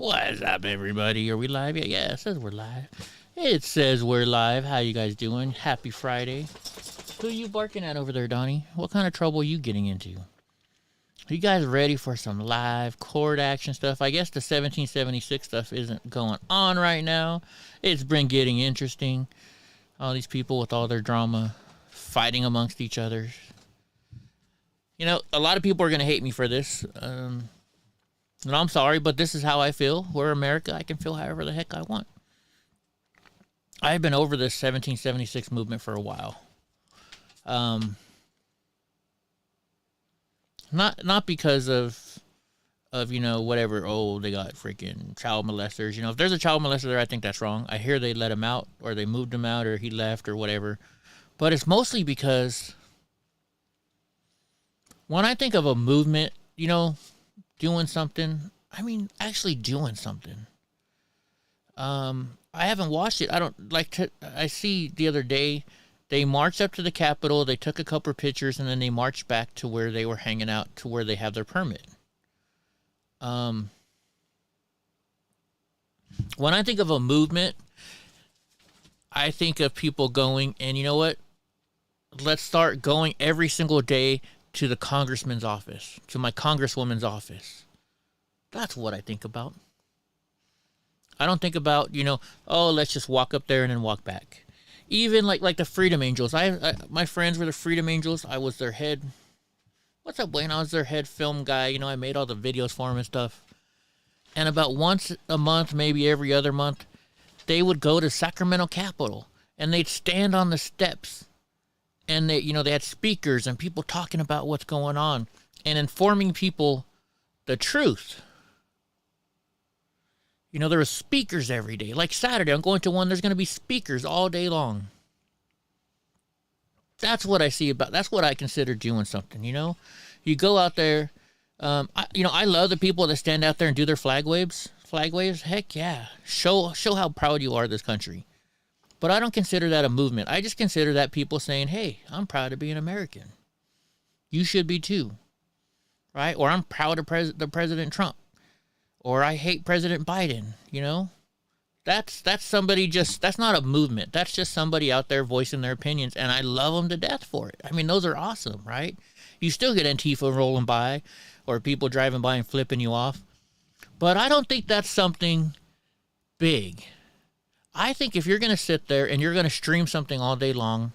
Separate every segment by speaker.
Speaker 1: What's up, everybody? Are we live? Yeah, it says we're live. It says we're live. How you guys doing? Happy Friday. Who are you barking at over there, Donnie? What kind of trouble are you getting into? Are you guys ready for some live court action stuff? I guess the 1776 stuff isn't going on right now. It's been getting interesting. All these people with all their drama fighting amongst each other. You know, a lot of people are going to hate me for this. And I'm sorry, but this is how I feel. We're America. I can feel however the heck I want. I've been over this 1776 movement for a while. Not because of you know, whatever, oh, they got freaking child molesters. You know, if there's a child molester there, I think that's wrong. I hear they let him out, or they moved him out, or he left, or whatever. But it's mostly because when I think of a movement, you know, doing something, I mean, actually doing something. I haven't watched it. I don't like to. I see the other day they marched up to the Capitol. They took a couple of pictures, and then they marched back to where they were hanging out, to where they have their permit. When I think of a movement, I think of people going, and you know what? Let's start going every single day to the congressman's office, to my congresswoman's office. That's what I think about. I don't think about, you know, oh, let's just walk up there and then walk back. Even like the Freedom Angels. My friends were the Freedom Angels. I was their head. What's up, Wayne? I was their head film guy. You know, I made all the videos for them and stuff. And about once a month, maybe every other month, they would go to Sacramento Capitol and they'd stand on the steps. And they, you know, they had speakers and people talking about what's going on and informing people the truth. You know, there were speakers every day. Like Saturday, I'm going to one, there's going to be speakers all day long. That's what I see about, that's what I consider doing something, you know? You go out there, I love the people that stand out there and do their flag waves. Flag waves, heck yeah. Show how proud you are of this country. But I don't consider that a movement. I just consider that people saying, hey, I'm proud to be an American. You should be too. Right? Or I'm proud of President Trump. Or I hate President Biden, you know? That's somebody that's not a movement. That's just somebody out there voicing their opinions, and I love them to death for it. I mean, those are awesome, right? You still get Antifa rolling by, or people driving by and flipping you off. But I don't think that's something big. I think if you're going to sit there and you're going to stream something all day long,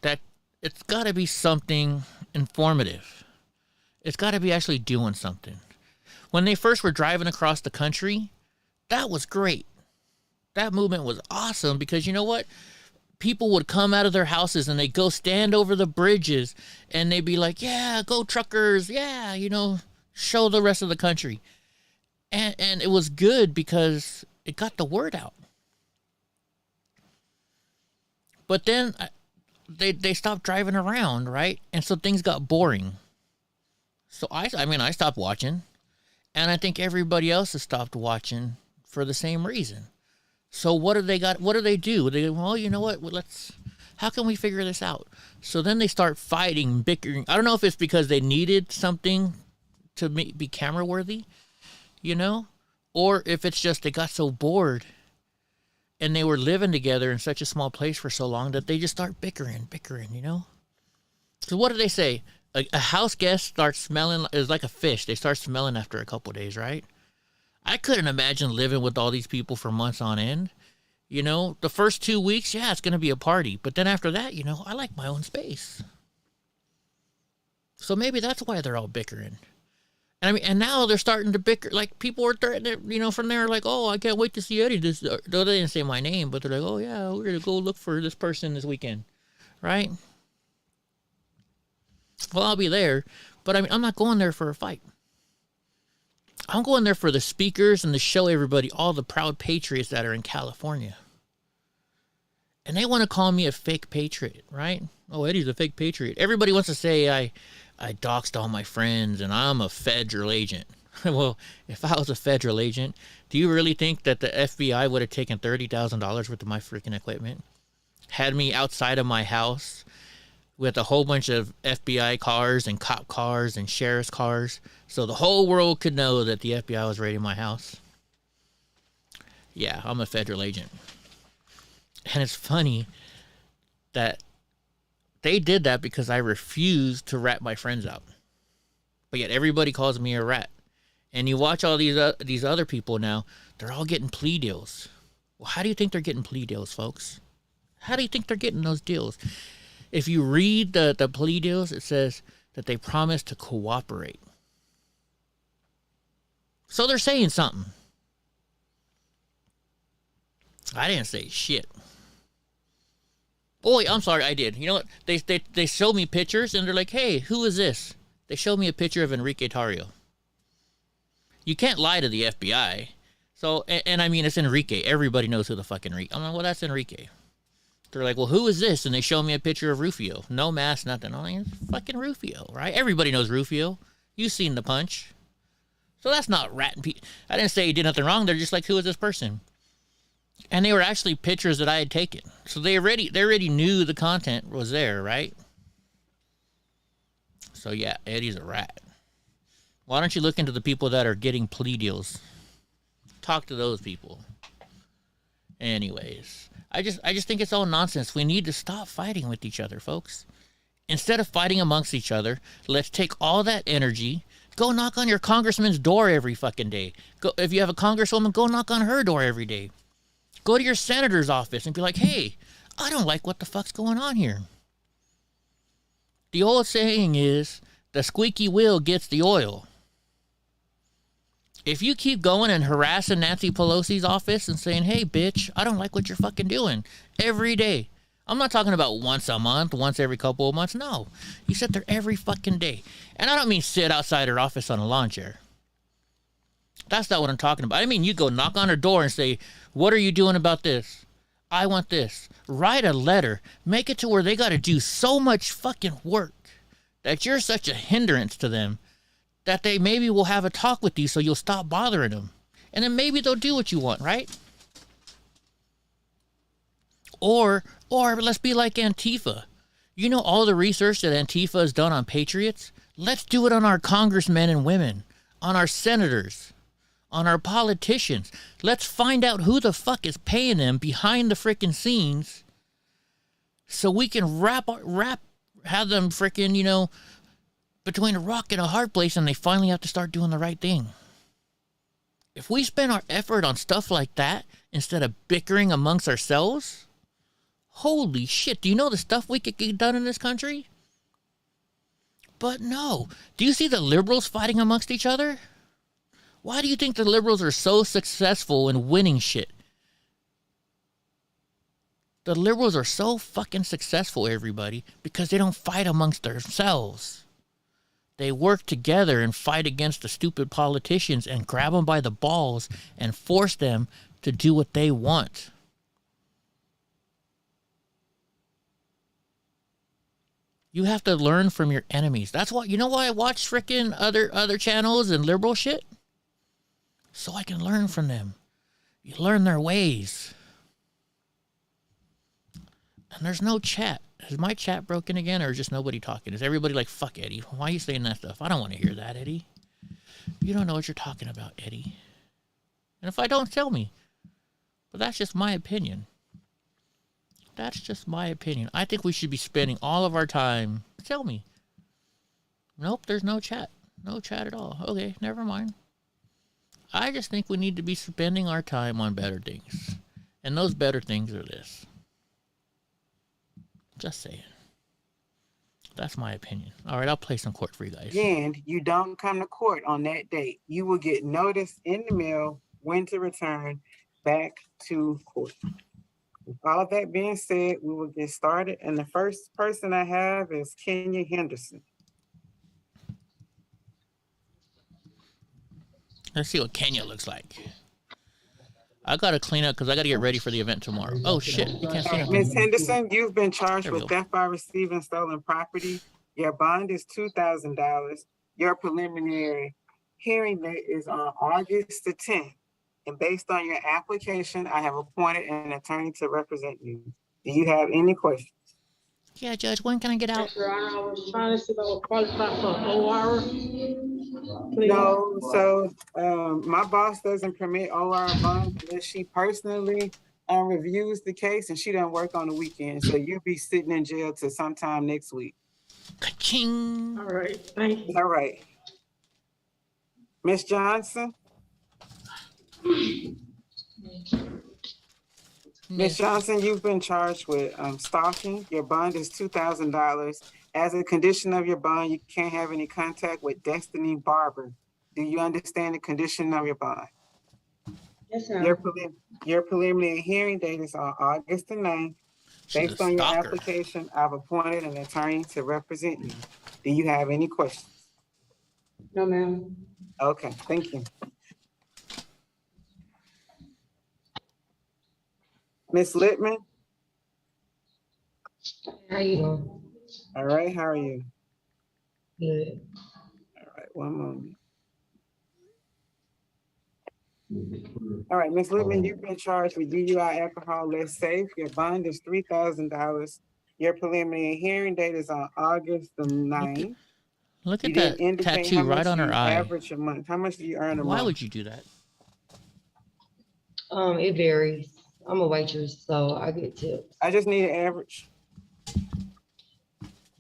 Speaker 1: that it's got to be something informative. It's got to be actually doing something. When they first were driving across the country, that was great. That movement was awesome because you know what? People would come out of their houses and they'd go stand over the bridges and they'd be like, yeah, go truckers. Yeah, you know, show the rest of the country. And it was good because it got the word out. But then they stopped driving around, right? And so things got boring. So I stopped watching. And I think everybody else has stopped watching for the same reason. So what do they do? They go, well, you know what? How can we figure this out? So then they start fighting, bickering. I don't know if it's because they needed something to be camera worthy, you know? Or if it's just they got so bored and they were living together in such a small place for so long that they just start bickering, you know? So what do they say? A house guest starts smelling, is like a fish. They start smelling after a couple of days, right? I couldn't imagine living with all these people for months on end. You know, the first 2 weeks, yeah, it's going to be a party. But then after that, you know, I like my own space. So maybe that's why they're all bickering. And I mean, and now they're starting to bicker. Like, people are, you know, from there, like, oh, I can't wait to see Eddie. They didn't say my name, but they're like, oh, yeah, we're going to go look for this person this weekend. Right? Well, I'll be there, but I mean, I'm not going there for a fight. I'm going there for the speakers and to show everybody all the proud patriots that are in California. And they want to call me a fake patriot, right? Oh, Eddie's a fake patriot. Everybody wants to say I doxed all my friends and I'm a federal agent. Well, if I was a federal agent, do you really think that the FBI would have taken $30,000 worth of my freaking equipment? Had me outside of my house with a whole bunch of FBI cars and cop cars and sheriff's cars, so the whole world could know that the FBI was raiding my house. Yeah, I'm a federal agent. And it's funny that they did that because I refused to rat my friends out. But yet everybody calls me a rat. And you watch all these other people now, they're all getting plea deals. Well, how do you think they're getting plea deals, folks? How do you think they're getting those deals? If you read the plea deals, it says that they promise to cooperate. So they're saying something. I didn't say shit. Oh, wait, I'm sorry, I did. You know what? They showed me pictures, and they're like, hey, who is this? They showed me a picture of Enrique Tarrio. You can't lie to the FBI. So, and I mean, it's Enrique. Everybody knows who the fuck Enrique. I'm like, well, that's Enrique. They're like, well, who is this? And they show me a picture of Rufio. No mask, nothing. I'm like, it's fucking Rufio, right? Everybody knows Rufio. You've seen the punch. So that's not ratting people. I didn't say he did nothing wrong. They're just like, who is this person? And they were actually pictures that I had taken. So they already knew the content was there, right? So yeah, Eddie's a rat. Why don't you look into the people that are getting plea deals? Talk to those people. Anyways, I just think it's all nonsense. We need to stop fighting with each other, folks. Instead of fighting amongst each other, let's take all that energy, go knock on your congressman's door every fucking day. Go, if you have a congresswoman, go knock on her door every day. Go to your senator's office and be like, hey, I don't like what the fuck's going on here. The old saying is, the squeaky wheel gets the oil. If you keep going and harassing Nancy Pelosi's office and saying, hey, bitch, I don't like what you're fucking doing every day. I'm not talking about once a month, once every couple of months. No, you sit there every fucking day. And I don't mean sit outside her office on a lawn chair. That's not what I'm talking about. I mean, you go knock on her door and say, what are you doing about this? I want this. Write a letter. Make it to where they got to do so much fucking work that you're such a hindrance to them that they maybe will have a talk with you so you'll stop bothering them. And then maybe they'll do what you want, right? Or let's be like Antifa. You know all the research that Antifa has done on patriots? Let's do it on our congressmen and women, on our senators, on our politicians. Let's find out who the fuck is paying them behind the freaking scenes so we can have them freaking, you know, between a rock and a hard place, and they finally have to start doing the right thing. If we spend our effort on stuff like that instead of bickering amongst ourselves, holy shit, do you know the stuff we could get done in this country? But no. Do you see the liberals fighting amongst each other? Why do you think the liberals are so successful in winning shit? The liberals are so fucking successful, everybody, because they don't fight amongst themselves. They work together and fight against the stupid politicians and grab them by the balls and force them to do what they want. You have to learn from your enemies. That's why, you know why I watch freaking other channels and liberal shit? So I can learn from them. You learn their ways. And there's no chat. Is my chat broken again, or is just nobody talking? Is everybody like, fuck Eddie? Why are you saying that stuff? I don't want to hear that, Eddie. You don't know what you're talking about, Eddie. And if I don't, tell me. But that's just my opinion. That's just my opinion. I think we should be spending all of our time. Tell me. Nope, there's no chat. No chat at all. Okay, never mind. I just think we need to be spending our time on better things. And those better things are this. Just saying. That's my opinion. All right, I'll play some court for you guys.
Speaker 2: And you don't come to court on that date. You will get notice in the mail when to return back to court. With all that being said, we will get started. And the first person I have is Kenya Henderson.
Speaker 1: Let's see what Kenya looks like. I got to clean up because I got to get ready for the event tomorrow. Oh, shit. You can't see nothing.
Speaker 2: Ms. Henderson, you've been charged with theft by receiving stolen property. Your bond is $2,000. Your preliminary hearing date is on August the 10th. And based on your application, I have appointed an attorney to represent you. Do you have any questions?
Speaker 1: Yeah, Judge, when can I get out?
Speaker 3: Your Honor, I was trying to see if I would qualify for OR.
Speaker 2: No, so my boss doesn't permit OR bond unless she personally reviews the case, and she doesn't work on the weekend. So you'll be sitting in jail till sometime next week.
Speaker 1: Ka-ching.
Speaker 3: All right, thank you.
Speaker 2: All right. Miss Johnson? Miss Johnson, you've been charged with stalking. Your bond is $2,000. As a condition of your bond, you can't have any contact with Destiny Barber. Do you understand the condition of your bond?
Speaker 3: Yes, sir.
Speaker 2: Your preliminary hearing date is on August the 9th. Based on your application, I've appointed an attorney to represent you. Do you have any questions?
Speaker 3: No, ma'am.
Speaker 2: Okay, thank you. Miss Littman?
Speaker 3: How you doing?
Speaker 2: All right, how are you?
Speaker 3: Good.
Speaker 2: All right, one moment. All right, Ms. Littman, you've been charged with DUI, alcohol, less safe. Your bond is $3,000. Your preliminary hearing date is on August the 9th.
Speaker 1: Look at that tattoo right on her eye.
Speaker 2: Average a month. How much do you earn a month?
Speaker 1: Why would you do that?
Speaker 3: It varies. I'm a waitress, so I get tips.
Speaker 2: I just need an average.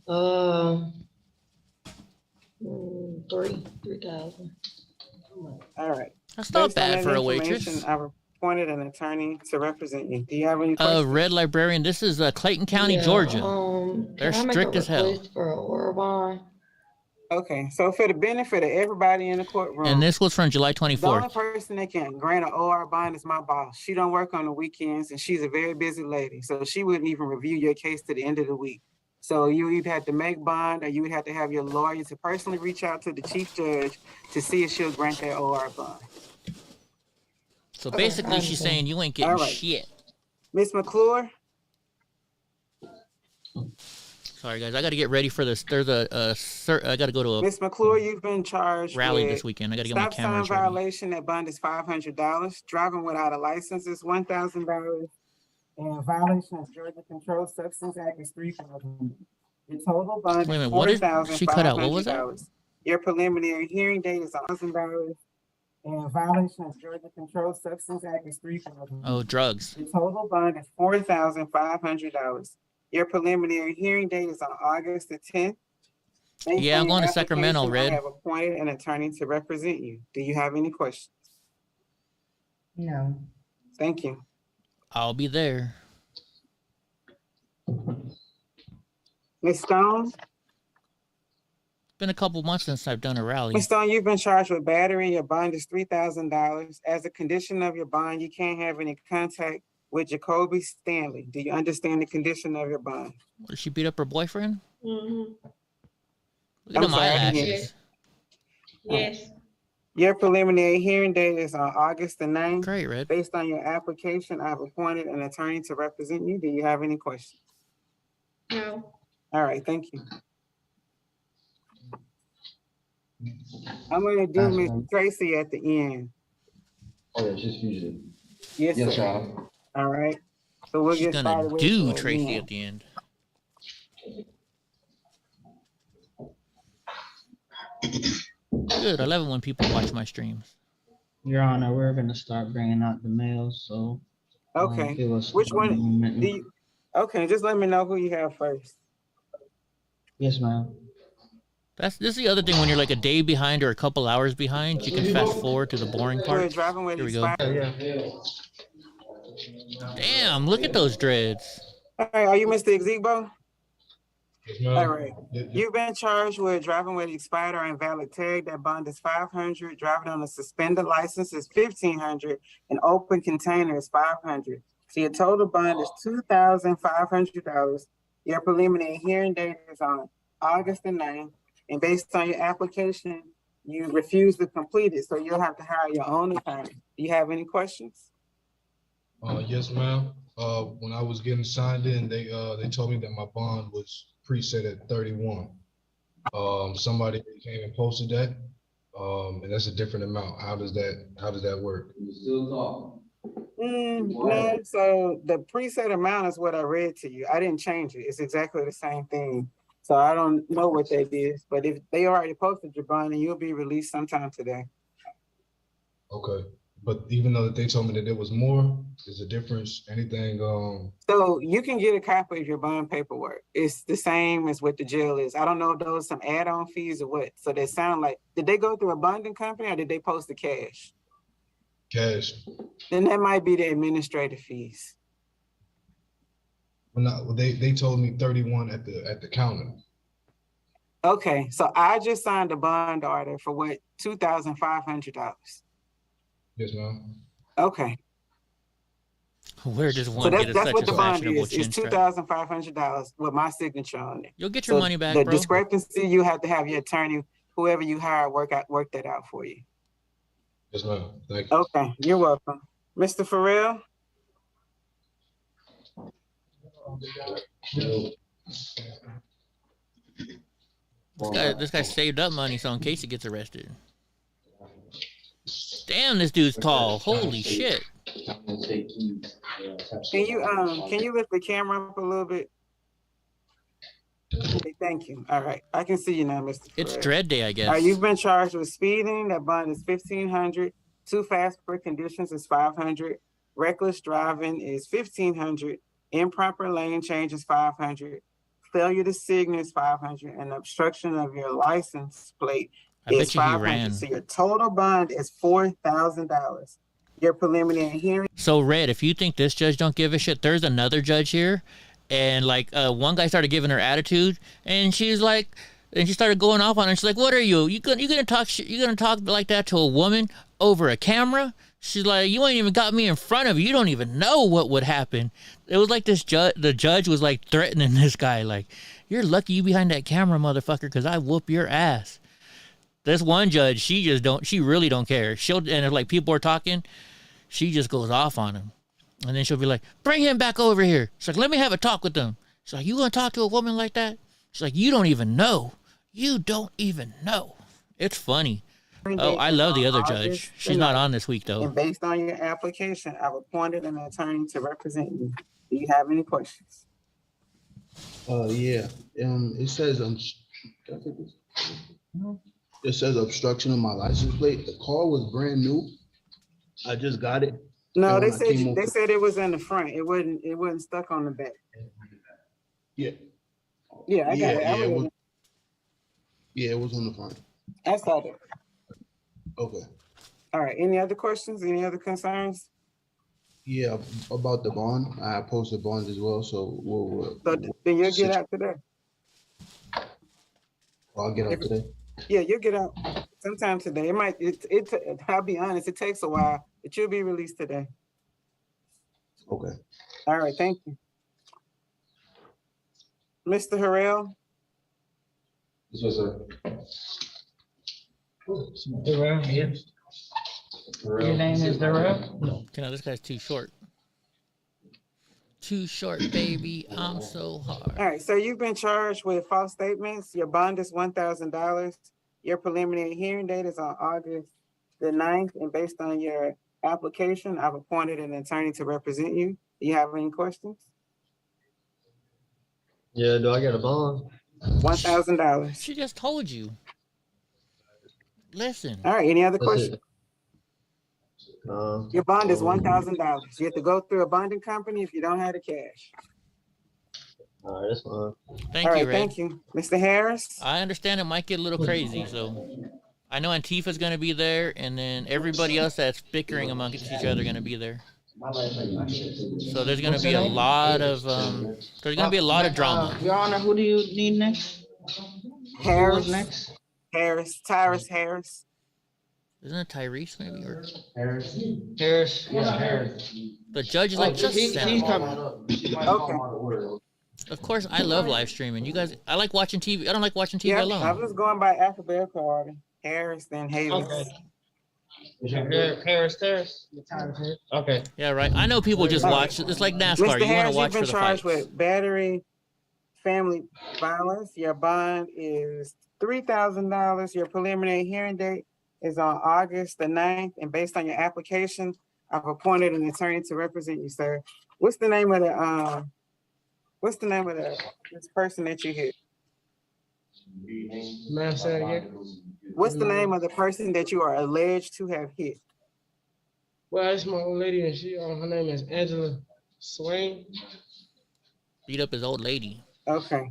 Speaker 3: 3,000.
Speaker 2: All right.
Speaker 1: That's not bad for a waitress.
Speaker 2: I've appointed an attorney to represent you. Do you have any questions?
Speaker 1: Red Librarian, this is Clayton County, Georgia. They're strict as hell.
Speaker 3: For a bond?
Speaker 2: Okay, so for the benefit of everybody in the courtroom.
Speaker 1: And this was from July 24th.
Speaker 2: The only person that can grant an OR bond is my boss. She don't work on the weekends, and she's a very busy lady. So she wouldn't even review your case to the end of the week. So you either have to make bond, or you would have to have your lawyer to personally reach out to the chief judge to see if she'll grant that OR bond.
Speaker 1: So basically, she's saying you ain't getting shit.
Speaker 2: Miss McClure?
Speaker 1: Sorry, guys. I got to get ready for this. There's I got to go to a
Speaker 2: Miss McClure, you've been charged
Speaker 1: rally
Speaker 2: with
Speaker 1: this weekend. I got to get my
Speaker 2: stop
Speaker 1: cameras
Speaker 2: sign
Speaker 1: ready.
Speaker 2: violation. That bond is $500. Driving without a license is $1,000. And violation of Georgia Controlled Substance Act is $3,000. The total bond is $4,500.
Speaker 1: She cut out? What was that?
Speaker 2: Your preliminary hearing date is $1,000. And violation of Georgia Controlled Substance Act is $3,000.
Speaker 1: Oh, drugs.
Speaker 2: The total bond is $4,500. Your preliminary hearing date is on August the 10th.
Speaker 1: Yeah, I'm going to Sacramento, Red.
Speaker 2: I have appointed an attorney to represent you. Do you have any questions?
Speaker 3: No.
Speaker 2: Thank you.
Speaker 1: I'll be there.
Speaker 2: Ms. Stone?
Speaker 1: It's been a couple months since I've done a rally.
Speaker 2: Ms. Stone, you've been charged with battery. Your bond is $3,000. As a condition of your bond, you can't have any contact with Jacoby Stanley. Do you understand the condition of your bond?
Speaker 1: Did she beat up her boyfriend?
Speaker 3: Mm-hmm.
Speaker 1: Look at my eyelashes.
Speaker 3: Yes.
Speaker 2: Your preliminary hearing date is on August the 9th.
Speaker 1: Great, Red.
Speaker 2: Based on your application, I've appointed an attorney to represent you. Do you have any questions?
Speaker 3: No.
Speaker 2: All right, thank you. I'm going to do Miss Tracy at the end.
Speaker 4: Oh, yeah, she's usually.
Speaker 2: Yes,
Speaker 4: Yes,
Speaker 2: sir.
Speaker 4: sir.
Speaker 2: All right. So we'll get started with
Speaker 1: do Tracy at the end. Good. I love it when people watch my streams.
Speaker 5: Your Honor, we're going to start bringing out the mails, so.
Speaker 2: Okay.
Speaker 5: Give us
Speaker 2: Which one? Do you, okay, just let me know who you have first.
Speaker 5: Yes, ma'am.
Speaker 1: This is the other thing when you're like a day behind or a couple hours behind, you can fast forward to the boring part. Here we go. Damn, look at those dreads.
Speaker 2: All right, are you Mr. Exigbo? All right. You've been charged with driving with expired or invalid tag. That bond is $500. Driving on a suspended license is $1,500. An open container is $500. So your total bond is $2,500. Your preliminary hearing date is on August the 9th. And based on your application, you refuse to complete it. So you'll have to hire your own attorney. Do you have any questions?
Speaker 6: Yes, ma'am. When I was getting signed in, they told me that my bond was preset at 31. Somebody came and posted that, and that's a different amount. How does that work?
Speaker 2: Yeah, No, so the preset amount is what I read to you. I didn't change it. It's exactly the same thing. So I don't know what that is, but if they already posted your bond, then you'll be released sometime today.
Speaker 6: Okay, but even though that they told me that there was more, is a difference, anything,
Speaker 2: So you can get a copy of your bond paperwork. It's the same as what the jail is. I don't know if those some add-on fees or what. So they sound like, did they go through a bonding company or did they post the cash?
Speaker 6: cash?
Speaker 2: Then that might be the administrative fees.
Speaker 6: Well, not, they told me 31 at the counter.
Speaker 2: Okay, so I just signed a bond order for what, $2,500.
Speaker 6: Yes, ma'am.
Speaker 2: Okay,
Speaker 1: Where does
Speaker 2: so
Speaker 1: one get
Speaker 2: that's
Speaker 1: such
Speaker 2: what
Speaker 1: a
Speaker 2: the bond
Speaker 1: fashionable
Speaker 2: is. It's
Speaker 1: chin strap?
Speaker 2: $2,500 with my signature on it.
Speaker 1: You'll get your
Speaker 2: So
Speaker 1: money back,
Speaker 2: the
Speaker 1: bro.
Speaker 2: discrepancy, you have to have your attorney, whoever you hire, work that out for you.
Speaker 6: Yes, ma'am. Thank you.
Speaker 2: Okay, you're welcome. Mr. Farrell?
Speaker 1: This guy saved up money so in case he gets arrested. Damn, this dude's tall. Holy shit.
Speaker 2: Can you lift the camera up a little bit? Okay, thank you. All right, I can see you now, Mr.
Speaker 1: It's
Speaker 2: Farrell.
Speaker 1: dread day, I
Speaker 2: All
Speaker 1: guess.
Speaker 2: right, you've been charged with speeding. That bond is $1,500. Too fast for conditions is $500. Reckless driving is $1,500. Improper lane change is $500. Failure to signal is $500, and obstruction of your license plate
Speaker 1: I
Speaker 2: is
Speaker 1: bet you he
Speaker 2: $500.
Speaker 1: ran.
Speaker 2: So your total bond is $4,000. Your preliminary hearing.
Speaker 1: So Red, if you think this judge don't give a shit, there's another judge here, and like one guy started giving her attitude, and she's like, and she started going off on her. She's like, "What are you? You gonna talk shit? You gonna talk like that to a woman over a camera?" She's like, "You ain't even got me in front of you. You don't even know what would happen." It was like this judge. The judge was like threatening this guy, like, "You're lucky you behind that camera, motherfucker, because I whoop your ass." This one judge, she really don't care. And if like people are talking, she just goes off on him. And then she'll be like, "Bring him back over here." She's like, "Let me have a talk with him." She's like, "You gonna talk to a woman like that?" She's like, "You don't even know. You don't even know." It's funny. Oh, I love the other judge. She's not on this week though.
Speaker 2: And based on your application, I've appointed an attorney to represent you. Do you have any questions?
Speaker 7: Yeah. It says can I take this? It says obstruction of my license plate. The car was brand new. I just got it.
Speaker 2: No,
Speaker 7: And
Speaker 2: they
Speaker 7: when I came over-
Speaker 2: said it was in the front. It wasn't stuck on the back.
Speaker 7: Yeah.
Speaker 2: Yeah, I got it.
Speaker 7: It was on the front.
Speaker 2: I saw that.
Speaker 7: Okay.
Speaker 2: All right. Any other questions? Any other concerns?
Speaker 7: Yeah, about the bond. I posted bonds as well, so
Speaker 2: So then you'll get out today.
Speaker 7: I'll get out today.
Speaker 2: Yeah, you'll get out sometime today. I'll be honest, it takes a while, but you'll be released today.
Speaker 7: Okay.
Speaker 2: All right, thank you. Mr. Harrell?
Speaker 4: This was a.
Speaker 5: Darrell, yes. Your name is Darrell?
Speaker 1: No, this guy's too short. Too short, baby. I'm so hard.
Speaker 2: All right, so you've been charged with false statements. Your bond is $1,000. Your preliminary hearing date is on August the 9th, and based on your application, I've appointed an attorney to represent you. Do you have any questions?
Speaker 8: Yeah, do I get a bond?
Speaker 2: $1,000.
Speaker 1: She just told you. Listen.
Speaker 2: All right, any other
Speaker 8: That's
Speaker 2: questions?
Speaker 8: it.
Speaker 2: Your bond is $1,000. You have to go through a bonding company if you don't have the cash.
Speaker 8: All right, that's fine.
Speaker 1: Thank
Speaker 2: All
Speaker 1: you,
Speaker 2: right,
Speaker 1: Red.
Speaker 2: thank you. Mr. Harris?
Speaker 1: I understand it might get a little crazy, so I know Antifa's gonna be there, and then everybody else that's bickering amongst each other gonna be there. So there's gonna be a lot of drama.
Speaker 5: Your Honor, who do you need next?
Speaker 2: Harris.
Speaker 5: Who's next?
Speaker 2: Tyrus Harris.
Speaker 1: Isn't it Tyrese maybe? Or
Speaker 8: Harris.
Speaker 5: Harris.
Speaker 8: Yeah, Harris.
Speaker 1: the judge is like, just send
Speaker 5: He's
Speaker 1: him.
Speaker 5: coming.
Speaker 2: Okay.
Speaker 1: Of course, I love live streaming. You guys, I like watching TV. I don't like watching TV
Speaker 2: Yeah, I
Speaker 1: alone.
Speaker 2: was going by alphabetical order. Harris, then Haley.
Speaker 5: Okay. Harris. Okay.
Speaker 1: Yeah, right. I know people just watch. It's like NASCAR.
Speaker 2: Mr.
Speaker 1: You want to
Speaker 2: Harris,
Speaker 1: watch
Speaker 2: you've been
Speaker 1: for the
Speaker 2: charged
Speaker 1: fights.
Speaker 2: with battery, family violence. Your bond is $3,000. Your preliminary hearing date is on August the 9th. And based on your application, I've appointed an attorney to represent you, sir. What's the name of the this person that you hit?
Speaker 3: Ma'am, say it again.
Speaker 2: What's the name of the person that you are alleged to have hit?
Speaker 3: Well, it's my old lady, and she, her name is Angela Swain.
Speaker 1: Beat up his old lady.
Speaker 2: Okay.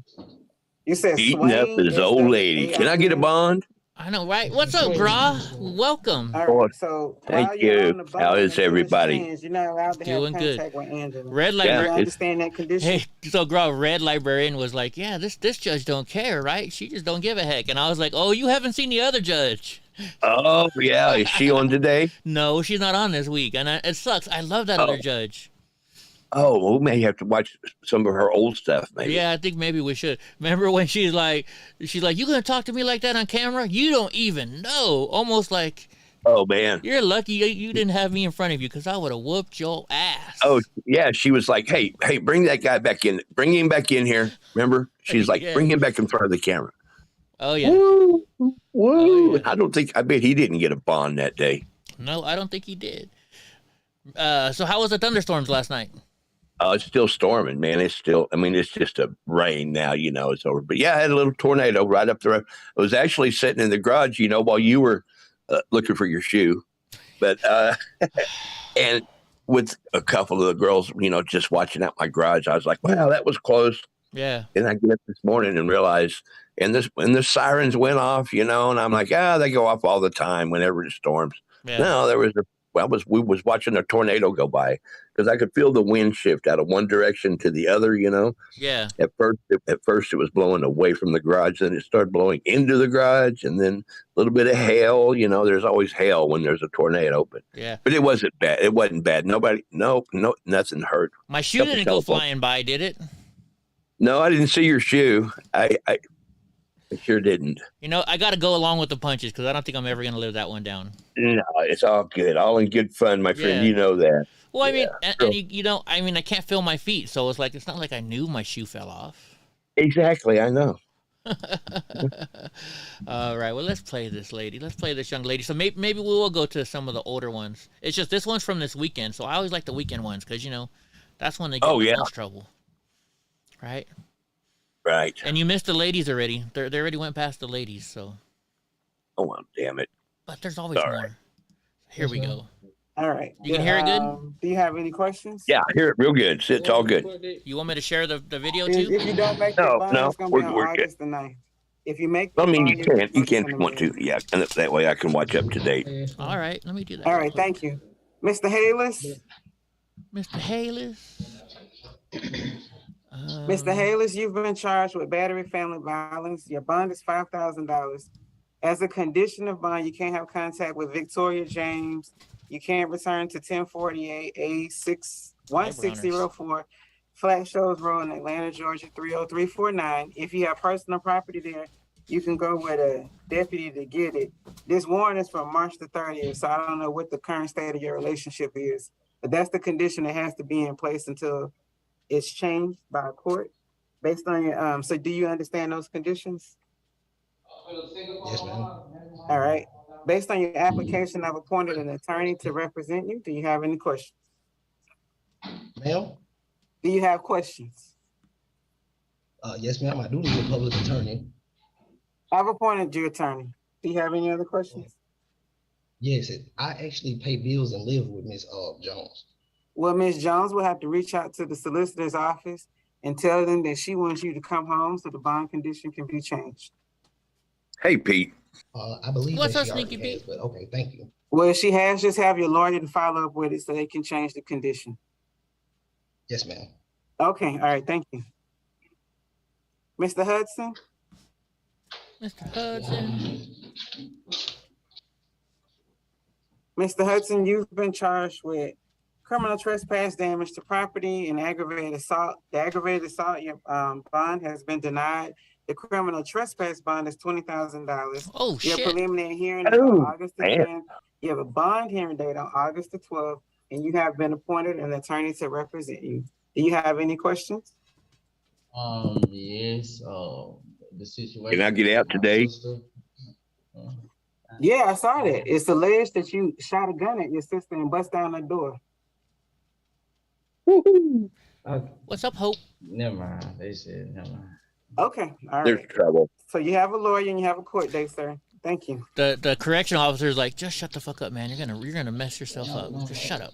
Speaker 2: You said
Speaker 9: Eating up
Speaker 2: Swain,
Speaker 9: his old lady. Can I get a bond?
Speaker 1: I know, right? What's up, Gra? Welcome.
Speaker 2: All right, so
Speaker 9: Thank
Speaker 2: while you're
Speaker 9: you.
Speaker 2: on the bond,
Speaker 9: How is
Speaker 2: until it's
Speaker 9: everybody?
Speaker 2: changed, you're not allowed to
Speaker 1: Doing
Speaker 2: have
Speaker 1: good.
Speaker 2: contact with Angela.
Speaker 1: Red
Speaker 2: Do
Speaker 1: librarian.
Speaker 2: you understand that condition?
Speaker 1: Hey, so Gra, red librarian was like, yeah, this judge don't care, right? She just don't give a heck. And I was like, oh, you haven't seen the other judge.
Speaker 9: Oh, yeah. Is she on today?
Speaker 1: No, she's not on this week, and it sucks. I love that other judge.
Speaker 9: Oh, well, we may have to watch some of her old stuff, maybe.
Speaker 1: Yeah, I think maybe we should. Remember when she's like, you gonna talk to me like that on camera? You don't even know. Almost like,
Speaker 9: oh man,
Speaker 1: you're lucky you didn't have me in front of you, because I would have whooped your ass.
Speaker 9: Oh yeah, she was like, hey, bring that guy back in. Bring him back in here. Remember? She's like,
Speaker 1: Yeah.
Speaker 9: bring him back in front of the camera.
Speaker 1: Oh yeah.
Speaker 9: Woo, woo.
Speaker 1: Oh, yeah.
Speaker 9: I bet he didn't get a bond that day.
Speaker 1: No, I don't think he did. So how was the thunderstorms last night?
Speaker 9: It's still storming, man. It's just a rain now, it's over. But yeah, I had a little tornado right up the road. I was actually sitting in the garage, while you were looking for your shoe. But, and with a couple of the girls, just watching out my garage, I was like, wow, that was close.
Speaker 1: Yeah.
Speaker 9: And I get up this morning and realize, and the sirens went off, and I'm like, they go off all the time whenever it storms.
Speaker 1: Yeah.
Speaker 9: No, we was watching a tornado go by because I could feel the wind shift out of one direction to the other,
Speaker 1: Yeah.
Speaker 9: At first it was blowing away from the garage, then it started blowing into the garage, and then a little bit of hail. There's always hail when there's a tornado, but it wasn't bad. It wasn't bad. Nothing hurt.
Speaker 1: My shoe didn't go flying by, did it?
Speaker 9: No, I didn't see your shoe. I sure didn't.
Speaker 1: I got to go along with the punches because I don't think I'm ever going to live that one down.
Speaker 9: No, it's all good. All in good fun, my friend.
Speaker 1: Yeah.
Speaker 9: You know that.
Speaker 1: Well, I mean, and I can't feel my feet, so it's not like I knew my shoe fell off.
Speaker 9: Exactly, I know.
Speaker 1: All right, well, let's play this lady. Let's play this young lady. So maybe we will go to some of the older ones. It's just this one's from this weekend, so I always like the weekend ones because, that's when they get in the most trouble. Right?
Speaker 9: Right.
Speaker 1: And you missed the ladies already. They already went past the ladies, so.
Speaker 9: Oh, well, damn it.
Speaker 1: But there's always more.
Speaker 9: Right.
Speaker 1: Here we go.
Speaker 2: All right.
Speaker 1: You can hear it good?
Speaker 2: Do you have any questions?
Speaker 9: Yeah, I hear it real good. It's all good.
Speaker 1: You want me to share the video
Speaker 2: If
Speaker 1: too?
Speaker 2: you don't make the bond, it's going to be on
Speaker 9: we're good.
Speaker 2: August the 9th. If you make the
Speaker 9: I mean,
Speaker 2: bond,
Speaker 9: you can if you
Speaker 2: gonna
Speaker 9: want
Speaker 2: be-
Speaker 9: to. Yeah, and that way I can watch up to date.
Speaker 1: All right, let me do that.
Speaker 2: All right, thank you. Mr. Halis?
Speaker 1: Mr. Halis.
Speaker 2: Mr. Halis, you've been charged with battery family violence. Your bond is $5,000. As a condition of bond, you can't have contact with Victoria James. You can't return to 1048 A1604 Flat Shoals Road in Atlanta, Georgia 30349. If you have personal property there, you can go with a deputy to get it. This warrant is from March the 30th, so I don't know what the current state of your relationship is, but that's the condition that has to be in place until it's changed by a court based on your, so do you understand those conditions?
Speaker 7: Yes, ma'am.
Speaker 2: All right. Based on your application, I've appointed an attorney to represent you. Do you have any questions?
Speaker 7: Ma'am?
Speaker 2: Do you have questions?
Speaker 7: Yes, ma'am. I do need a public attorney.
Speaker 2: I've appointed your attorney. Do you have any other questions?
Speaker 7: Yes, I actually pay bills and live with Miss Jones.
Speaker 2: Well, Ms. Jones will have to reach out to the solicitor's office and tell them that she wants you to come home so the bond condition can be changed.
Speaker 9: Hey, Pete.
Speaker 7: I believe
Speaker 1: What's
Speaker 7: that
Speaker 1: up,
Speaker 7: she
Speaker 1: Sneaky
Speaker 7: already has,
Speaker 1: Pete?
Speaker 7: but okay, thank you.
Speaker 2: Well, if she has, just have your lawyer to follow up with it so they can change the condition.
Speaker 7: Yes, ma'am.
Speaker 2: Okay, all right, thank you. Mr. Hudson?
Speaker 1: Mr. Hudson.
Speaker 2: Mr. Hudson, you've been charged with criminal trespass, damage to property, and aggravated assault. The aggravated assault, your bond has been denied. The criminal trespass bond is $20,000.
Speaker 1: Oh,
Speaker 2: Your
Speaker 1: shit.
Speaker 2: preliminary hearing is on
Speaker 9: Oh,
Speaker 2: August the
Speaker 9: man.
Speaker 2: 10th. You have a bond hearing date on August the 12th, and you have been appointed an attorney to represent you. Do you have any questions?
Speaker 8: Yes, the situation.
Speaker 9: Can I get out today?
Speaker 2: Yeah, I saw that. It's alleged that you shot a gun at your sister and bust down the door.
Speaker 5: Okay,
Speaker 1: What's up, Hope?
Speaker 5: never mind. They said never mind.
Speaker 2: Okay, all
Speaker 9: There's
Speaker 2: right.
Speaker 9: trouble.
Speaker 2: So you have a lawyer and you have a court date, sir. Thank you.
Speaker 1: The correctional officer is like, just shut the fuck up, man. You're gonna mess yourself up. Just shut up.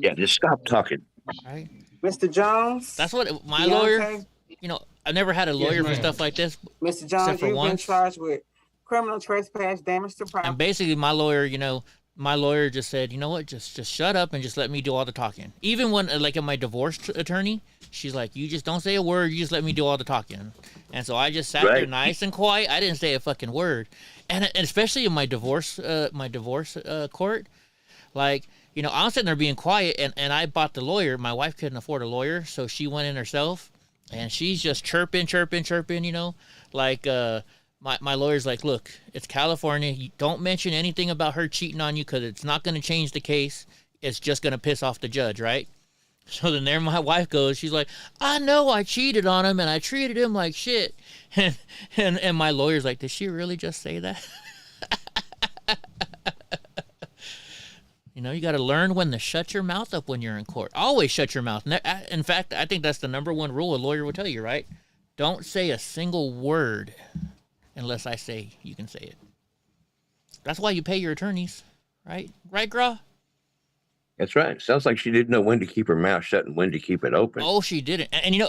Speaker 9: Yeah, just stop talking.
Speaker 1: Right?
Speaker 2: Mr. Jones.
Speaker 1: That's what my
Speaker 2: Deontay?
Speaker 1: lawyer. You know, I've never had a lawyer for
Speaker 3: ma'am.
Speaker 1: stuff like this.
Speaker 2: Mr. Jones,
Speaker 1: Except for
Speaker 2: you've been
Speaker 1: once.
Speaker 2: charged with criminal trespass, damage to property.
Speaker 1: And basically, my lawyer, my lawyer just said, you know what, just shut up and just let me do all the talking. Even when, like, in my divorce attorney, she's like, you just don't say a word, you just let me do all the talking. And so I just sat there
Speaker 9: Right.
Speaker 1: nice and quiet. I didn't say a fucking word. And especially in my divorce court, like, I'm sitting there being quiet, and I bought the lawyer. My wife couldn't afford a lawyer, so she went in herself, and she's just chirping, like, my lawyer's like, look, it's California. You don't mention anything about her cheating on you because it's not going to change the case. It's just going to piss off the judge, right? So then there my wife goes. She's like, I know I cheated on him and I treated him like shit. And my lawyer's like, did she really just say that? You got to learn when to shut your mouth up when you're in court. Always shut your mouth. In fact, I think that's the number one rule a lawyer will tell you, right? Don't say a single word unless I say you can say it. That's why you pay your attorneys, right? Right, Gra?
Speaker 9: That's right. Sounds like she didn't know when to keep her mouth shut and when to keep it open.
Speaker 1: Oh, she didn't. And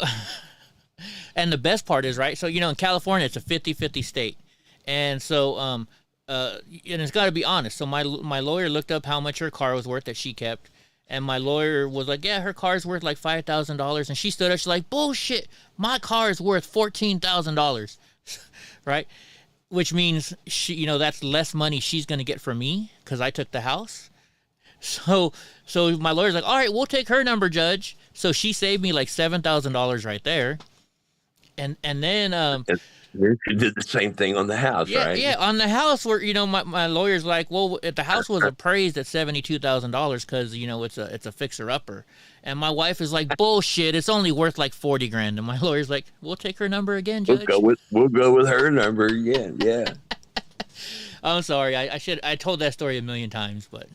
Speaker 1: and the best part is, right, so, in California, it's a 50-50 state. And so, and it's got to be honest. So my lawyer looked up how much her car was worth that she kept. And my lawyer was like, yeah, her car's worth like $5,000. And she stood up, she's like, bullshit, my car is worth $14,000. Right? Which means she, that's less money she's going to get from me because I took the house. So my lawyer's like, all right, we'll take her number, judge. So she saved me like $7,000 right there. And then
Speaker 9: She did the same thing on the house, right?
Speaker 1: Yeah, on the house where my lawyer's like, well, if the house was appraised at $72,000 because it's a fixer upper, and my wife is like, bullshit, it's only worth like $40,000, and my lawyer's like, we'll take her number again, judge.
Speaker 9: We'll go with her number again. Yeah.
Speaker 1: I'm sorry, I told that story a million times, but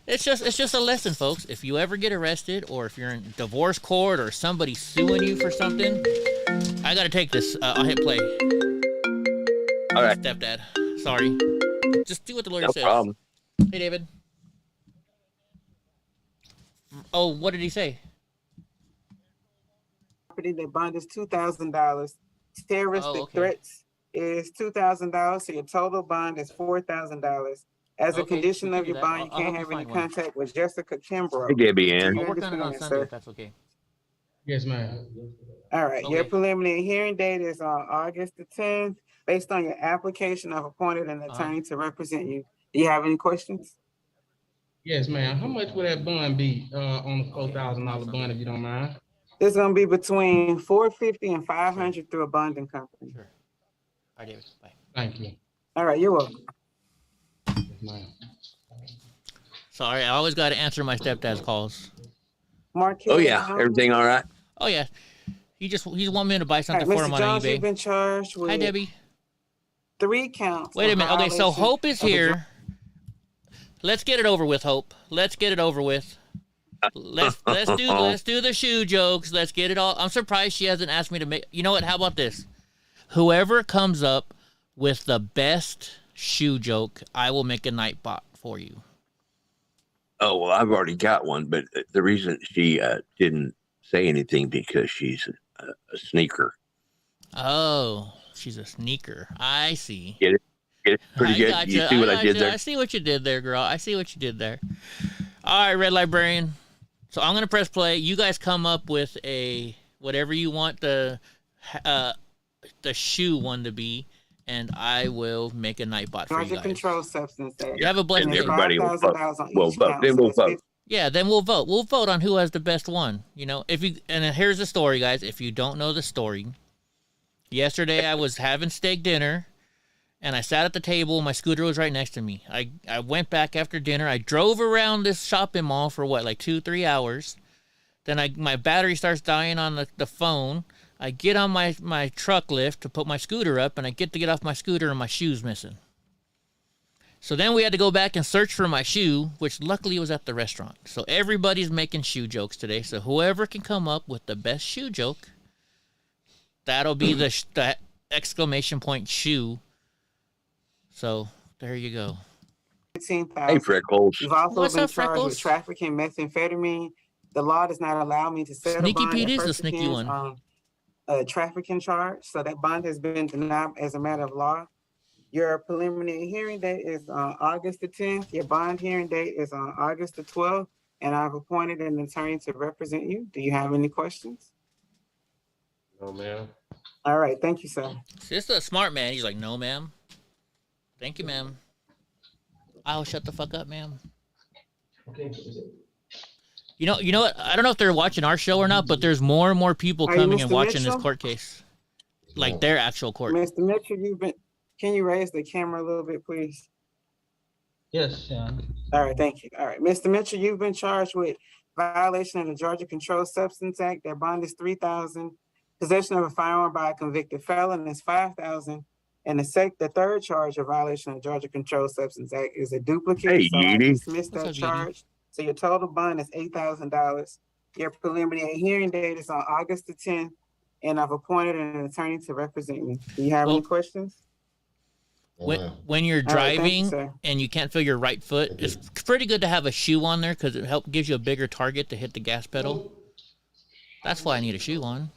Speaker 1: it's just a lesson, folks. If you ever get arrested, or if you're in divorce court, or somebody suing you for something, I gotta take this. I'll hit play.
Speaker 9: All right.
Speaker 1: Stepdad. Sorry. Just do what the lawyer
Speaker 9: No
Speaker 1: says.
Speaker 9: problem.
Speaker 1: Hey, David. Oh, what did he say?
Speaker 2: Property, the bond is $2,000. Terroristic
Speaker 1: okay.
Speaker 2: threats is $2,000. So your total bond is $4,000. As a
Speaker 1: Okay,
Speaker 2: condition
Speaker 1: we
Speaker 2: of
Speaker 1: can do
Speaker 2: your
Speaker 1: that.
Speaker 2: bond, you
Speaker 1: I'll
Speaker 2: can't
Speaker 1: help
Speaker 2: have
Speaker 1: you
Speaker 2: any
Speaker 1: find one.
Speaker 2: contact with Jessica Kimbrough.
Speaker 9: Hey, Debbie Ann.
Speaker 1: I'll work on it on
Speaker 2: understand,
Speaker 1: Sunday
Speaker 2: sir?
Speaker 1: if that's okay.
Speaker 3: Yes, ma'am.
Speaker 2: All right, your
Speaker 1: Okay.
Speaker 2: preliminary hearing date is on August the 10th. Based on your application, I've appointed an attorney to represent you. Do you have any questions?
Speaker 3: Yes, ma'am. How much would that bond be on the $4,000 bond, if you don't mind?
Speaker 2: It's gonna be between $450 and $500 through a bonding company.
Speaker 1: Sure. All right, David. Bye.
Speaker 3: Thank you.
Speaker 2: All right, you're welcome.
Speaker 3: Yes, ma'am.
Speaker 1: Sorry, I always got to answer my stepdad's calls.
Speaker 2: Mark.
Speaker 9: Oh yeah, everything all right?
Speaker 1: Oh yeah, he's want me to buy
Speaker 2: All right,
Speaker 1: something for him
Speaker 2: Mr.
Speaker 1: on
Speaker 2: Jones, you've
Speaker 1: eBay.
Speaker 2: been charged with
Speaker 1: Hi, Debbie.
Speaker 2: 3 counts.
Speaker 1: Wait a
Speaker 2: of
Speaker 1: minute. Okay, so
Speaker 2: violation
Speaker 1: Hope is
Speaker 2: of the
Speaker 1: here. Let's get it over with, Hope. Let's get it over with. Let's do the shoe jokes. Let's get it all. I'm surprised she hasn't asked me to make. You know what? How about this? Whoever comes up with the best shoe joke, I will make a night bot for you.
Speaker 9: Oh, well, I've already got one, but the reason she didn't say anything because she's a sneaker.
Speaker 1: Oh, she's a sneaker. I see.
Speaker 9: Get it? Pretty good.
Speaker 1: Gotcha.
Speaker 9: You see what I did there?
Speaker 1: I see what you did there, girl. I see what you did there. All right, Red Librarian. So I'm gonna press play. You guys come up with a whatever you want the shoe one to be, and I will make a night bot for
Speaker 2: Drug
Speaker 1: you
Speaker 2: and
Speaker 1: guys.
Speaker 2: control substance.
Speaker 1: You have a blessed
Speaker 9: And
Speaker 1: day.
Speaker 9: everybody will vote.
Speaker 2: $5,000 on
Speaker 9: We'll
Speaker 2: each
Speaker 9: vote.
Speaker 2: count,
Speaker 9: Then
Speaker 2: so
Speaker 9: we'll
Speaker 2: it's
Speaker 9: vote.
Speaker 1: Yeah, then we'll vote. We'll vote on who has the best one. And here's the story, guys. If you don't know the story, yesterday I was having steak dinner, and I sat at the table. My scooter was right next to me. I went back after dinner. I drove around this shopping mall for like 2-3 hours. Then my battery starts dying on the phone. I get on my truck lift to put my scooter up, and I get off my scooter, and my shoe's missing. So then we had to go back and search for my shoe, which luckily was at the restaurant. So everybody's making shoe jokes today. So whoever can come up with the best shoe joke, that'll be the exclamation point shoe. So there you go.
Speaker 9: Hey,
Speaker 2: 15,000.
Speaker 9: Freckles.
Speaker 2: You've also
Speaker 1: What's
Speaker 2: been
Speaker 1: up,
Speaker 2: charged
Speaker 1: Freckles?
Speaker 2: with trafficking methamphetamine. The law does not allow me to set
Speaker 1: Sneaky
Speaker 2: a bond
Speaker 1: Pete
Speaker 2: at
Speaker 1: is the
Speaker 2: first
Speaker 1: sneaky
Speaker 2: appearance
Speaker 1: one.
Speaker 2: on a trafficking charge, so that bond has been denied as a matter of law. Your preliminary hearing date is on August the 10th. Your bond hearing date is on August the 12th, and I've appointed an attorney to represent you. Do you have any questions?
Speaker 8: No, ma'am.
Speaker 2: All right, thank you, sir.
Speaker 1: See, this is a smart man. He's like, no, ma'am. Thank you, ma'am. I'll shut the fuck up, ma'am.
Speaker 4: Okay.
Speaker 1: You know what? I don't know if they're watching our show or not, but there's more and more people
Speaker 2: Are you
Speaker 1: coming and
Speaker 2: Mr.
Speaker 1: watching this
Speaker 2: Mitchell?
Speaker 1: court case. Like their actual court.
Speaker 2: Mr. Mitchell, can you raise the camera a little bit, please?
Speaker 5: Yes,
Speaker 2: All right, thank you. All right, Mr. Mitchell, you've been charged with violation of the Georgia Controlled Substance Act. Their bond is $3,000. Possession of a firearm by a convicted felon is $5,000. And the third charge of violation of the Georgia Controlled Substance Act is a duplicate.
Speaker 9: Hey,
Speaker 2: so I
Speaker 9: Edie.
Speaker 2: dismissed
Speaker 1: What's
Speaker 2: that
Speaker 1: up, Edie?
Speaker 2: charge. So your total bond is $8,000. Your preliminary hearing date is on August the 10th, and I've appointed an attorney to represent you. Do you have any
Speaker 1: Well,
Speaker 2: questions?
Speaker 1: When you're
Speaker 2: All right, thank you,
Speaker 1: driving
Speaker 2: sir.
Speaker 1: and you can't feel your right foot, it's pretty good to have a shoe on there because it gives you a bigger target to hit the gas pedal. That's why I need a shoe on.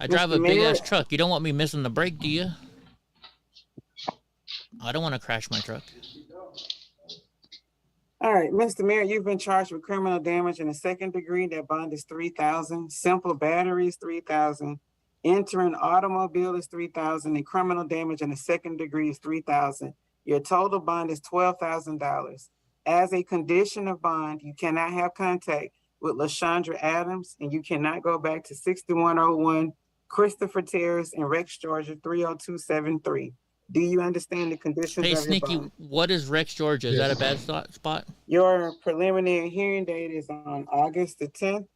Speaker 1: I drive a
Speaker 2: Mr.
Speaker 1: big ass
Speaker 2: Mayor?
Speaker 1: truck. You don't want me missing the brake, do you? I don't want to crash my truck.
Speaker 2: All right, Mr. Mayor, you've been charged with criminal damage in the second degree. That bond is $3,000. Simple battery is $3,000. Entering automobile is $3,000. And criminal damage in the second degree is $3,000. Your total bond is $12,000. As a condition of bond, you cannot have contact with LaShondra Adams, and you cannot go back to 6101 Christopher Terrace in Rex, Georgia, 30273. Do you understand the conditions
Speaker 1: Hey,
Speaker 2: of your
Speaker 1: Sneaky,
Speaker 2: bond?
Speaker 1: what is Rex, Georgia? Is that a bad spot?
Speaker 2: Your preliminary hearing date is on August the 10th.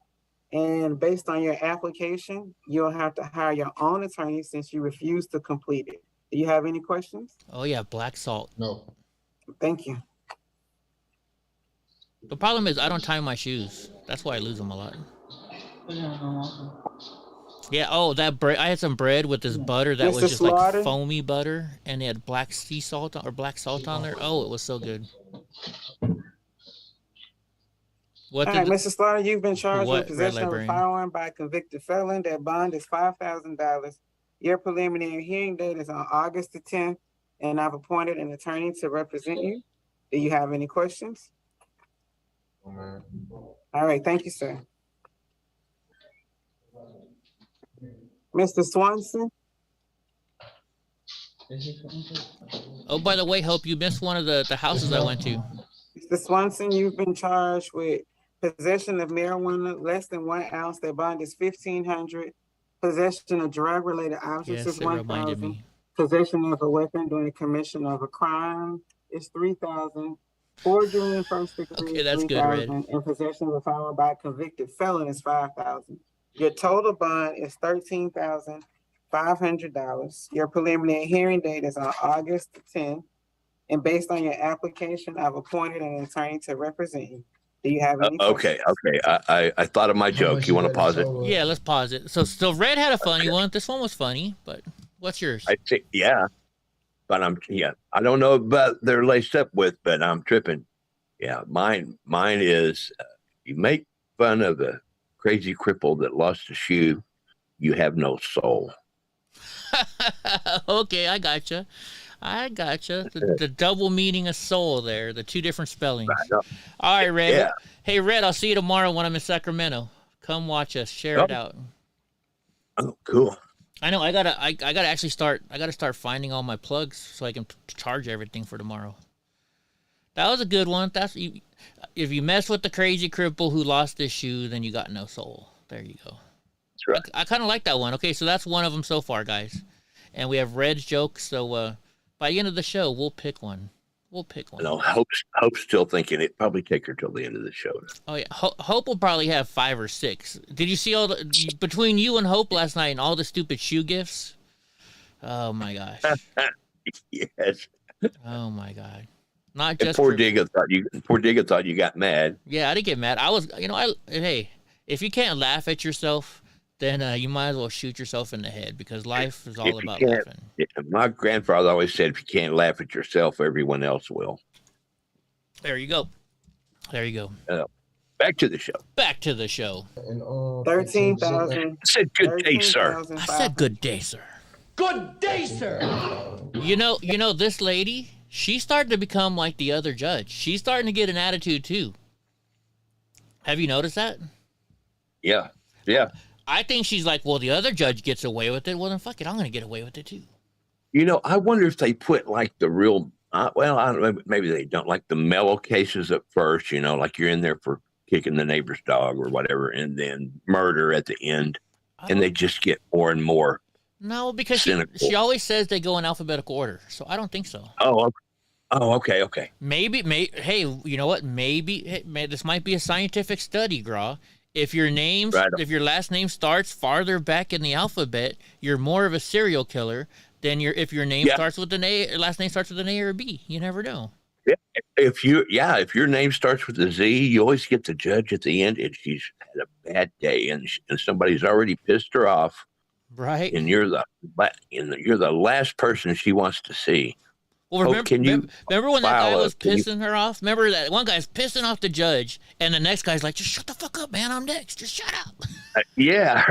Speaker 2: And based on your application, you'll have to hire your own attorney since you refused to complete it. Do you have any questions?
Speaker 1: Oh, yeah, black salt.
Speaker 6: No.
Speaker 2: Thank you.
Speaker 1: The problem is I don't tie my shoes. That's why I lose them a lot. Yeah, oh, that bread. I had some bread with this butter that was
Speaker 2: Mr.
Speaker 1: just like
Speaker 2: Slaughter?
Speaker 1: foamy butter, and it had black sea salt or black salt on there. Oh, it was so good. What
Speaker 2: All
Speaker 1: did
Speaker 2: right, Mr. Slaughter, you've been charged
Speaker 1: What,
Speaker 2: with
Speaker 1: Red
Speaker 2: possession of a
Speaker 1: Librarian?
Speaker 2: firearm by a convicted felon. That bond is $5,000. Your preliminary hearing date is on August the 10th, and I've appointed an attorney to represent you. Do you have any questions? All right, thank you, sir. Mr. Swanson?
Speaker 1: Oh, by the way, Hope, you missed one of the houses I went to.
Speaker 2: Mr. Swanson, you've been charged with possession of marijuana less than 1 ounce. That bond is $1,500. Possession of drug-related objects
Speaker 1: Yes,
Speaker 2: is
Speaker 1: it reminded
Speaker 2: $1,000.
Speaker 1: me.
Speaker 2: Possession of a weapon during the commission of a crime is $3,000. Forgery in first degree
Speaker 1: Okay,
Speaker 2: is
Speaker 1: that's good, Red.
Speaker 2: $3,000. And possession of a firearm by a convicted felon is $5,000. Your total bond is $13,500. Your preliminary hearing date is on August 10th. And based on your application, I've appointed an attorney to represent you. Do you have any
Speaker 9: Okay. I thought of my joke. You want to pause it?
Speaker 1: Yeah, let's pause it. So Red had a funny one. This one was funny, but what's yours?
Speaker 9: I think, yeah. But I don't know about they're laced up with, but I'm tripping. Yeah, mine is you make fun of a crazy cripple that lost a shoe, you have no soul.
Speaker 1: Okay, I gotcha. The double meaning of soul there, the two different spellings. All right, Red.
Speaker 9: Yeah.
Speaker 1: Hey, Red, I'll see you tomorrow when I'm in Sacramento. Come watch us. Share it out.
Speaker 9: Oh, cool.
Speaker 1: I know. I gotta actually start. I gotta start finding all my plugs so I can charge everything for tomorrow. That was a good one. If you mess with the crazy cripple who lost his shoe, then you got no soul. There you go.
Speaker 9: That's right.
Speaker 1: I kind of like that one. Okay, so that's one of them so far, guys. And we have Red's jokes. So by the end of the show, we'll pick one.
Speaker 9: No, Hope's still thinking it probably take her till the end of the show.
Speaker 1: Oh yeah, Hope will probably have 5 or 6. Did you see between you and Hope last night and all the stupid shoe gifts? Oh my gosh.
Speaker 9: Yes.
Speaker 1: Oh my God. Not
Speaker 9: And
Speaker 1: just
Speaker 9: poor
Speaker 1: for,
Speaker 9: Digga thought you got mad.
Speaker 1: yeah, I didn't get mad. I was, hey, if you can't laugh at yourself, then you might as well shoot yourself in the head because life is all
Speaker 9: If you
Speaker 1: about
Speaker 9: can't,
Speaker 1: laughing.
Speaker 9: my grandfather always said, if you can't laugh at yourself, everyone else will.
Speaker 1: There you go. There you go.
Speaker 9: Back to the show.
Speaker 1: Back to the show.
Speaker 3: And
Speaker 2: 13,000.
Speaker 9: I said, good day, sir.
Speaker 1: I said good day, sir.
Speaker 10: Good day, sir.
Speaker 1: You know, this lady, she's starting to become like the other judge. She's starting to get an attitude too. Have you noticed that?
Speaker 9: Yeah.
Speaker 1: I think she's like, well, the other judge gets away with it. Well, then fuck it, I'm going to get away with it too.
Speaker 9: I wonder if they put like the real, well, I don't know, maybe they don't, like the mellow cases at first, like you're in there for kicking the neighbor's dog or whatever, and then murder at the end. And they just get more and more.
Speaker 1: No, because
Speaker 9: cynical.
Speaker 1: she always says they go in alphabetical order. So I don't think so.
Speaker 9: Oh, okay.
Speaker 1: Maybe, hey, you know what? Maybe this might be a scientific study, Graw. If your last name starts farther back in the alphabet, you're more of a serial killer than if your name starts with an A, last name starts with an A or a B. You never know.
Speaker 9: Yeah. If your name starts with a Z, you always get the judge at the end, and she's had a bad day, and somebody's already pissed her off,
Speaker 1: right?
Speaker 9: And you're the last person she wants to see.
Speaker 1: Well, remember when that guy was pissing her off? Remember that one guy's pissing off the judge, and the next guy's like, "Just shut the fuck up, man. I'm next. Just shut up."
Speaker 9: Yeah,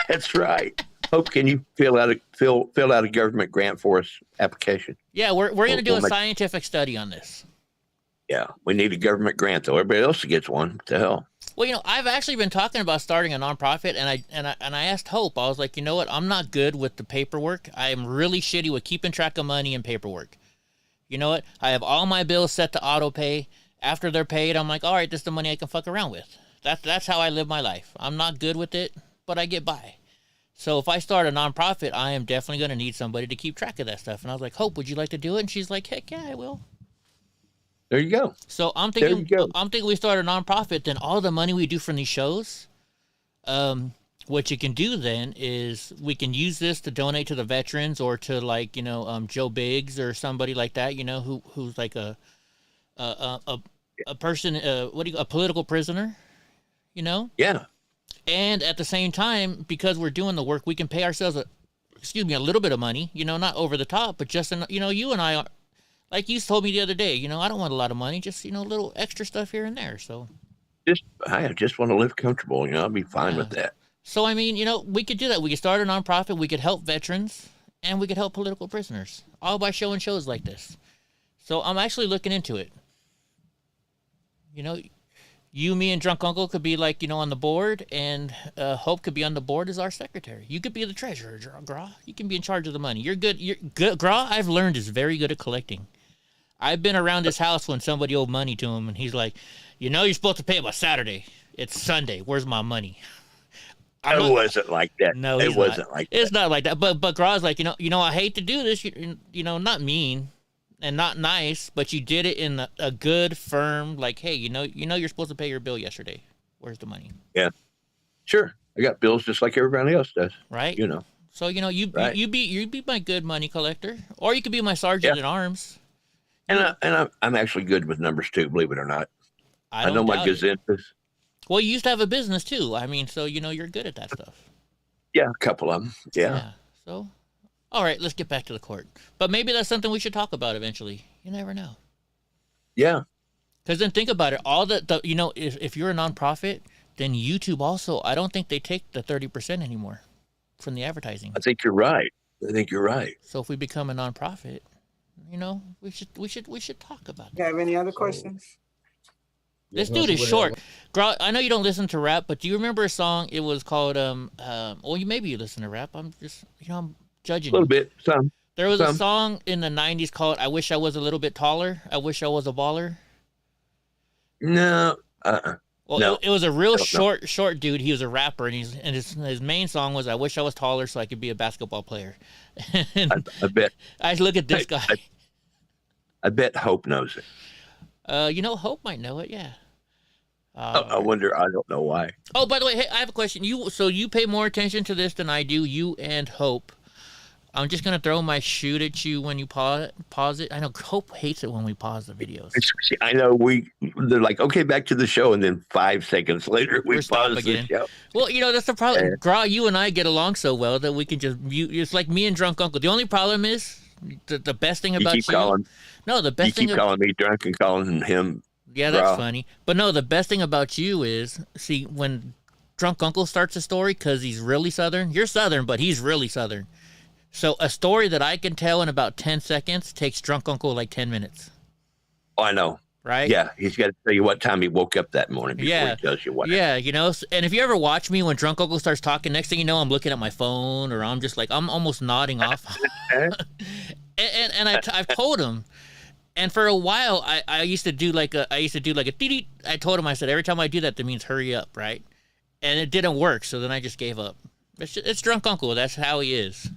Speaker 9: that's right. Hope, can you fill out a government grant for us application?
Speaker 1: Yeah, we're going to do a scientific study on this.
Speaker 9: Yeah, we need a government grant though. Everybody else gets one. What the hell?
Speaker 1: Well, I've actually been talking about starting a nonprofit, and I asked Hope. I was like, you know what? I'm not good with the paperwork. I am really shitty with keeping track of money and paperwork. You know what? I have all my bills set to auto pay. After they're paid, I'm like, all right, this is the money I can fuck around with. That's how I live my life. I'm not good with it, but I get by. So if I start a nonprofit, I am definitely going to need somebody to keep track of that stuff. And I was like, Hope, would you like to do it? And she's like, heck yeah, I will.
Speaker 9: There you go.
Speaker 1: So I'm thinking we start a nonprofit, then all the money we do from these shows, what you can do then is we can use this to donate to the veterans or to like, Joe Biggs or somebody like that, who's like a person, a political prisoner,
Speaker 9: Yeah.
Speaker 1: And at the same time, because we're doing the work, we can pay ourselves a little bit of money, not over the top, but just, you and I are, like you told me the other day, I don't want a lot of money, just, a little extra stuff here and there. So
Speaker 9: I just want to live comfortable, I'll be fine with that.
Speaker 1: So, I mean, we could do that. We could start a nonprofit. We could help veterans and we could help political prisoners all by showing shows like this. So I'm actually looking into it. You, me, and Drunk Uncle could be like, on the board, and Hope could be on the board as our secretary. You could be the treasurer, Gra. You can be in charge of the money. You're good. Gra, I've learned, is very good at collecting. I've been around his house when somebody owed money to him, and he's like, you're supposed to pay it by Saturday. It's Sunday. Where's my money?
Speaker 9: It wasn't like that.
Speaker 1: No,
Speaker 9: it wasn't like that.
Speaker 1: It's not like that. But Gra's like, I hate to do this. Not mean and not nice, but you did it in a good, firm, like, hey, you're supposed to pay your bill yesterday. Where's the money?
Speaker 9: Yeah, sure. I got bills just like everybody else does.
Speaker 1: Right. So you be my good money collector, or you could be my sergeant at arms.
Speaker 9: And I'm actually good with numbers too, believe it or not. I know my gazintas.
Speaker 1: Well, you used to have a business too. I mean, so you're good at that stuff.
Speaker 9: Yeah, a couple of them. Yeah.
Speaker 1: So, all right, let's get back to the court. But maybe that's something we should talk about eventually. You never know.
Speaker 9: Yeah.
Speaker 1: Because then think about it. All if you're a nonprofit, then YouTube also, I don't think they take the 30% anymore from the advertising.
Speaker 9: I think you're right.
Speaker 1: So if we become a nonprofit, we should talk about
Speaker 2: You have any other questions?
Speaker 1: This dude is short. I know you don't listen to rap, but do you remember a song? It was called maybe you listen to rap. I'm just I'm judging
Speaker 9: a little bit. Some.
Speaker 1: There was a song in the 90s called "I Wish I Was a Little Bit Taller." I wish I was a baller.
Speaker 9: No.
Speaker 1: Well,
Speaker 9: no.
Speaker 1: It was a real short dude. He was a rapper, and his main song was "I wish I was taller so I could be a basketball player."
Speaker 9: I bet.
Speaker 1: I look at this guy.
Speaker 9: I bet Hope knows it.
Speaker 1: Hope might know it. Yeah.
Speaker 9: I wonder. I don't know why.
Speaker 1: Oh, by the way, hey, I have a question. You pay more attention to this than I do. You and Hope. I'm just gonna throw my shoot at you when you pause it. I know Hope hates it when we pause the videos.
Speaker 9: I know they're like, okay, back to the show, and then 5 seconds later we pause the show.
Speaker 1: Well, that's the problem. Gra, you and I get along so well that we can just mute. It's like me and Drunk Uncle. The only problem is the best thing about you. No, the best thing.
Speaker 9: You keep calling me drunk and calling him.
Speaker 1: Yeah, that's funny. But no, the best thing about you is, see, when Drunk Uncle starts a story, because he's really Southern. You're Southern, but he's really Southern. So a story that I can tell in about 10 seconds takes Drunk Uncle like 10 minutes.
Speaker 9: Oh, I know.
Speaker 1: Right?
Speaker 9: Yeah, he's got to tell you what time he woke up that morning before he tells you what.
Speaker 1: Yeah, and if you ever watch me when Drunk Uncle starts talking, next thing you know, I'm looking at my phone, or I'm just like, I'm almost nodding off. and I've told him. And for a while, I used to do like a dee-dee. I told him, I said, every time I do that means hurry up, right? And it didn't work, so then I just gave up. It's Drunk Uncle. That's how he is.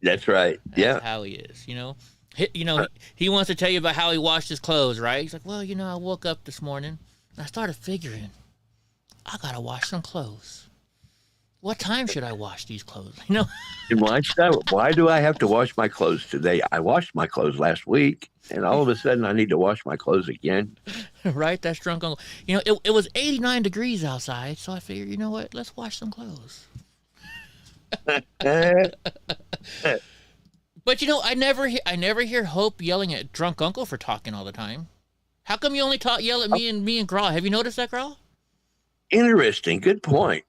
Speaker 9: That's right.
Speaker 1: That's how he is. He wants to tell you about how he washed his clothes, right? He's like, well, I woke up this morning and I started figuring, I gotta wash some clothes. What time should I wash these clothes?
Speaker 9: Why do I have to wash my clothes today? I washed my clothes last week, and all of a sudden I need to wash my clothes again.
Speaker 1: Right? That's Drunk Uncle. It was 89 degrees outside, so I figured, you know what? Let's wash some clothes. But I never hear Hope yelling at Drunk Uncle for talking all the time. How come you only yell at me and Gra? Have you noticed that, Gra?
Speaker 9: Interesting. Good point.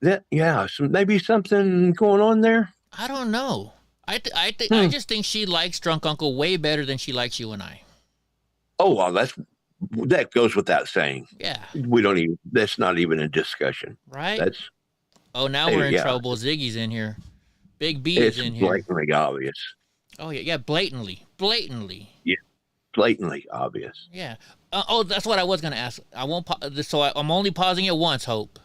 Speaker 9: Maybe something going on there.
Speaker 1: I don't know. I just think she likes Drunk Uncle way better than she likes you and I.
Speaker 9: Oh, well, that goes without saying.
Speaker 1: Yeah.
Speaker 9: That's not even a discussion.
Speaker 1: Right? Now we're in trouble. Ziggy's in here. Big B is in here.
Speaker 9: It's blatantly obvious.
Speaker 1: Oh, yeah, blatantly.
Speaker 9: Yeah, blatantly obvious.
Speaker 1: Yeah. That's what I was going to ask. I won't. I'm only pausing it once, Hope.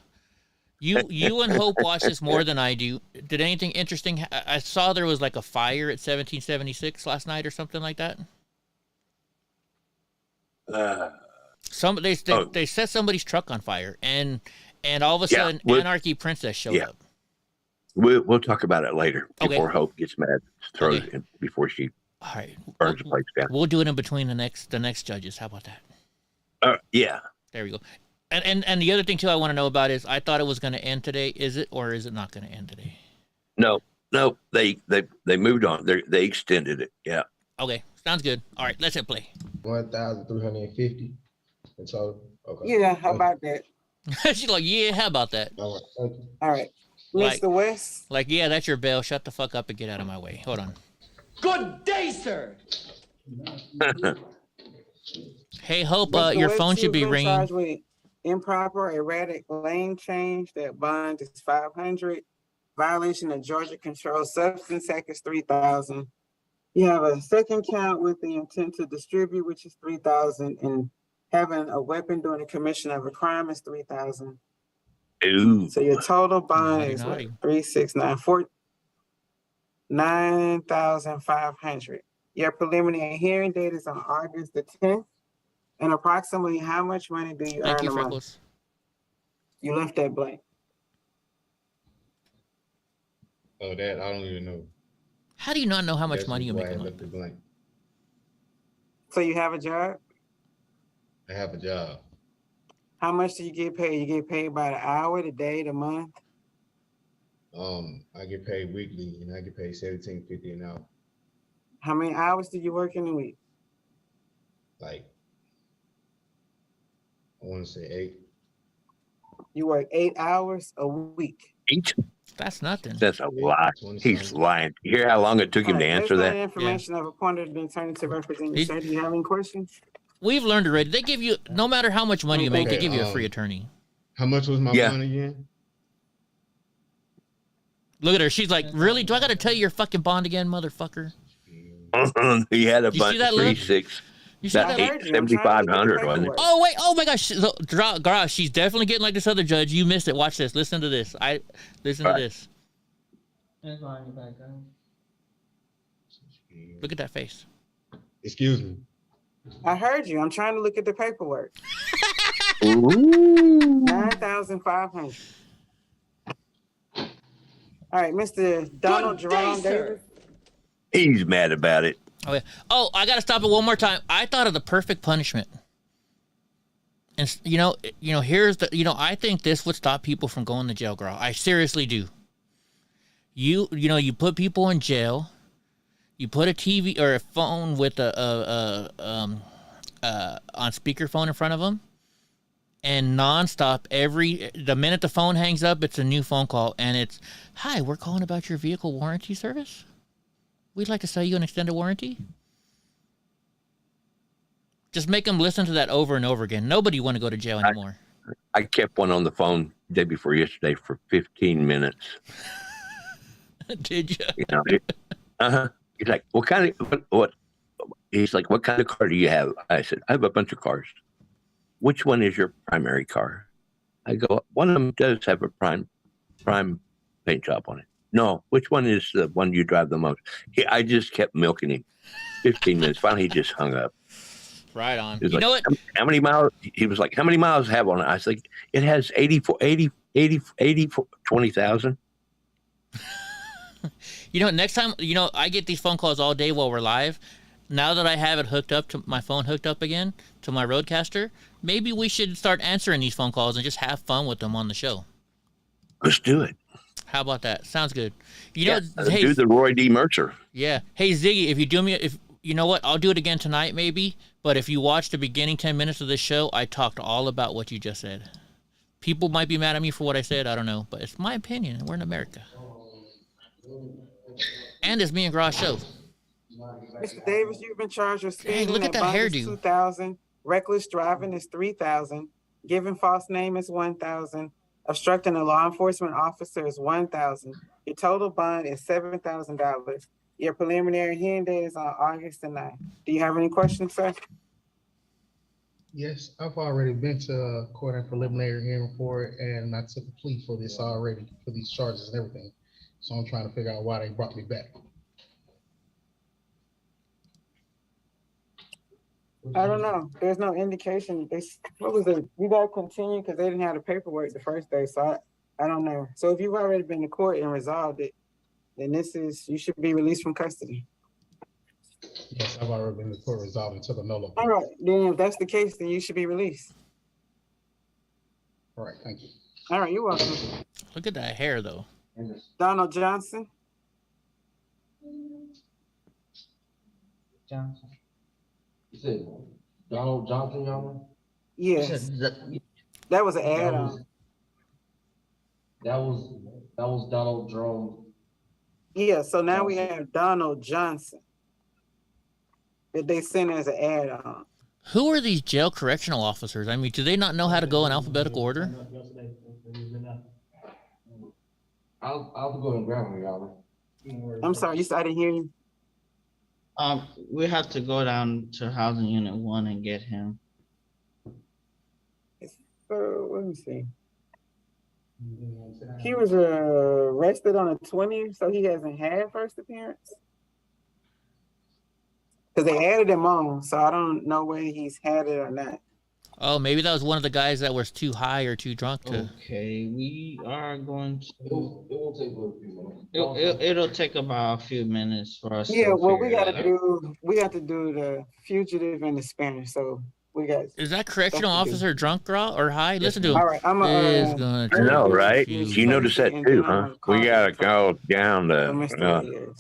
Speaker 1: You and Hope watch this more than I do. Did anything interesting? I saw there was like a fire at 1776 last night or something like that. They set somebody's truck on fire, and all of a sudden, Anarchy Princess showed up.
Speaker 9: We'll talk about it later before Hope gets mad, throws it in before she burns the place down.
Speaker 1: We'll do it in between the next judges. How about that?
Speaker 9: Yeah.
Speaker 1: There we go. And the other thing too I want to know about is I thought it was going to end today. Is it, or is it not going to end today?
Speaker 9: No. They moved on. They extended it. Yeah.
Speaker 1: Okay. Sounds good. All right. Let's hit play.
Speaker 7: 1,350. That's all. Okay.
Speaker 2: Yeah. How about that?
Speaker 1: She's like, yeah. How about that?
Speaker 7: All right. Thank you.
Speaker 2: All right. Mr. West.
Speaker 1: Yeah, that's your bail. Shut the fuck up and get out of my way. Hold on.
Speaker 10: Good day, sir.
Speaker 1: Hey, Hope, your phone should be ringing.
Speaker 2: Charged with improper, erratic lane change. That bond is $500. Violation of Georgia Controlled Substance Act is $3,000. You have a second count with the intent to distribute, which is $3,000, and having a weapon during the commission of a crime is $3,000.
Speaker 9: Ooh.
Speaker 2: So your total bond is what? 3,694, 9,500. Your preliminary hearing date is on August the 10th. And approximately how much money do you earn a month? You left that blank.
Speaker 6: Oh, that I don't even know.
Speaker 1: How do you not know how much money you make a month?
Speaker 2: So you have a job?
Speaker 6: I have a job.
Speaker 2: How much do you get paid? You get paid by the hour, the day, the month?
Speaker 6: I get paid weekly, and I get paid $17.50 an hour.
Speaker 2: How many hours do you work in a week?
Speaker 6: Like, I want to say 8.
Speaker 2: You work 8 hours a week.
Speaker 9: 8?
Speaker 1: That's nothing.
Speaker 9: That's a lot. He's lying. You hear how long it took him to answer that?
Speaker 2: Information I've appointed an attorney to represent you. Do you have any questions?
Speaker 1: We've learned already. They give you, no matter how much money you make, they give you a free attorney.
Speaker 6: How much was my bond again?
Speaker 1: Look at her. She's like, really? Do I got to tell you your fucking bond again, motherfucker?
Speaker 9: He had a bunch of 3,600.
Speaker 1: You see that?
Speaker 9: 7,500, wasn't it?
Speaker 1: Oh, wait. Oh, my gosh. Gosh, she's definitely getting like this other judge. You missed it. Watch this. Listen to this. Listen to this. Look at that face.
Speaker 6: Excuse me.
Speaker 2: I heard you. I'm trying to look at the paperwork.
Speaker 9: Ooh.
Speaker 2: 9,500. All right, Mr. Donald Jerome Davis.
Speaker 9: He's mad about it.
Speaker 1: Oh, yeah. Oh, I got to stop it one more time. I thought of the perfect punishment. And here's the, I think this would stop people from going to jail, girl. I seriously do. You put people in jail. You put a TV or a phone with on speakerphone in front of them, and nonstop the minute the phone hangs up, it's a new phone call, and it's, "Hi, we're calling about your vehicle warranty service. We'd like to sell you an extended warranty." Just make them listen to that over and over again. Nobody want to go to jail anymore.
Speaker 9: I kept one on the phone day before yesterday for 15 minutes.
Speaker 1: Did you?
Speaker 9: He's like, what kind of what? He's like, what kind of car do you have? I said, I have a bunch of cars. Which one is your primary car? I go, one of them does have a prime paint job on it. No, which one is the one you drive the most? I just kept milking him. 15 minutes. Finally, he just hung up.
Speaker 1: Right on.
Speaker 9: You
Speaker 1: like, know what?
Speaker 9: How many miles? He was like, how many miles have on it? I was like, it has 20,000.
Speaker 1: Next time, I get these phone calls all day while we're live. Now that I have it hooked up to my phone, hooked up again to my Roadcaster, maybe we should start answering these phone calls and just have fun with them on the show.
Speaker 9: Let's do it.
Speaker 1: How about that? Sounds good.
Speaker 9: Hey, do the Roy D. Mercer.
Speaker 1: Yeah. Hey, Ziggy, if you do me, you know what? I'll do it again tonight, maybe. But if you watch the beginning 10 minutes of this show, I talked all about what you just said. People might be mad at me for what I said. I don't know. But it's my opinion. We're in America. And it's me and Gross show.
Speaker 2: Mr. Davis, you've been charged with speeding.
Speaker 1: Hey, look at that hairdo.
Speaker 2: 2,000. Reckless driving is 3,000. Giving false name is 1,000. Obstructing a law enforcement officer is 1,000. Your total bond is $7,000. Your preliminary hearing date is on August the 9th. Do you have any questions, sir?
Speaker 3: Yes, I've already been to court and preliminary hearing for it, and I took a plea for this already, for these charges and everything. So I'm trying to figure out why they brought me back.
Speaker 2: I don't know. There's no indication. What was it? You got to continue because they didn't have the paperwork the first day. So I don't know. So if you've already been to court and resolved it, then you should be released from custody.
Speaker 3: Yes, I've already been to court resolved and took a no-look.
Speaker 2: All right. Then if that's the case, then you should be released.
Speaker 3: All right. Thank you.
Speaker 2: All right. You're welcome.
Speaker 1: Look at that hair, though.
Speaker 2: Donald Johnson.
Speaker 5: Johnson.
Speaker 4: You said Donald Johnson, y'all?
Speaker 2: Yes. That was an add-on.
Speaker 4: That was Donald Jerome.
Speaker 2: Yeah, so now we have Donald Johnson that they sent as an add-on.
Speaker 1: Who are these jail correctional officers? I mean, do they not know how to go in alphabetical order?
Speaker 4: I'll have to go and grab him, y'all.
Speaker 2: I'm sorry, I didn't hear you.
Speaker 5: We have to go down to housing unit 1 and get him.
Speaker 2: So let me see. He was arrested on the 20th, so he hasn't had first appearance. Because they added him on, so I don't know whether he's had it or not.
Speaker 1: Oh, maybe that was one of the guys that was too high or too drunk to.
Speaker 5: Okay, we are going to.
Speaker 4: It won't take a few minutes.
Speaker 5: It'll take about a few minutes for us.
Speaker 2: Yeah,
Speaker 5: to
Speaker 2: well, we
Speaker 5: figure
Speaker 2: got
Speaker 5: it
Speaker 2: to
Speaker 5: out.
Speaker 2: do the fugitive and the Spanish. So we got.
Speaker 1: Is that correctional officer drunk, or high? Listen to him.
Speaker 2: All right, I'm
Speaker 9: I know, right? You noticed that too, huh? We gotta go down to.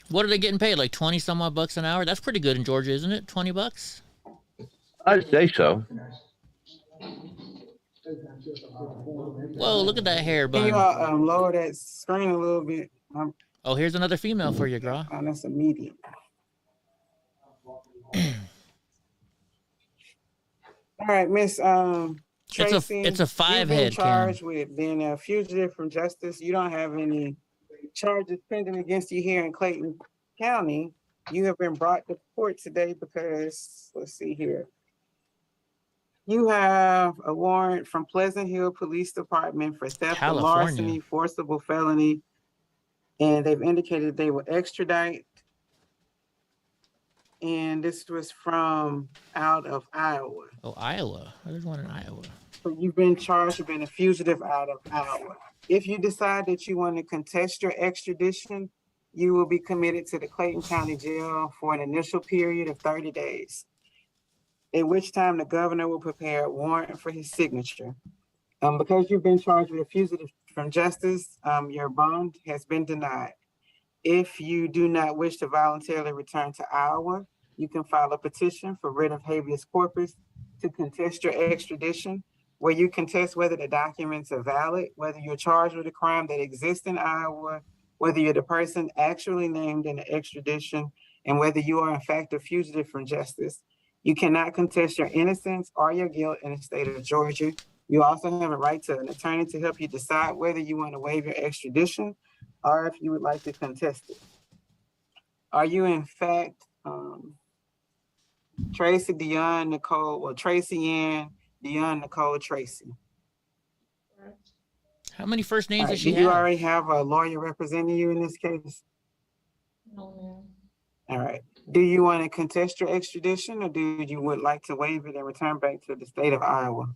Speaker 1: What are they getting paid? Like 20 some odd bucks an hour? That's pretty good in Georgia, isn't it? 20 bucks?
Speaker 9: I'd say so.
Speaker 1: Whoa, look at that hair,
Speaker 2: Can
Speaker 1: bun.
Speaker 2: you lower that screen a little bit?
Speaker 1: Oh, here's another female for you, girl.
Speaker 2: Oh, that's a medium. All right, Miss Tracy.
Speaker 1: It's a 5-head,
Speaker 2: You've been charged with being a fugitive from justice. You don't have any charges pending against you here in Clayton County. You have been brought to court today because, let's see here. You have a warrant from Pleasant Hill Police Department for theft of larceny, forcible felony, and they've indicated they will extradite. And this was from out of Iowa.
Speaker 1: Oh, Iowa. There's one in Iowa.
Speaker 2: So you've been charged with being a fugitive out of Iowa. If you decide that you want to contest your extradition, you will be committed to the Clayton County Jail for an initial period of 30 days, in which time the governor will prepare a warrant for his signature. Because you've been charged with a fugitive from justice, your bond has been denied. If you do not wish to voluntarily return to Iowa, you can file a petition for writ of habeas corpus to contest your extradition, where you contest whether the documents are valid, whether you're charged with a crime that exists in Iowa, whether you're the person actually named in the extradition, and whether you are in fact a fugitive from justice. You cannot contest your innocence or your guilt in the state of Georgia. You also have a right to an attorney to help you decide whether you want to waive your extradition or if you would like to contest it. Are you in fact Tracy Dion Nicole, or Tracy Ann Dion Nicole Tracy?
Speaker 1: How many first names does she
Speaker 2: Do
Speaker 1: have?
Speaker 2: you already have a lawyer representing you in this case?
Speaker 11: No, ma'am.
Speaker 2: All right. Do you want to contest your extradition, or do you would like to waive it and return back to the state of Iowa?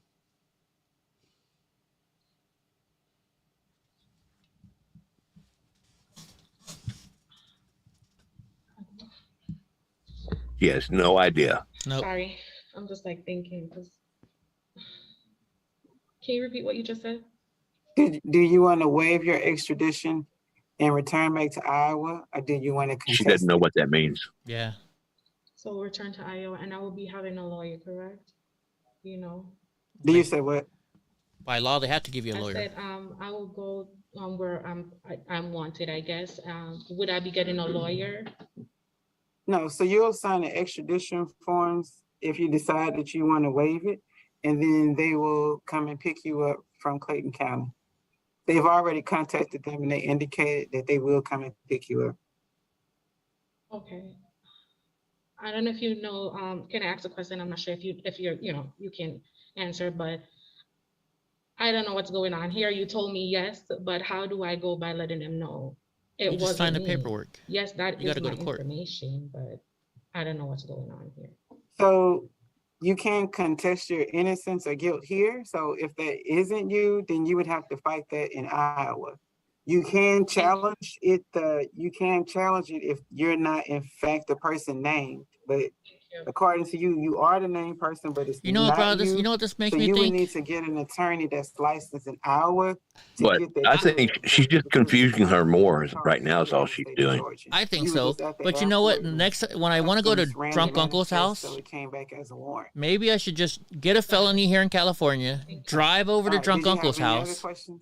Speaker 9: He has no idea.
Speaker 1: Nope.
Speaker 11: Sorry, I'm just like thinking. Can you repeat what you just said?
Speaker 2: Do you want to waive your extradition and return back to Iowa, or do you want to contest
Speaker 9: She doesn't know what that means.
Speaker 1: Yeah.
Speaker 11: So we'll return to Iowa, and I will be having a lawyer, correct? You know.
Speaker 2: Do you say what?
Speaker 1: By law, they have to give you a
Speaker 11: I
Speaker 1: lawyer.
Speaker 11: said I will go where I'm wanted, I guess. Would I be getting a lawyer?
Speaker 2: No, so you'll sign the extradition forms if you decide that you want to waive it, and then they will come and pick you up from Clayton County. They've already contacted them and they indicated that they will come and pick you up.
Speaker 11: Okay. I don't know if you know, can I ask a question? I'm not sure if you're, you can answer, but I don't know what's going on here. You told me yes, but how do I go by letting them know?
Speaker 1: You just sign the
Speaker 11: me?
Speaker 1: paperwork.
Speaker 11: Yes, that
Speaker 1: You
Speaker 11: is
Speaker 1: gotta go
Speaker 11: my
Speaker 1: to court.
Speaker 11: information, but I don't know what's going on here.
Speaker 2: So you can contest your innocence or guilt here. So if that isn't you, then you would have to fight that in Iowa. You can challenge it. You can challenge it if you're not in fact the person named, but according to you, you are the named person, but it's not
Speaker 1: bro,
Speaker 2: you.
Speaker 1: You know what this makes
Speaker 2: So
Speaker 1: me
Speaker 2: you would
Speaker 1: think?
Speaker 2: need to get an attorney that's licensed in Iowa.
Speaker 9: But I think she's just confusing her more right now is all she's doing.
Speaker 1: I think so. But you know what? Next, when I want to go to drunk uncle's house,
Speaker 2: so it came back as a warrant.
Speaker 1: maybe I should just get a felony here in California, drive over to drunk uncle's house,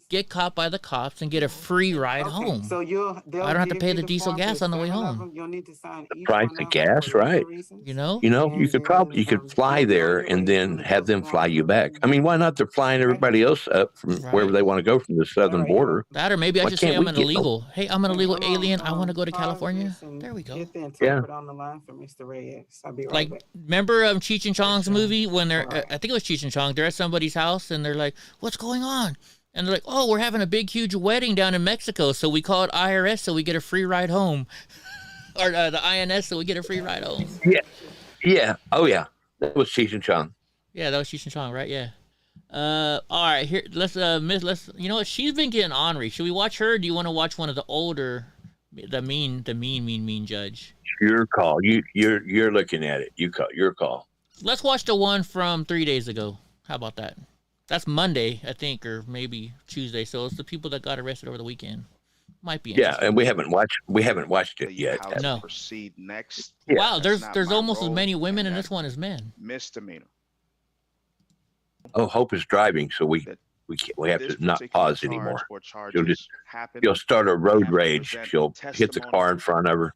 Speaker 1: get caught by the cops, and get a free ride home.
Speaker 2: So I
Speaker 1: don't have to pay the diesel gas on the way home.
Speaker 2: You'll need to sign
Speaker 9: The price of gas, right?
Speaker 1: You know?
Speaker 9: You could fly there and then have them fly you back. I mean, why not? They're flying everybody else up from wherever they want to go from the southern border.
Speaker 1: That, or maybe I
Speaker 9: Why
Speaker 1: should say
Speaker 9: can't
Speaker 1: I'm
Speaker 9: we
Speaker 1: an
Speaker 9: get
Speaker 1: illegal. Hey, I'm an illegal alien. I want to go to California. There we go.
Speaker 2: Get the interpret on the line for Mr. Reyes. I'll be right back.
Speaker 1: Remember Cheech and Chong's movie when they're, I think it was Cheech and Chong, they're at somebody's house and they're like, what's going on? And they're like, oh, we're having a big, huge wedding down in Mexico, so we call it IRS so we get a free ride home. Or the INS so we get a free ride home.
Speaker 9: Yeah. Oh, yeah. That was Cheech and Chong.
Speaker 1: Yeah, that was Cheech and Chong, right? Yeah. All right, here, let's, you know what? She's been getting ornery. Should we watch her, or do you want to watch one of the older, the mean judge?
Speaker 9: Your call. You're looking at it. Your call.
Speaker 1: Let's watch the one from 3 days ago. How about that? That's Monday, I think, or maybe Tuesday. So it's the people that got arrested over the weekend. Might be.
Speaker 9: Yeah, and we haven't watched it yet.
Speaker 1: No.
Speaker 12: Proceed next.
Speaker 1: Wow, there's almost as many women in this one as men.
Speaker 12: Misdemeanor.
Speaker 9: Oh, Hope is driving, so we have to not pause anymore. She'll start a road rage. She'll hit the car in front of her.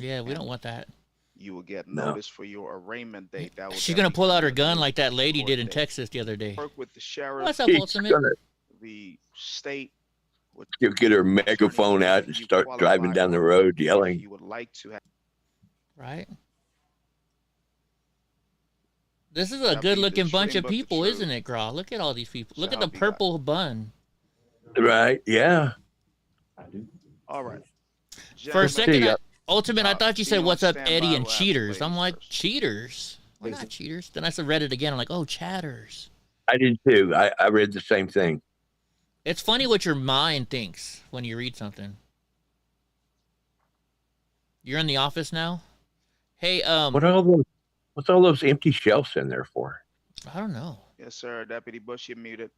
Speaker 1: Yeah, we don't want that.
Speaker 12: You will get notice for your arraignment date.
Speaker 1: She's gonna pull out her gun like that lady did in Texas the other day.
Speaker 12: Work with the sheriff.
Speaker 1: What's up, Ultimate?
Speaker 12: The state.
Speaker 9: She'll get her megaphone out and start driving down the road yelling.
Speaker 12: You would like to have.
Speaker 1: Right. This is a good-looking bunch of people, isn't it, Graw? Look at all these people. Look at the purple bun.
Speaker 9: Right? Yeah.
Speaker 12: All right.
Speaker 1: For a second, Ultimate, I thought you said, "What's up, Eddie and cheaters?" I'm like, cheaters? We're not cheaters. Then I read it again. I'm like, oh, chatters.
Speaker 9: I did too. I read the same thing.
Speaker 1: It's funny what your mind thinks when you read something. You're in the office now? Hey,
Speaker 9: what's all those empty shelves in there for?
Speaker 1: I don't know.
Speaker 12: Yes, sir. Deputy Bush, you're muted.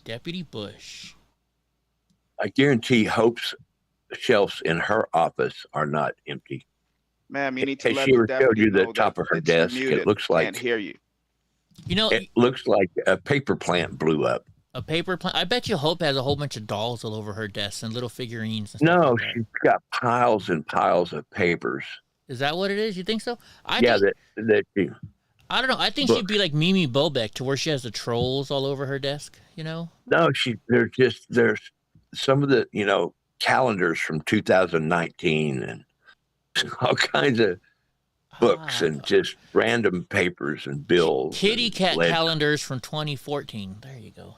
Speaker 1: Deputy Bush.
Speaker 9: I guarantee Hope's shelves in her office are not empty.
Speaker 12: Ma'am, you need to
Speaker 9: Has
Speaker 12: let
Speaker 9: she
Speaker 12: the
Speaker 9: ever showed
Speaker 12: deputy
Speaker 9: you the
Speaker 12: know
Speaker 9: top of her
Speaker 12: that you're
Speaker 9: desk?
Speaker 12: muted.
Speaker 9: It looks
Speaker 12: Can't
Speaker 9: like
Speaker 12: hear you.
Speaker 1: You know,
Speaker 9: it looks like a paper plant blew up.
Speaker 1: a paper plant. I bet you Hope has a whole bunch of dolls all over her desk and little figurines and stuff
Speaker 9: No,
Speaker 1: like that.
Speaker 9: she's got piles and piles of papers.
Speaker 1: Is that what it is? You think so? I don't know. I think she'd be like Mimi Bobek to where she has the trolls all over her desk, you know?
Speaker 9: No, there's some of the, calendars from 2019 and all kinds of books and just random papers and bills.
Speaker 1: Kitty
Speaker 9: and
Speaker 1: cat
Speaker 9: ledgers.
Speaker 1: calendars from 2014. There you go.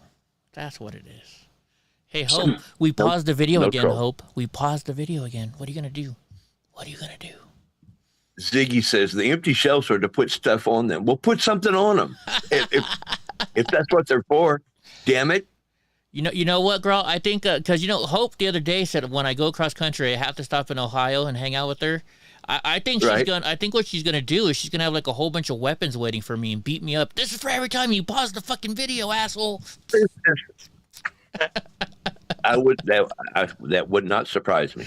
Speaker 1: That's what it is. Hey, Hope, we paused the video again,
Speaker 9: trouble.
Speaker 1: Hope. We paused the video again. What are you going to do? What are you going to do?
Speaker 9: Ziggy says the empty shelves are to put stuff on them. We'll put something on them if that's what they're for. Damn it.
Speaker 1: You know what, girl? I think because Hope the other day said when I go cross country, I have to stop in Ohio and hang out with her. I think I think what she's gonna do is she's gonna have like a whole bunch of weapons waiting for me and beat me up. This is for every time you pause the fucking video, asshole.
Speaker 9: That would not surprise me.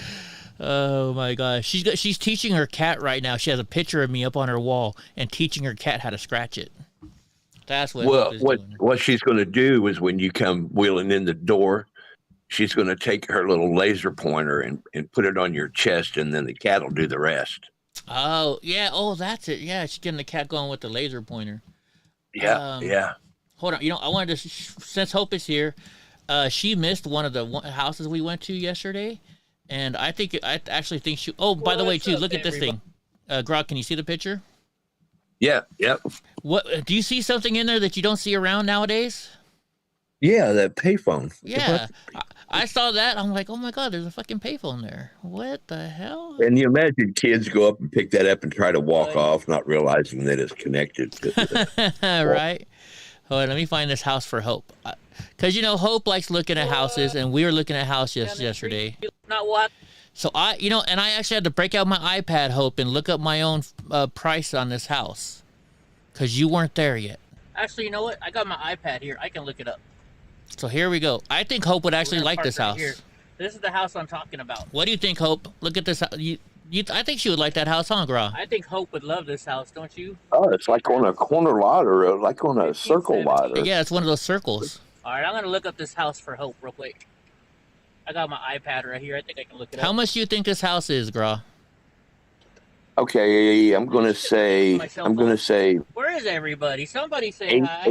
Speaker 1: Oh my gosh, she's teaching her cat right now. She has a picture of me up on her wall and teaching her cat how to scratch it. That's what.
Speaker 9: What she's going to do is when you come wheeling in the door, she's going to take her little laser pointer and put it on your chest, and then the cat will do the rest.
Speaker 1: Oh yeah. Oh, that's it. Yeah, she's getting the cat going with the laser pointer.
Speaker 9: Yeah, yeah.
Speaker 1: Hold on. I wanted to since Hope is here, she missed one of the houses we went to yesterday. And I actually think she. Oh, by the way, too, look at this thing. Grog, can you see the picture?
Speaker 9: Yeah, yeah.
Speaker 1: What do you see something in there that you don't see around nowadays?
Speaker 9: Yeah, that payphone.
Speaker 1: Yeah, I saw that. I'm like, oh my god, there's a fucking payphone there. What the hell?
Speaker 9: And you imagine kids go up and pick that up and try to walk off, not realizing that it's connected to the
Speaker 1: right. Hold on, let me find this house for Hope. Because, Hope likes looking at houses, and we were looking at a house yesterday.
Speaker 11: Not what?
Speaker 1: So and I actually had to break out my iPad, Hope, and look up my own price on this house. Because you weren't there yet. Actually, you know what? I got my iPad here. I can look it up. So here we go. I think Hope would actually like this house. Here. This is the house I'm talking about. What do you think, Hope? Look at this. I think she would like that house, huh, Gra? I think Hope would love this house, don't you?
Speaker 9: Oh, it's like on a corner lot or like on a circle lot.
Speaker 1: Yeah, it's one of those circles. All right, I'm going to look up this house for Hope real quick. I got my iPad right here. I think I can look it up. How much do you think this house is, Gra?
Speaker 9: Okay, I'm going to say.
Speaker 1: Where is everybody? Somebody say hi.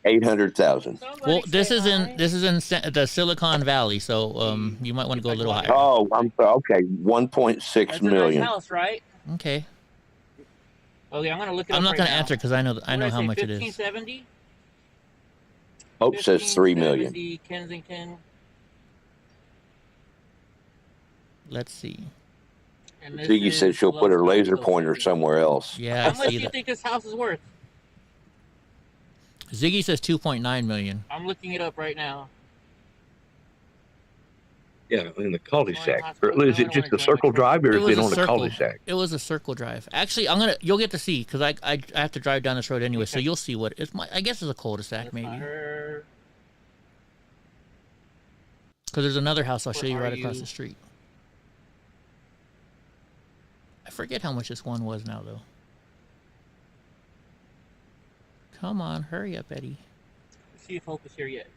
Speaker 9: 800,000.
Speaker 1: Well, this is in the Silicon Valley, so you might want to go a little higher.
Speaker 9: Oh, I'm sorry. Okay, 1.6 million.
Speaker 1: Nice house, right? Okay. Okay, I'm going to look it up. I'm not going to answer because I know how much it is. 1570.
Speaker 9: Hope says 3 million.
Speaker 1: Kensington. Let's see.
Speaker 9: Ziggy said she'll put her laser pointer somewhere else.
Speaker 1: Yeah, how much do you think this house is worth? Ziggy says 2.9 million. I'm looking it up right now.
Speaker 9: Yeah, in the cul-de-sac. Or is it just a circle drive, or is it on a cul-de-sac?
Speaker 1: It was a circle drive. Actually, you'll get to see because I have to drive down this road anyway, so you'll see what it's. I guess it's a cul-de-sac maybe. Because there's another house I'll show you right across the street. I forget how much this one was now, though. Come on, hurry up, Eddie. Let's see if Hope is here yet.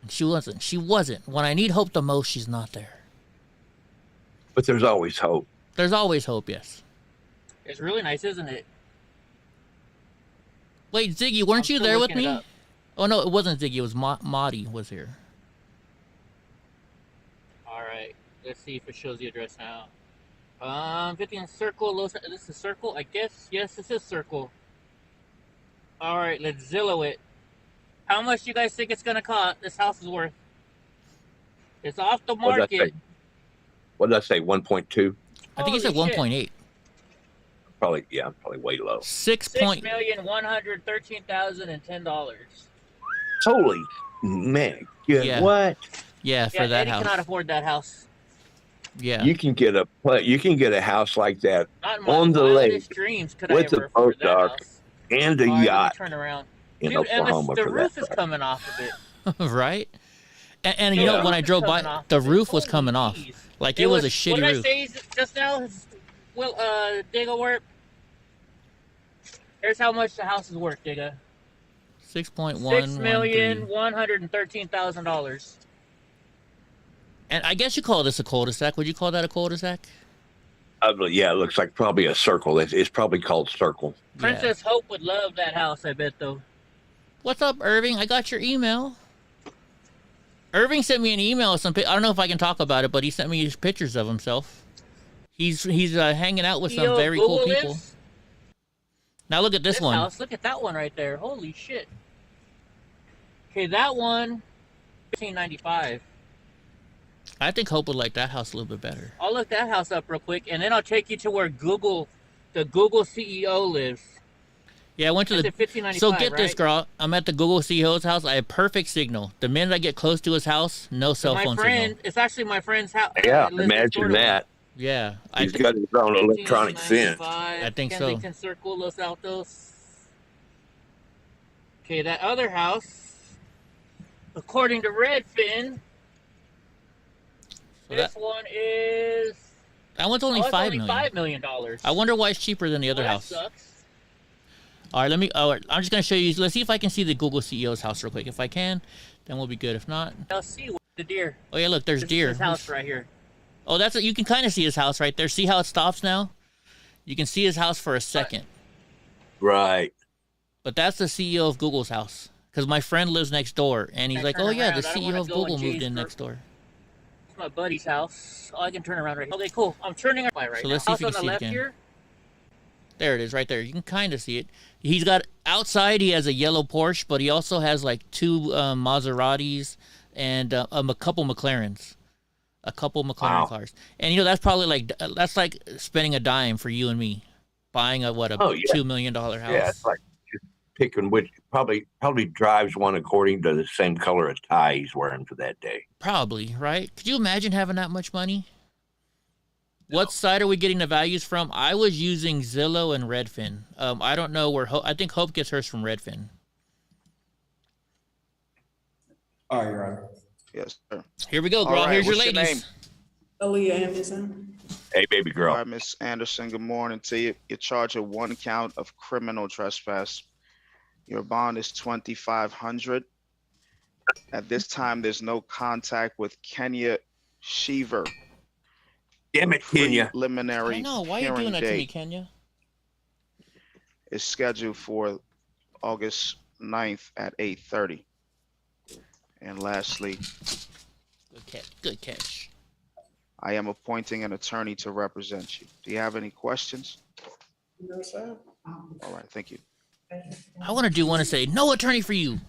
Speaker 1: She wasn't. She wasn't. When I need Hope the most, she's not there.
Speaker 9: But there's always hope.
Speaker 1: There's always hope, yes. It's really nice, isn't it? Wait, Ziggy, weren't you there with me? Oh, no, it wasn't Ziggy. It was Marty was here. All right. Let's see if it shows the address now. 15 Circle. This is Circle, I guess. Yes, this is Circle. All right, let's Zillow it. How much do you guys think it's gonna cost? This house is worth. It's off the market.
Speaker 9: What did I say? 1.2.
Speaker 1: I think he said 1.8.
Speaker 9: Probably way low.
Speaker 1: $6,113,010.
Speaker 9: Holy man! Yeah. What?
Speaker 1: Yeah, for that house. Eddie cannot afford that house. Yeah.
Speaker 9: You can get a house like that
Speaker 1: Not in my
Speaker 9: on the
Speaker 1: wildest
Speaker 9: lake
Speaker 1: dreams could I
Speaker 9: with a
Speaker 1: ever afford
Speaker 9: boat
Speaker 1: that
Speaker 9: dock
Speaker 1: house.
Speaker 9: and a
Speaker 1: All right, let me
Speaker 9: yacht
Speaker 1: turn around.
Speaker 9: in
Speaker 1: Dude, and
Speaker 9: Oklahoma
Speaker 1: the
Speaker 9: for that
Speaker 1: roof is
Speaker 9: price.
Speaker 1: coming off of it. Right? And
Speaker 9: The
Speaker 1: you know,
Speaker 9: roof
Speaker 1: when I drove by, the roof was coming off. Like, it was a shitty
Speaker 13: What did I
Speaker 1: roof.
Speaker 13: say just now? Well, Digga work. Here's how much the house is worth, Digga.
Speaker 1: $6.113.
Speaker 13: $6,113,000.
Speaker 1: And I guess you call this a cul-de-sac. Would you call that a cul-de-sac?
Speaker 9: Yeah, it looks like probably a circle. It's probably called circle.
Speaker 13: Princess Hope would love that house, I bet, though.
Speaker 1: What's up, Irving? I got your email. Irving sent me an email with some. I don't know if I can talk about it, but he sent me pictures of himself. He's hanging out with some very cool people. Now look at this one.
Speaker 13: House, look at that one right there. Holy shit. Okay, that one, $1,595.
Speaker 1: I think Hope would like that house a little bit better.
Speaker 13: I'll look that house up real quick, and then I'll take you to where the Google CEO lives.
Speaker 1: Yeah, I went to
Speaker 13: That's
Speaker 1: the.
Speaker 13: at $1,595,
Speaker 1: So get this,
Speaker 13: right?
Speaker 1: girl. I'm at the Google CEO's house. I have perfect signal. The minute I get close to his house, no cell
Speaker 13: My
Speaker 1: phone
Speaker 13: friend,
Speaker 1: signal.
Speaker 13: it's actually my friend's house.
Speaker 9: Yeah, imagine that.
Speaker 1: Yeah,
Speaker 9: He's got his own electronic fence.
Speaker 1: I think so.
Speaker 13: Kensington Circle, Los Altos. Okay, that other house, according to Redfin, this one is.
Speaker 1: That one's only
Speaker 13: it's
Speaker 1: $5
Speaker 13: only
Speaker 1: million.
Speaker 13: $5 million.
Speaker 1: I wonder why it's cheaper than the other
Speaker 13: Well, that
Speaker 1: house.
Speaker 13: sucks.
Speaker 1: All right, I'm just gonna show you. Let's see if I can see the Google CEO's house real quick. If I can, then we'll be good. If not,
Speaker 13: I'll see the deer.
Speaker 1: oh yeah, look, there's
Speaker 13: This is
Speaker 1: deer.
Speaker 13: his house right here.
Speaker 1: Oh, that's what you can kind of see his house right there. See how it stops now? You can see his house for a second.
Speaker 9: Right.
Speaker 1: But that's the CEO of Google's house. Because my friend lives next door, and he's like, "Oh yeah, the CEO of Google moved in next door."
Speaker 13: It's my buddy's house. Oh, I can turn around right here. Okay, cool. I'm turning my right
Speaker 1: So
Speaker 13: now.
Speaker 1: let's see if
Speaker 13: House
Speaker 1: you can
Speaker 13: on
Speaker 1: see
Speaker 13: the
Speaker 1: it
Speaker 13: left
Speaker 1: again.
Speaker 13: here.
Speaker 1: There it is, right there. You can kind of see it. He's got outside. He has a yellow Porsche, but he also has like two Maseratis and a couple McLarens. A couple McLaren cars, and you know that's probably like spending a dime for you and me, buying a $2 million house.
Speaker 9: Yeah, it's like just picking which probably drives one according to the same color of tie he's wearing for that day.
Speaker 1: Probably, right? Could you imagine having that much money? What side are we getting the values from? I was using Zillow and Redfin. I don't know where I think Hope gets hers from Redfin.
Speaker 4: All right, Your Honor.
Speaker 12: Yes, sir.
Speaker 1: Here we go, girl.
Speaker 12: All right,
Speaker 1: Here's your
Speaker 12: what's
Speaker 1: ladies.
Speaker 2: Aaliyah Anderson.
Speaker 9: Hey, baby girl.
Speaker 12: All right, Miss Anderson, good morning to you. You're charged with one count of criminal trespass. Your bond is $2,500. At this time, there's no contact with Kenya Sheaver.
Speaker 9: Damn it, Kenya.
Speaker 12: Preliminary
Speaker 1: I know. Why are you doing that to me, Kenya?
Speaker 12: Is scheduled for August 9th at 8:30. And lastly,
Speaker 1: Good catch.
Speaker 12: I am appointing an attorney to represent you. Do you have any questions?
Speaker 2: No, sir.
Speaker 12: All right, thank you.
Speaker 1: I want to do one and say no attorney for you.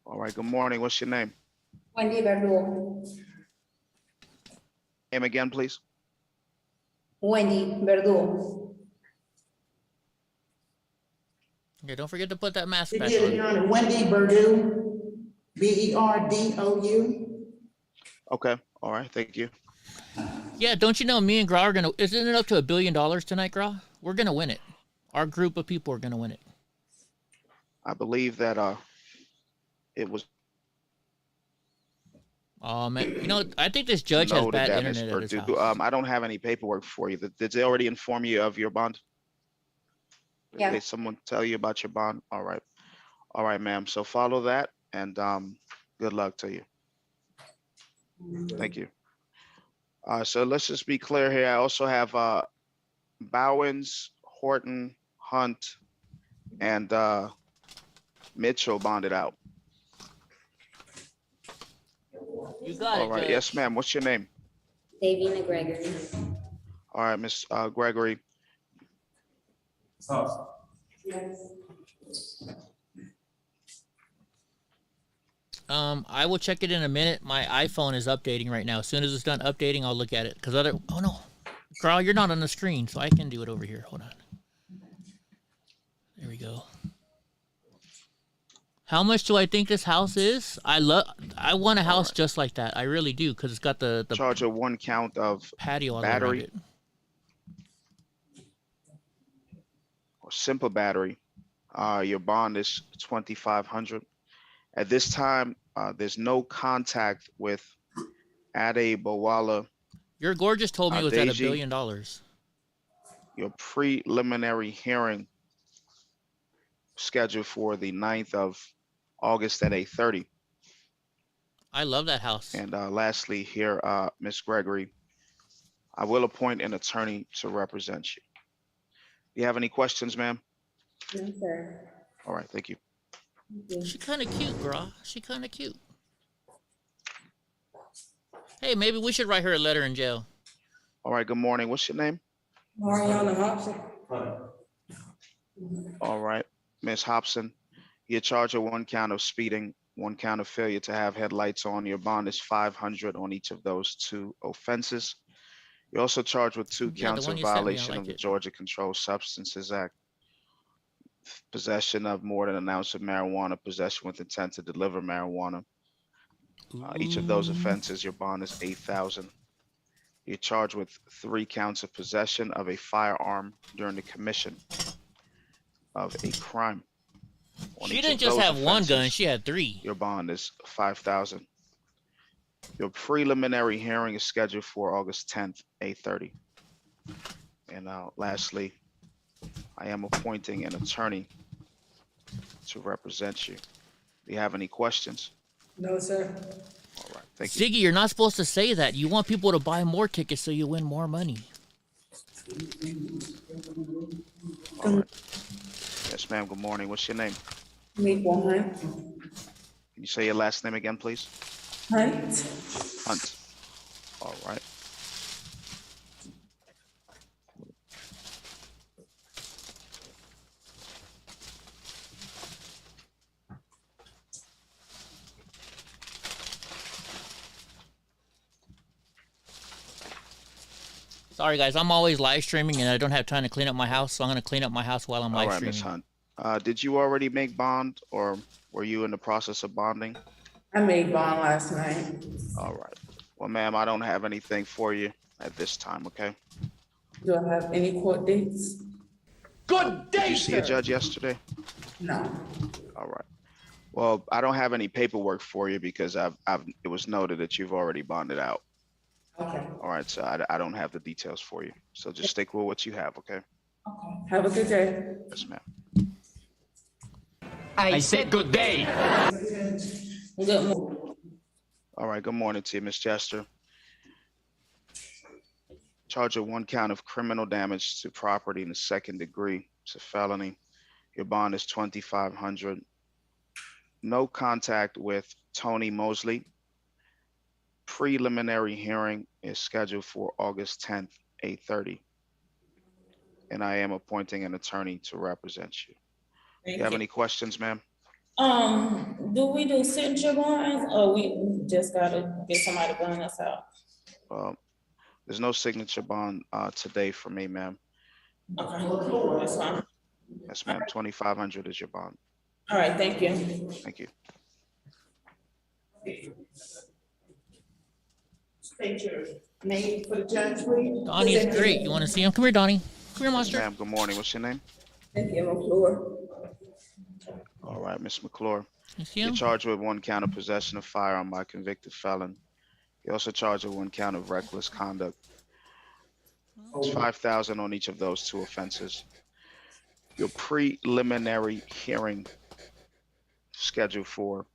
Speaker 12: All right, good morning. What's your name?
Speaker 14: Wendy Verdugo.
Speaker 12: Name again, please.
Speaker 14: Wendy Verdugo.
Speaker 1: Okay, don't forget to put that mask
Speaker 2: You
Speaker 1: back
Speaker 2: get it, Your
Speaker 1: on.
Speaker 2: Honor. Wendy Berdou, Berdou.
Speaker 12: Okay, all right, thank you.
Speaker 1: Yeah, don't you know me and Gra are gonna? Isn't it up to $1 billion tonight, Gra? We're gonna win it. Our group of people are gonna win it.
Speaker 12: I believe that it was
Speaker 1: Oh man, you know, I think this judge has
Speaker 12: noted
Speaker 1: bad
Speaker 12: that Ms.
Speaker 1: internet at his
Speaker 12: Purdue,
Speaker 1: house.
Speaker 12: I don't have any paperwork for you. Did they already inform you of your bond?
Speaker 14: Yeah.
Speaker 12: Did someone tell you about your bond? All right, ma'am. So follow that, and good luck to you. Thank you. So let's just be clear here. I also have Bowens, Horton, Hunt, and Mitchell bonded out.
Speaker 1: You got it.
Speaker 12: All right,
Speaker 1: Judge.
Speaker 12: yes, ma'am. What's your name?
Speaker 14: Davina Gregory.
Speaker 12: All right, Miss Gregory.
Speaker 1: I will check it in a minute. My iPhone is updating right now. As soon as it's done updating, I'll look at it. Oh no, Carl, you're not on the screen, so I can do it over here. Hold on. There we go. How much do I think this house is? I want a house just like that. I really do, because it's got the
Speaker 12: Charge of 1 count of
Speaker 1: patio all around
Speaker 12: battery
Speaker 1: it.
Speaker 12: or simple battery. Your bond is 2,500. At this time, there's no contact with Adebowale.
Speaker 1: Your gorgeous told me it was at $1
Speaker 12: Deji.
Speaker 1: billion.
Speaker 12: Your preliminary hearing scheduled for the 9th of August at 8:30.
Speaker 1: I love that house.
Speaker 12: And lastly here, Ms. Gregory, I will appoint an attorney to represent you. Do you have any questions, ma'am?
Speaker 14: No, sir.
Speaker 12: All right, thank you.
Speaker 1: She kind of cute, girl. She kind of cute. Hey, maybe we should write her a letter in jail.
Speaker 12: All right, good morning. What's your name?
Speaker 14: Mariana Hobson.
Speaker 12: All right, Ms. Hobson, you're charged with 1 count of speeding, 1 count of failure to have headlights on. Your bond is 500 on each of those 2 offenses. You're also charged with 2 counts
Speaker 1: one
Speaker 12: of
Speaker 1: you sent me, I
Speaker 12: violation
Speaker 1: like
Speaker 12: of the
Speaker 1: it.
Speaker 12: Georgia Controlled Substances Act. Possession of more than an ounce of marijuana, possession with intent to deliver marijuana. Each of those offenses, your bond is 8,000. You're charged with 3 counts of possession of a firearm during the commission of a crime. On
Speaker 1: She
Speaker 12: each
Speaker 1: didn't
Speaker 12: of
Speaker 1: just
Speaker 12: those
Speaker 1: have 1 gun,
Speaker 12: offenses,
Speaker 1: she had 3.
Speaker 12: your bond is 5,000. Your preliminary hearing is scheduled for August 10th, 8:30. And lastly, I am appointing an attorney to represent you. Do you have any questions?
Speaker 14: No, sir.
Speaker 12: All right, thank you.
Speaker 1: Ziggy, you're not supposed to say that. You want people to buy more tickets so you win more money.
Speaker 12: All right. Yes, ma'am, good morning. What's your name?
Speaker 14: Meekle Hunt.
Speaker 12: Can you say your last name again, please?
Speaker 14: Hunt.
Speaker 12: Hunt. All right.
Speaker 1: Sorry, guys. I'm always live streaming, and I don't have time to clean up my house, so I'm going to clean up my house while I'm
Speaker 12: All
Speaker 1: live
Speaker 12: right,
Speaker 1: streaming.
Speaker 12: Ms. Hunt. Did you already make bond, or were you in the process of bonding?
Speaker 14: I made bond last night.
Speaker 12: All right. Well, ma'am, I don't have anything for you at this time, okay?
Speaker 14: Do I have any court dates?
Speaker 10: Good
Speaker 12: Did
Speaker 10: day,
Speaker 12: you see a
Speaker 10: sir.
Speaker 12: judge yesterday?
Speaker 14: No.
Speaker 12: All right. Well, I don't have any paperwork for you because it was noted that you've already bonded out.
Speaker 14: Okay.
Speaker 12: All right, so I don't have the details for you. So just stick with what you have, okay?
Speaker 14: Okay. Have a good day.
Speaker 12: Yes, ma'am.
Speaker 10: I said good day.
Speaker 14: Good morning.
Speaker 12: All right, good morning to you, Ms. Chester. Charge of 1 count of criminal damage to property in the 2nd degree. It's a felony. Your bond is 2,500. No contact with Tony Mosley. Preliminary hearing is scheduled for August 10th, 8:30. And I am appointing an attorney to represent you. Do you have any questions, ma'am?
Speaker 14: Do we do signature bonds or we just gotta get somebody to bond us out?
Speaker 12: There's no signature bond today for me, ma'am.
Speaker 14: Okay, that's fine.
Speaker 12: Yes, ma'am. 2,500 is your bond.
Speaker 14: All right, thank you.
Speaker 12: Thank you.
Speaker 14: State your name for the judge, please.
Speaker 1: Donnie is great. You want to see him? Come here, Donnie. Come here, monster.
Speaker 12: Ma'am, good morning. What's your name?
Speaker 14: Thank you, McClure.
Speaker 12: All right, Ms. McClure.
Speaker 1: You see
Speaker 12: You're
Speaker 1: him?
Speaker 12: charged with 1 count of possession of firearm by convicted felon. You're also charged with 1 count of reckless conduct. It's 5,000 on each of those 2 offenses. Your preliminary hearing scheduled for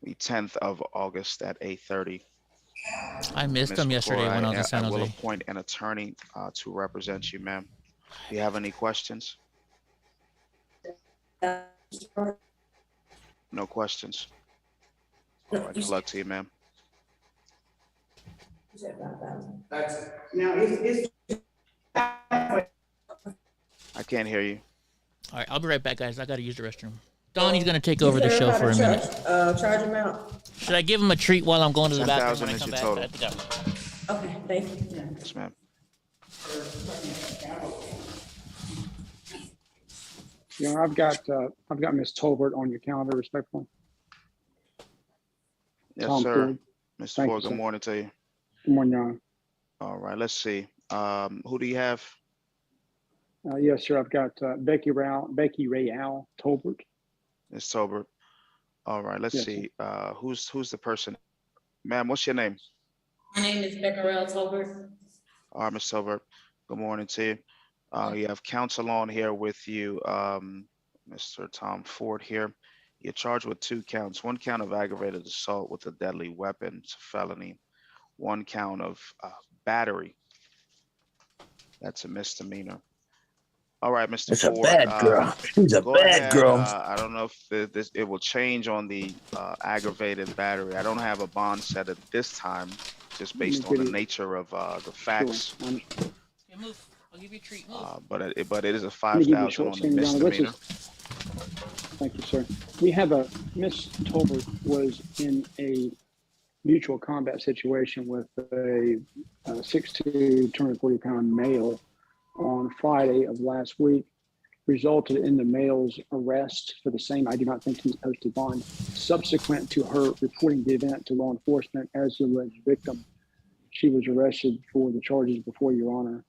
Speaker 12: the 10th of August at 8:30.
Speaker 1: I missed
Speaker 12: Ms.
Speaker 1: him yesterday
Speaker 12: McClure,
Speaker 1: when I was in San
Speaker 12: I will
Speaker 1: Jose.
Speaker 12: appoint an attorney to represent you, ma'am. Do you have any questions? No questions. All right, good luck to you, ma'am.
Speaker 2: Now, it's
Speaker 12: I can't hear you.
Speaker 1: All right, I'll be right back, guys. I got to use the restroom. Donnie's going to take over the show for a minute.
Speaker 14: Charge amount.
Speaker 1: Should I give him a treat while I'm going to the bathroom
Speaker 12: 10,000
Speaker 1: when I
Speaker 12: is
Speaker 1: come
Speaker 12: your
Speaker 1: back?
Speaker 12: total.
Speaker 14: Okay, thank you.
Speaker 12: Yes, ma'am.
Speaker 15: Your Honor, I've got Ms. Tolbert on your calendar, respectfully.
Speaker 12: Yes,
Speaker 15: Tom
Speaker 12: sir.
Speaker 15: Ford.
Speaker 12: Mr.
Speaker 15: Thank
Speaker 12: Ford,
Speaker 15: you,
Speaker 12: good
Speaker 15: sir.
Speaker 12: morning to you.
Speaker 15: Good morning, Your Honor.
Speaker 12: All right, let's see. Who do you have?
Speaker 15: Yes, sir. I've got Becky Ray Al Tolbert.
Speaker 12: Ms. Tolbert. All right, let's
Speaker 15: Yes,
Speaker 12: see. Who's the person? Ma'am, what's your name?
Speaker 14: My name is Becca Rail Tolbert.
Speaker 12: All right, Ms. Tolbert. Good morning to you. You have counsel on here with you, Mr. Tom Ford here. You're charged with 2 counts. 1 count of aggravated assault with a deadly weapon, it's a felony. 1 count of battery. That's a misdemeanor. All right, Mr.
Speaker 9: It's a
Speaker 12: Ford.
Speaker 9: bad girl. She's a
Speaker 12: Go
Speaker 9: bad
Speaker 12: ahead.
Speaker 9: girl.
Speaker 12: I don't know if it will change on the aggravated battery. I don't have a bond set at this time, just based on the nature of the facts.
Speaker 1: Yeah, move. I'll give you a treat. Move.
Speaker 12: But it is a
Speaker 15: Let me give you a
Speaker 12: 5,000
Speaker 15: short
Speaker 12: on the
Speaker 15: statement, Your Honor.
Speaker 12: misdemeanor.
Speaker 15: Thank you, sir. We have Miss Tolbert was in a mutual combat situation with a 6'2", 240-pound male on Friday of last week, resulted in the male's arrest for the same. I do not think he's posted bond. Subsequent to her reporting the event to law enforcement as the alleged victim, she was arrested for the charges before Your Honor.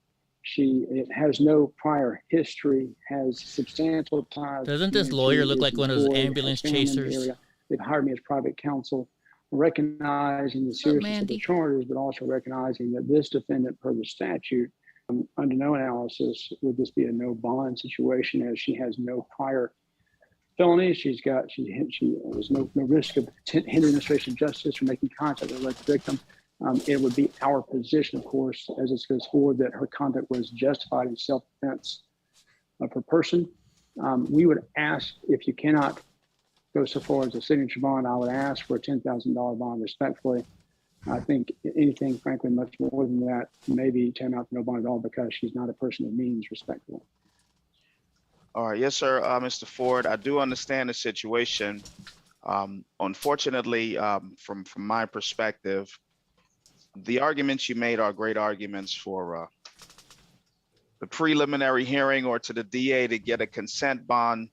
Speaker 15: It has no prior history, has substantial ties.
Speaker 1: Doesn't this lawyer look like one of those ambulance chasers?
Speaker 15: They've hired me as private counsel, recognizing the seriousness of the charges, but also recognizing that this defendant, per the statute, under no analysis, would this be a no bond situation, as she has no prior felonies. She has no risk of hindering administration of justice or making contact with the alleged victim. It would be our position, of course, as this goes forward, that her conduct was justified in self-defense of her person. We would ask, if you cannot go so far as a signature bond, I would ask for a $10,000 bond respectfully. I think anything, frankly, much more than that, maybe tantamount to no bond at all, because she's not a person of means, respectfully.
Speaker 12: All right, yes, sir, Mr. Ford. I do understand the situation. Unfortunately, from my perspective, the arguments you made are great arguments for the preliminary hearing or to the DA to get a consent bond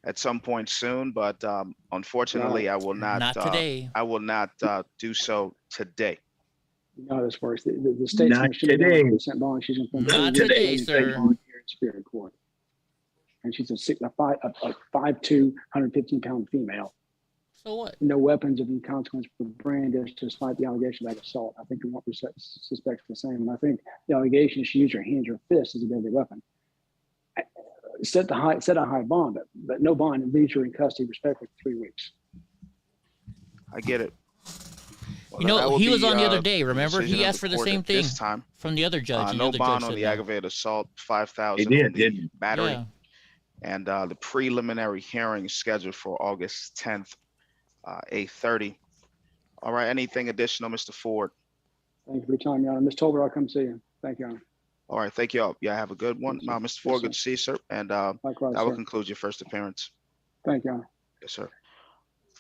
Speaker 12: at some point soon, but unfortunately, I will not.
Speaker 1: Not today.
Speaker 12: I will not do so today.
Speaker 15: Not as far as the state's
Speaker 9: Not
Speaker 15: going to
Speaker 9: today.
Speaker 15: consent bond. She's going to
Speaker 1: Not today, sir.
Speaker 15: bond here in Superior Court, and she's a 5'2", 115-pound female.
Speaker 1: So what?
Speaker 15: No weapons of any consequence for brandished, despite the allegation of assault. I think we won't suspect the same, and I think the allegation she used her hands or fist as a deadly weapon. Set a high bond, but no bond, and leaves her in custody respectively for 3 weeks.
Speaker 12: I get it. Well,
Speaker 1: you know, he was on the other day, remember? He asked for the same thing from the other judge.
Speaker 12: No bond on the aggravated assault, 5,000 on the battery.
Speaker 1: Yeah.
Speaker 12: And the preliminary hearing is scheduled for August 10th, 8:30. All right, anything additional, Mr. Ford?
Speaker 15: Thank you for your time, Your Honor. Ms. Tolbert, I'll come see you. Thank you, Your Honor.
Speaker 12: All right, thank you all. Yeah, have a good one. Mr. Ford, good to see you, sir. And
Speaker 15: likewise,
Speaker 12: that will
Speaker 15: sir.
Speaker 12: conclude your first appearance.
Speaker 15: Thank you, Your Honor.
Speaker 12: Yes, sir.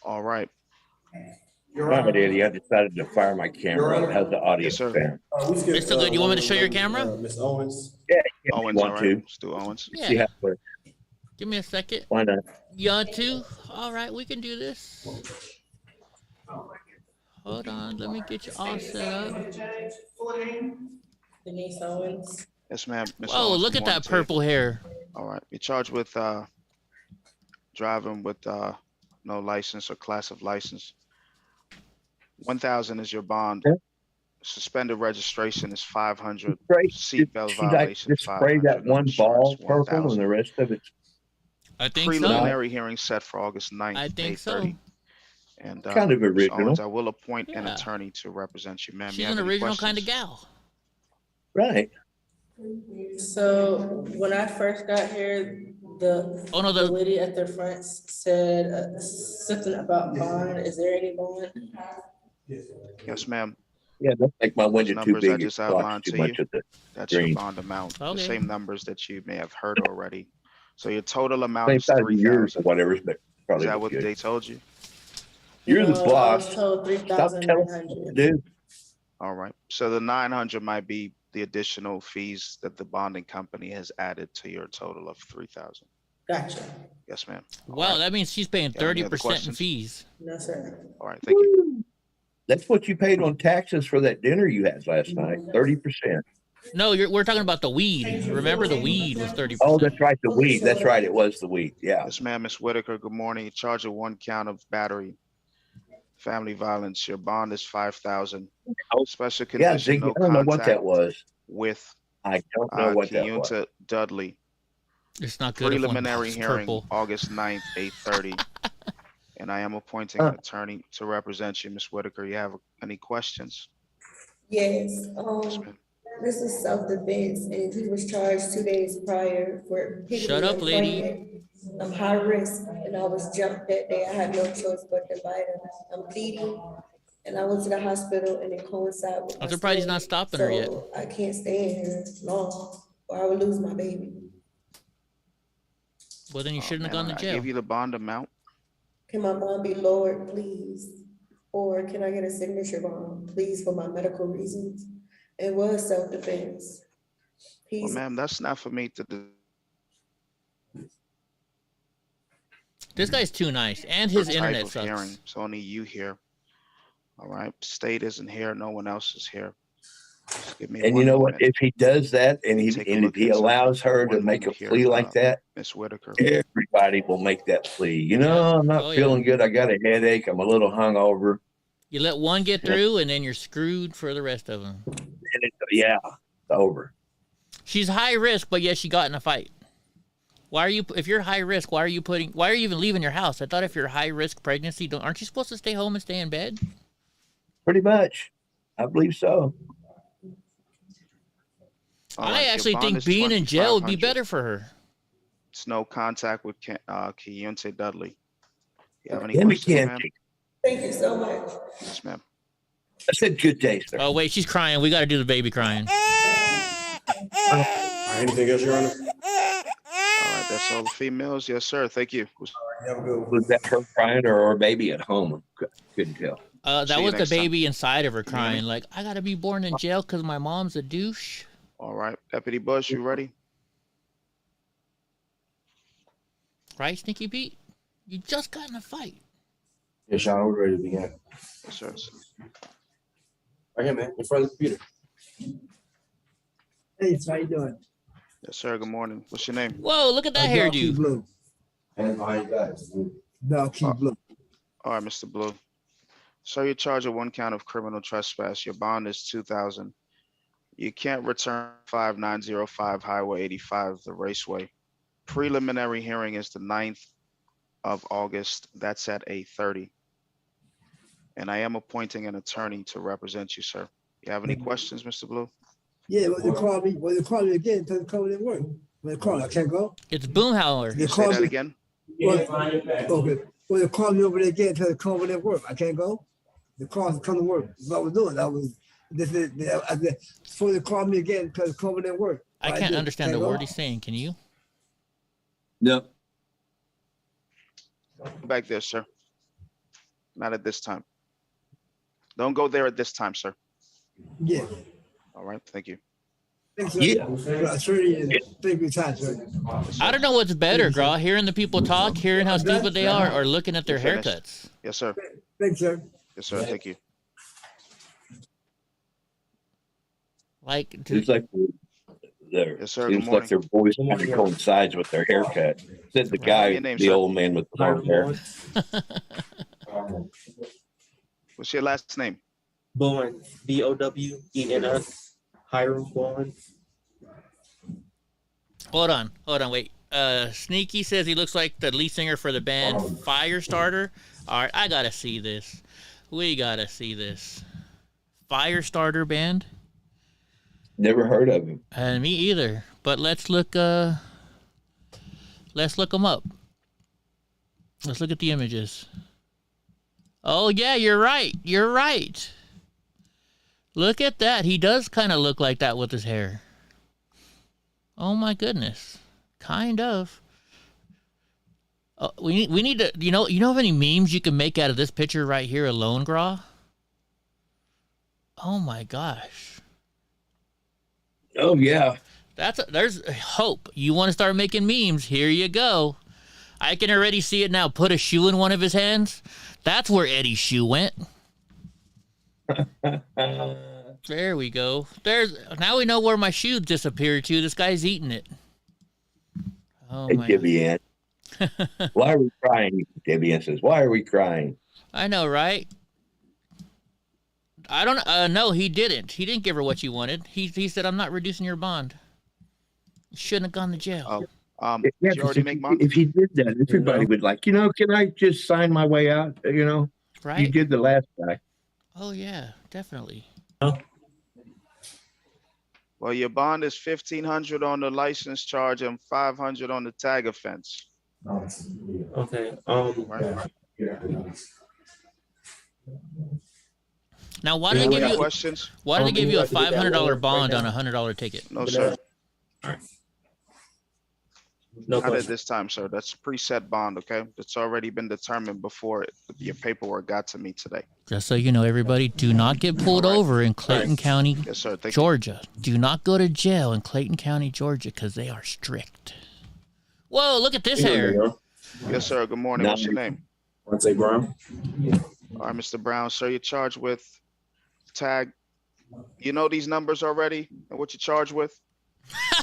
Speaker 12: All right.
Speaker 9: All right, Eddie, I decided to fire my camera up. How's the audio?
Speaker 12: Yes, sir.
Speaker 1: It's still good. You want me to show your camera?
Speaker 16: Miss Owens.
Speaker 9: Yeah,
Speaker 12: Owens,
Speaker 9: want
Speaker 12: all
Speaker 9: to.
Speaker 12: right. Let's do Owens.
Speaker 1: Yeah.
Speaker 9: See how it works.
Speaker 1: Give me a second.
Speaker 9: Why not?
Speaker 1: You want to? All right, we can do this. Hold on, let me get you all set up.
Speaker 14: Denise Owens.
Speaker 12: Yes, ma'am.
Speaker 1: Oh, look at that purple hair.
Speaker 12: All right. You're charged with driving with no license or class of license. 1,000 is your bond. Suspended registration is 500. Seatbelt violation.
Speaker 9: Just spray that one ball purple and the rest of it.
Speaker 1: I think
Speaker 12: preliminary hearing set for August 9th.
Speaker 1: I think
Speaker 12: 8:30. And
Speaker 9: kind of original.
Speaker 12: Owens, I will appoint an attorney to represent you, ma'am.
Speaker 1: She's an original kind of gal.
Speaker 9: Right.
Speaker 14: So when I first got here, the lady at the front said something about bond. Is there any bond?
Speaker 12: Yes, ma'am.
Speaker 9: Yeah, that's like my window too
Speaker 12: Numbers I
Speaker 9: big.
Speaker 12: just outlined to you. That's your
Speaker 9: green.
Speaker 12: bond amount. The
Speaker 1: Okay.
Speaker 12: same numbers that you may have heard already. So your total amount
Speaker 9: Same
Speaker 12: is
Speaker 9: size as yours
Speaker 12: 3,000.
Speaker 9: or whatever, but probably
Speaker 12: Is that what
Speaker 9: good.
Speaker 12: they told you?
Speaker 9: You're the
Speaker 14: No, I
Speaker 9: boss.
Speaker 14: was told
Speaker 9: Stop telling me what to do.
Speaker 12: All right. So the 900 might be the additional fees that the bonding company has added to your total of 3,000.
Speaker 14: Gotcha.
Speaker 12: Yes, ma'am.
Speaker 1: Wow, that means she's paying
Speaker 12: You have any other
Speaker 1: 30% in
Speaker 12: questions?
Speaker 1: fees.
Speaker 14: No, sir.
Speaker 12: All right, thank you.
Speaker 9: That's what you paid on taxes for that dinner you had last night. 30%.
Speaker 1: No, we're talking about the weed. Remember, the weed was 30%.
Speaker 9: Oh, that's right. The weed. That's right. It was the weed. Yeah.
Speaker 12: Yes, ma'am. Miss Whitaker, good morning. You charge of 1 count of battery, family violence. Your bond is 5,000. Special
Speaker 9: Yeah,
Speaker 12: condition,
Speaker 9: Ziggy,
Speaker 12: no
Speaker 9: I don't know what that
Speaker 12: contact
Speaker 9: was.
Speaker 12: with
Speaker 9: I don't know what that was.
Speaker 12: Kiyunta Dudley.
Speaker 1: It's not good.
Speaker 12: Preliminary
Speaker 1: If one
Speaker 12: hearing,
Speaker 1: purple.
Speaker 12: August 9th, 8:30. And I am appointing an attorney to represent you, Miss Whitaker. You have any questions?
Speaker 14: Yes, this is self-defense, and he was charged 2 days prior for hitting
Speaker 1: Shut
Speaker 14: me
Speaker 1: up,
Speaker 14: and
Speaker 1: lady.
Speaker 14: fighting. I'm high risk, and I was jumped that day. I had no choice but to bite him. I'm bleeding, and I went to the hospital, and it coincided with
Speaker 1: I'm
Speaker 14: my
Speaker 1: surprised he's
Speaker 14: stroke.
Speaker 1: not stopping her yet.
Speaker 14: So I can't stay in here long, or I would lose my baby.
Speaker 1: Well, then you shouldn't have gone to
Speaker 12: I
Speaker 1: jail.
Speaker 12: gave you the bond amount.
Speaker 14: Can my bond be lowered, please? Or can I get a signature bond, please, for my medical reasons? It was self-defense.
Speaker 12: Well, ma'am, that's not for me to do.
Speaker 1: This guy's too nice, and his
Speaker 12: Type
Speaker 1: internet
Speaker 12: of
Speaker 1: sucks.
Speaker 12: hearing. It's only you here. All right. State isn't here. No one else is here. Just give me
Speaker 9: And you
Speaker 12: one
Speaker 9: know what?
Speaker 12: moment.
Speaker 9: If he does that and
Speaker 12: Take a
Speaker 9: if
Speaker 12: look
Speaker 9: he
Speaker 12: at
Speaker 9: allows her to
Speaker 12: one
Speaker 9: make a
Speaker 12: moment here,
Speaker 9: plea like that,
Speaker 12: Miss Whitaker.
Speaker 9: everybody will make that plea. You know, I'm not
Speaker 1: Oh, yeah.
Speaker 9: feeling good. I got a headache. I'm a little hungover.
Speaker 1: You let one get through, and then you're screwed for the rest of them.
Speaker 9: And it's over.
Speaker 1: She's high risk, but yet she got in a fight. Why are you? If you're high risk, why are you even leaving your house? I thought if you're high risk pregnancy, aren't you supposed to stay home and stay in bed?
Speaker 9: Pretty much. I believe so.
Speaker 12: All
Speaker 1: I
Speaker 12: right, your
Speaker 1: actually
Speaker 12: bond
Speaker 1: think
Speaker 12: is
Speaker 1: being in jail would be
Speaker 12: 2,500.
Speaker 1: better for her.
Speaker 12: It's no contact with Kiyunta Dudley. You have any
Speaker 9: Give me
Speaker 12: questions, ma'am?
Speaker 9: candy.
Speaker 14: Thank you so much.
Speaker 12: Yes, ma'am.
Speaker 9: I said good day, sir.
Speaker 1: Oh wait, she's crying. We got to do the baby crying.
Speaker 16: Anything else, Your Honor?
Speaker 12: All right, that's all the females. Yes, sir. Thank you.
Speaker 9: Was that her crying or our baby at home? Couldn't tell.
Speaker 1: That
Speaker 12: See you
Speaker 1: was the
Speaker 12: next time.
Speaker 1: baby inside of her crying, like, I gotta be born in jail because my mom's a douche.
Speaker 12: All right, Deputy Bush, you ready?
Speaker 1: Right, Sneaky Pete? You just got in a fight.
Speaker 16: Yes, Your Honor, we're ready to begin.
Speaker 12: Yes, sir.
Speaker 16: Right here, man, in front of the computer.
Speaker 17: Hey, how you doing?
Speaker 12: Yes, sir. Good morning. What's your name?
Speaker 1: Whoa, look at that
Speaker 17: Dark Key
Speaker 1: hairdo.
Speaker 17: Blue.
Speaker 16: Hands behind your back.
Speaker 17: Dark Key Blue.
Speaker 12: All right, Mr. Blue. Sir, you're charged with 1 count of criminal trespass. Your bond is 2,000. You can't return 5905 Highway 85, the Raceway. Preliminary hearing is the 9th of August. That's at 8:30. And I am appointing an attorney to represent you, sir. You have any questions, Mr. Blue?
Speaker 17: Yeah, when they call me, again, tell them to come in and work. When they call me, I can't go.
Speaker 1: It's Boomhauer.
Speaker 17: They
Speaker 12: Say
Speaker 17: call
Speaker 12: that
Speaker 17: me.
Speaker 12: again?
Speaker 17: Okay. When they call me over there again, tell them to come in and work. I can't go. The call to come to work. That's what I was doing. Before they call me again, tell them to come in and work.
Speaker 1: I can't understand the word he's saying. Can you?
Speaker 9: No.
Speaker 12: Go back there, sir. Not at this time. Don't go there at this time, sir.
Speaker 17: Yeah.
Speaker 12: All right, thank you.
Speaker 17: Thanks, sir. Yeah. Thank you, time, sir.
Speaker 1: I don't know what's better, Graw, hearing the people talk, hearing how stupid they are, or looking at their
Speaker 12: Finished.
Speaker 1: haircuts.
Speaker 12: Yes, sir.
Speaker 17: Thanks, sir.
Speaker 12: Yes, sir. Thank you.
Speaker 1: Like,
Speaker 9: Seems like their
Speaker 12: Yes, sir.
Speaker 9: seems
Speaker 12: Good
Speaker 9: like their voice kind of coincides with their haircut. Said the guy,
Speaker 12: your name,
Speaker 9: the
Speaker 12: sir?
Speaker 9: old man with the long hair.
Speaker 12: What's your last name?
Speaker 18: Bowen, Bowens, Hiram Bowen.
Speaker 1: Hold on, wait. Sneaky says he looks like the lead singer for the band Firestarter. All right, I gotta see this. We gotta see this. Firestarter band?
Speaker 9: Never heard of him.
Speaker 1: Me either. But let's look them up. Let's look at the images. Oh yeah, you're right. You're right. Look at that. He does kind of look like that with his hair. Oh my goodness. Kind of. We need to, you know of any memes you can make out of this picture right here alone, Graw? Oh my gosh.
Speaker 9: Oh yeah.
Speaker 1: There's hope. You want to start making memes? Here you go. I can already see it now. Put a shoe in one of his hands. That's where Eddie's shoe went. There we go. Now we know where my shoe disappeared to. This guy's eating it. Oh
Speaker 9: Hey,
Speaker 1: my.
Speaker 9: Debbie Ann. Why are we crying? Debbie Ann says, why are we crying?
Speaker 1: I know, right? I don't. No, he didn't. He didn't give her what she wanted. He said, "I'm not reducing your bond." You shouldn't have gone to jail.
Speaker 12: Did you already make mine?
Speaker 9: If he did that, everybody would like, can I just sign my way out?
Speaker 1: Right?
Speaker 9: You did the last guy.
Speaker 1: Oh yeah, definitely.
Speaker 12: Well, your bond is $1,500 on the license charge and $500 on the tag offense.
Speaker 18: Okay.
Speaker 12: Right.
Speaker 1: Now, why did they give you
Speaker 12: questions?
Speaker 1: Why did they give you a $500 bond on a $100 ticket?
Speaker 12: No, sir.
Speaker 18: No
Speaker 12: Not at
Speaker 18: question.
Speaker 12: this time, sir. That's preset bond, okay? It's already been determined before your paperwork got to me today.
Speaker 1: Just so you know, everybody, do not get pulled over in Clayton County,
Speaker 12: Yes, sir. Thank
Speaker 1: Georgia. Do not go to jail in Clayton County, Georgia, because they are strict. Whoa, look at this hair.
Speaker 12: Yes, sir. Good morning. What's your name?
Speaker 16: Monte Brown.
Speaker 12: All right, Mr. Brown, sir, you're charged with tag. You know these numbers already and what you're charged with?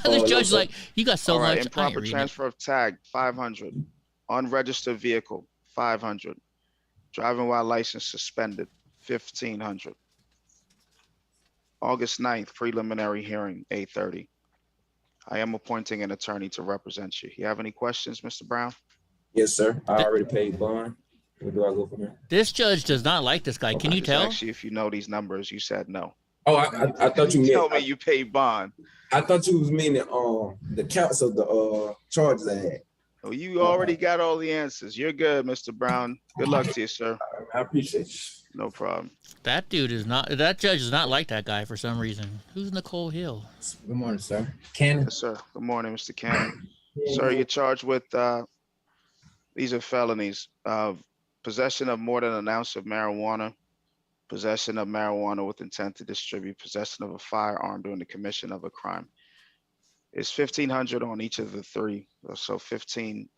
Speaker 1: The judge's like, you got so
Speaker 12: All right,
Speaker 1: much. I ain't
Speaker 12: improper
Speaker 1: reading it.
Speaker 12: transfer of tag, 500. Unregistered vehicle, 500. Driving while license suspended, 1,500. August 9th, preliminary hearing, 8:30. I am appointing an attorney to represent you. You have any questions, Mr. Brown?
Speaker 16: Yes, sir. I already paid bond. Where do I go from here?
Speaker 1: This judge does not like this guy. Can you tell?
Speaker 12: Actually, if you know these numbers, you said no.
Speaker 16: Oh, I thought you
Speaker 12: You
Speaker 16: meant.
Speaker 12: told me you paid bond.
Speaker 16: I thought you was meaning the counts of the charges I had.
Speaker 12: Oh, you already got all the answers. You're good, Mr. Brown. Good luck to you, sir.
Speaker 16: I appreciate you.
Speaker 12: No problem.
Speaker 1: That dude is not. That judge does not like that guy for some reason. Who's Nicole Hill?
Speaker 16: Good morning, sir. Cannon.
Speaker 12: Yes, sir. Good morning, Mr. Cannon. Sir, you're charged with these are felonies. Possession of more than an ounce of marijuana, possession of marijuana with intent to distribute, possession of a firearm during the commission of a crime. It's 1,500 on each of the three. So 5,000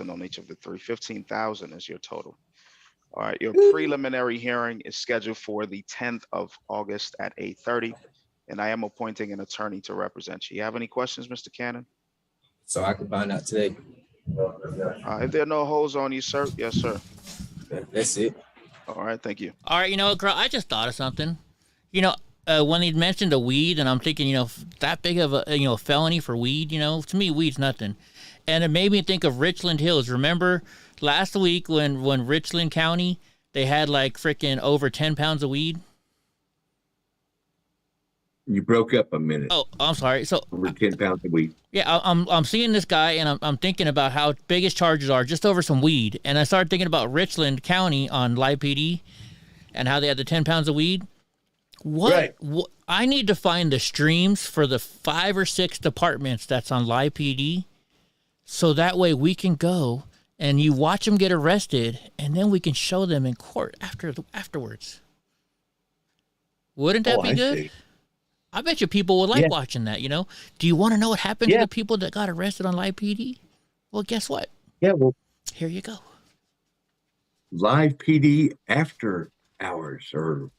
Speaker 12: on each of the three. 15,000 is your total. All right, your preliminary hearing is scheduled for the 10th of August at 8:30, and I am appointing an attorney to represent you. You have any questions, Mr. Cannon?
Speaker 16: So I can find out today.
Speaker 12: If there are no holds on you, sir, yes, sir.
Speaker 16: That's it.
Speaker 12: All right, thank you.
Speaker 1: All right, you know what, girl? I just thought of something. When he mentioned the weed, and I'm thinking, that big of a felony for weed, to me, weed's nothing. And it made me think of Richland Hills. Remember last week when Richland County, they had like freaking over 10 pounds of weed?
Speaker 9: You broke up a minute.
Speaker 1: Oh, I'm sorry. So
Speaker 9: over 10 pounds a week.
Speaker 1: Yeah, I'm seeing this guy, and I'm thinking about how big his charges are just over some weed. And I started thinking about Richland County on Live PD and how they had the 10 pounds of weed. What I need to find the streams for the 5 or 6 departments that's on Live PD, so that way we can go and you watch them get arrested, and then we can show them in court afterwards. Wouldn't that be good?
Speaker 9: See.
Speaker 1: I bet you people would like watching that, Do you want to know what happened to the people that got arrested on Live PD? Well, guess what?
Speaker 9: Yeah, well,
Speaker 1: here you go.
Speaker 9: Live PD after hours or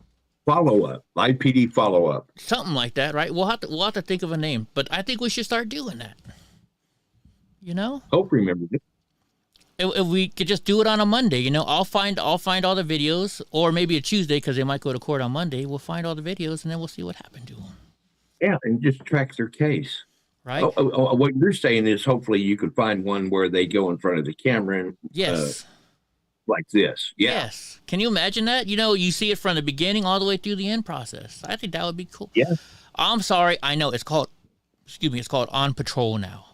Speaker 9: follow-up. Live PD follow-up.
Speaker 1: Something like that, right? We'll have to think of a name, but I think we should start doing that.
Speaker 9: Hope remembers it.
Speaker 1: If we could just do it on a Monday, I'll find all the videos, or maybe a Tuesday because they might go to court on Monday. We'll find all the videos and then we'll see what happened to them.
Speaker 9: Yeah, and just track their case.
Speaker 1: Right.
Speaker 9: What you're saying is hopefully you could find one where they go in front of the camera and
Speaker 1: yes,
Speaker 9: like this. Yeah.
Speaker 1: Yes. Can you imagine that? You see it from the beginning all the way through the end process. I think that would be cool.
Speaker 9: Yeah.
Speaker 1: I'm sorry. I know it's called On Patrol now.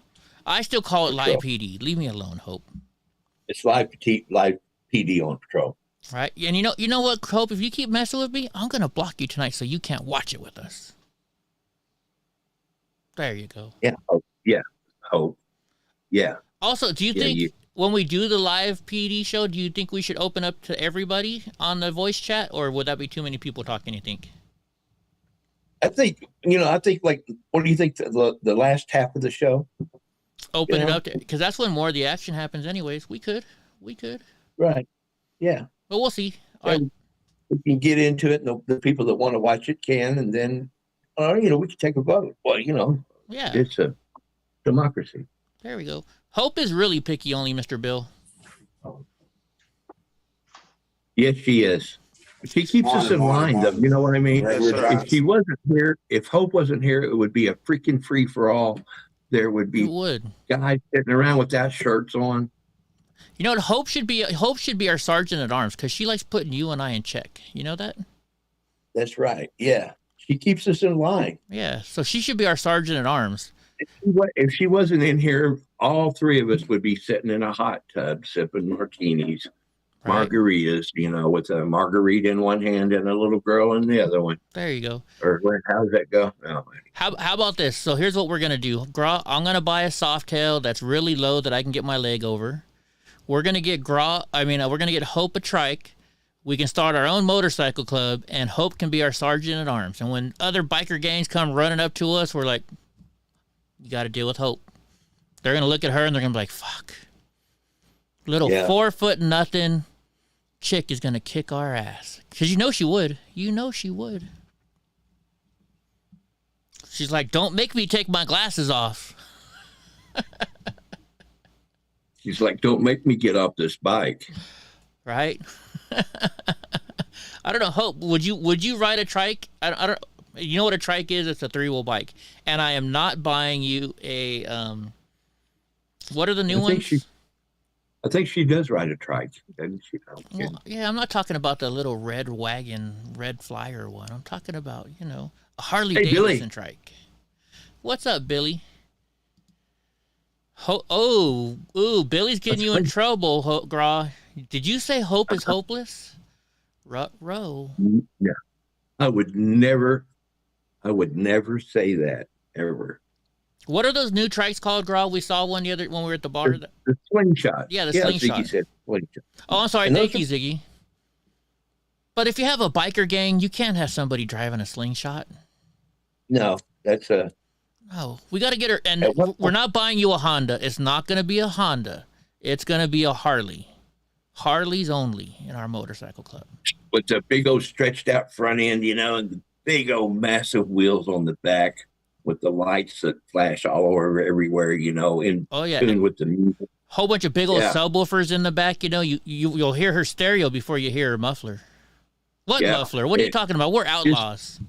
Speaker 1: I still call it Live PD. Leave me alone, Hope.
Speaker 9: It's live PD on patrol.
Speaker 1: Right. And you know what, Hope? If you keep messing with me, I'm gonna block you tonight so you can't watch it with us. There you go.
Speaker 9: Yeah. Hope. Yeah.
Speaker 1: Also, do you think when we do the Live PD show, do you think we should open up to everybody on the voice chat, or would that be too many people talking, you think?
Speaker 9: I think like, what do you think the last half of the show?
Speaker 1: Open
Speaker 9: You
Speaker 1: it
Speaker 9: know?
Speaker 1: up because that's when more of the action happens. Anyways, we could.
Speaker 9: Right. Yeah.
Speaker 1: But we'll see.
Speaker 9: And we can get into it, and the people that want to watch it can, and then, we can take a vote. Well,
Speaker 1: Yeah.
Speaker 9: it's a democracy.
Speaker 1: There we go. Hope is really picky only, Mr. Bill.
Speaker 9: Yes, she is. She keeps us in line, though. You know what I mean? If she wasn't here, if Hope wasn't here, it would be a freaking free for all. There would be guys sitting around without shirts on.
Speaker 1: You know what? Hope should be our sergeant at arms because she likes putting you and I in check. You know that?
Speaker 9: That's right. Yeah, she keeps us in line.
Speaker 1: Yeah, so she should be our sergeant at arms.
Speaker 9: If she wasn't in here, all three of us would be sitting in a hot tub sipping martinis, margaritas, with a margarita in one hand and a little girl in the other one.
Speaker 1: There you go.
Speaker 9: Or how does that go? Oh,
Speaker 1: how about this? So here's what we're gonna do. I'm gonna buy a Softail that's really low that I can get my leg over. We're gonna get we're gonna get Hope a trike. We can start our own motorcycle club, and Hope can be our sergeant at arms. And when other biker gangs come running up to us, we're like, you got to deal with Hope. They're going to look at her and they're going to be like, fuck. Little 4 foot nothing chick is going to kick our ass. Because she would. She would. She's like, don't make me take my glasses off.
Speaker 9: She's like, don't make me get off this bike.
Speaker 1: Right? I don't know, Hope, would you ride a trike? I don't. You know what a trike is? It's a 3-wheel bike. And I am not buying you a, what are the new ones?
Speaker 9: I think she does ride a trike, doesn't she?
Speaker 1: Well, yeah, I'm not talking about the little red wagon, red flyer one. I'm talking about, a Harley Davidson trike. What's up, Billy? Billy's getting you in trouble, Gra. Did you say Hope is hopeless? Rut-row.
Speaker 9: Yeah. I would never say that ever.
Speaker 1: What are those new trikes called, Gra? We saw one when we were at the bar.
Speaker 9: The slingshot.
Speaker 1: Yeah, the slingshot.
Speaker 9: Ziggy said slingshot.
Speaker 1: Oh, I'm sorry. Thank you, Ziggy. But if you have a biker gang, you can't have somebody driving a slingshot.
Speaker 9: No, that's a...
Speaker 1: No, we got to get her. And we're not buying you a Honda. It's not going to be a Honda. It's going to be a Harley. Harleys only in our motorcycle club.
Speaker 9: With the big old stretched out front end, and the big old massive wheels on the back with the lights that flash all over everywhere, in tune with the music.
Speaker 1: Whole bunch of big old subwoofers in the back, you'll hear her stereo before you hear her muffler. What muffler? What are you talking about? We're outlaws.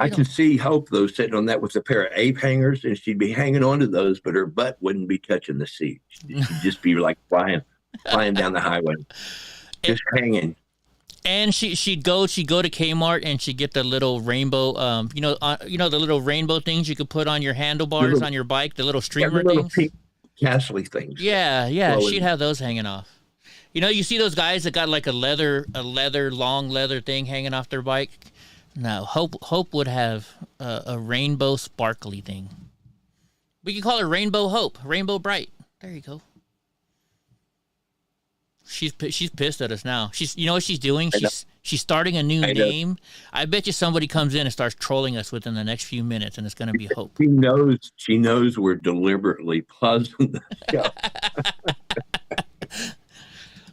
Speaker 9: I can see Hope, though, sitting on that with a pair of ape hangers, and she'd be hanging onto those, but her butt wouldn't be touching the seat. She'd just be like flying down the highway, just hanging.
Speaker 1: And she'd go to Kmart and she'd get the little rainbow, the little rainbow things you could put on your handlebars on your bike, the little streamer
Speaker 9: little
Speaker 1: things.
Speaker 9: Pink Castle things.
Speaker 1: Yeah, she'd have those hanging off. You see those guys that got like a long leather thing hanging off their bike. No, Hope would have a rainbow sparkly thing. We could call her Rainbow Hope, Rainbow Bright. There you go. She's pissed at us now. You know what she's doing? She's starting a new name. I bet you somebody comes in and starts trolling us within the next few minutes, and it's going to be Hope.
Speaker 9: She knows we're deliberately pausing the show.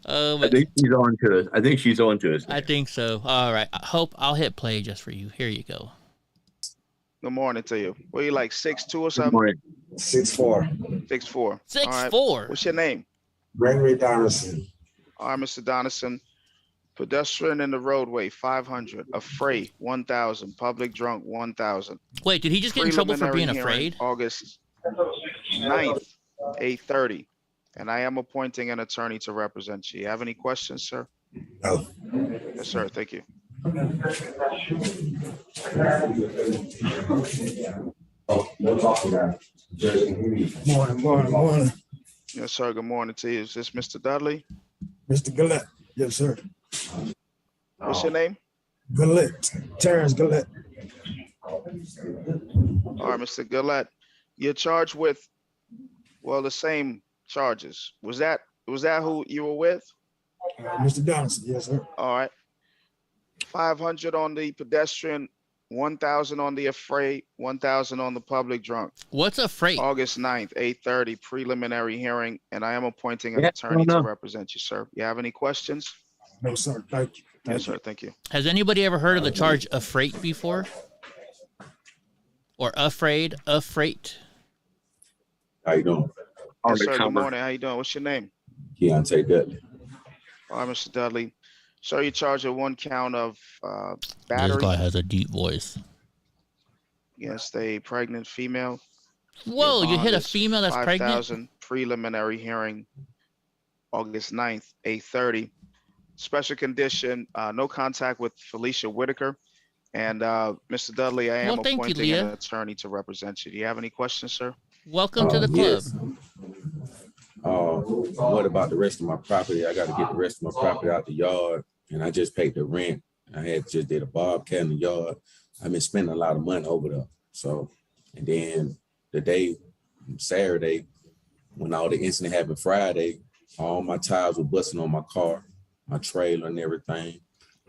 Speaker 9: I think she's on to us.
Speaker 1: I think so. All right. Hope, I'll hit play just for you. Here you go.
Speaker 12: Good morning to you. What are you, like 6'2" or something?
Speaker 9: Good morning.
Speaker 16: 6'4".
Speaker 12: 6'4".
Speaker 1: 6'4".
Speaker 12: Right. What's your name?
Speaker 16: Gregory Donaldson.
Speaker 12: All right, Mr. Donaldson. Pedestrian in the roadway, 500. Afraid, 1,000. Public drunk, 1,000.
Speaker 1: Wait, did he just get in trouble for being afraid?
Speaker 12: August 9th, 8:30. And I am appointing an attorney to represent you. You have any questions, sir?
Speaker 16: No.
Speaker 12: Yes, sir. Thank you.
Speaker 17: Morning.
Speaker 12: Yes, sir. Good morning to you. Is this Mr. Dudley?
Speaker 17: Mr. Gillette. Yes, sir.
Speaker 12: What's your name?
Speaker 17: Gillette. Terrence Gillette.
Speaker 12: All right, Mr. Gillette. You're charged with, the same charges. Was that who you were with?
Speaker 17: Mr. Donaldson. Yes, sir.
Speaker 12: All right. 500 on the pedestrian 1,000 on the affray, 1,000 on the public drunk.
Speaker 1: What's affray?
Speaker 12: August 9th, 8:30, preliminary hearing, and I am appointing an
Speaker 17: Yeah,
Speaker 12: attorney
Speaker 17: no,
Speaker 12: to
Speaker 17: no.
Speaker 12: represent you, sir. You have any questions?
Speaker 17: No, sir. Thank you.
Speaker 12: Yes, sir. Thank you.
Speaker 1: Has anybody ever heard of the charge of freight before? Or afraid of freight?
Speaker 19: How you doing?
Speaker 12: Yes, sir. Good morning. How you doing? What's your name?
Speaker 19: Keontae Dudley.
Speaker 12: All right, Mr. Dudley. Sir, you charge of 1 count of
Speaker 1: This
Speaker 12: battery
Speaker 1: guy has a deep voice.
Speaker 12: against a pregnant female.
Speaker 1: Whoa, you hit a
Speaker 12: Bond is
Speaker 1: female that's pregnant?
Speaker 12: 5,000, preliminary hearing, August 9th, 8:30. Special condition, no contact with Felicia Whitaker. And Mr. Dudley, I am
Speaker 1: Well, thank you,
Speaker 12: appointing an
Speaker 1: Leah.
Speaker 12: attorney to represent you. Do you have any questions, sir?
Speaker 1: Welcome to the club.
Speaker 19: Yes. What about the rest of my property? I got to get the rest of my property out the yard, and I just paid the rent. I had just did a bobcat in the yard. I've been spending a lot of money over there. So, and then the day, Saturday, when all the incident happened Friday, all my tires were busting on my car, my trailer and everything.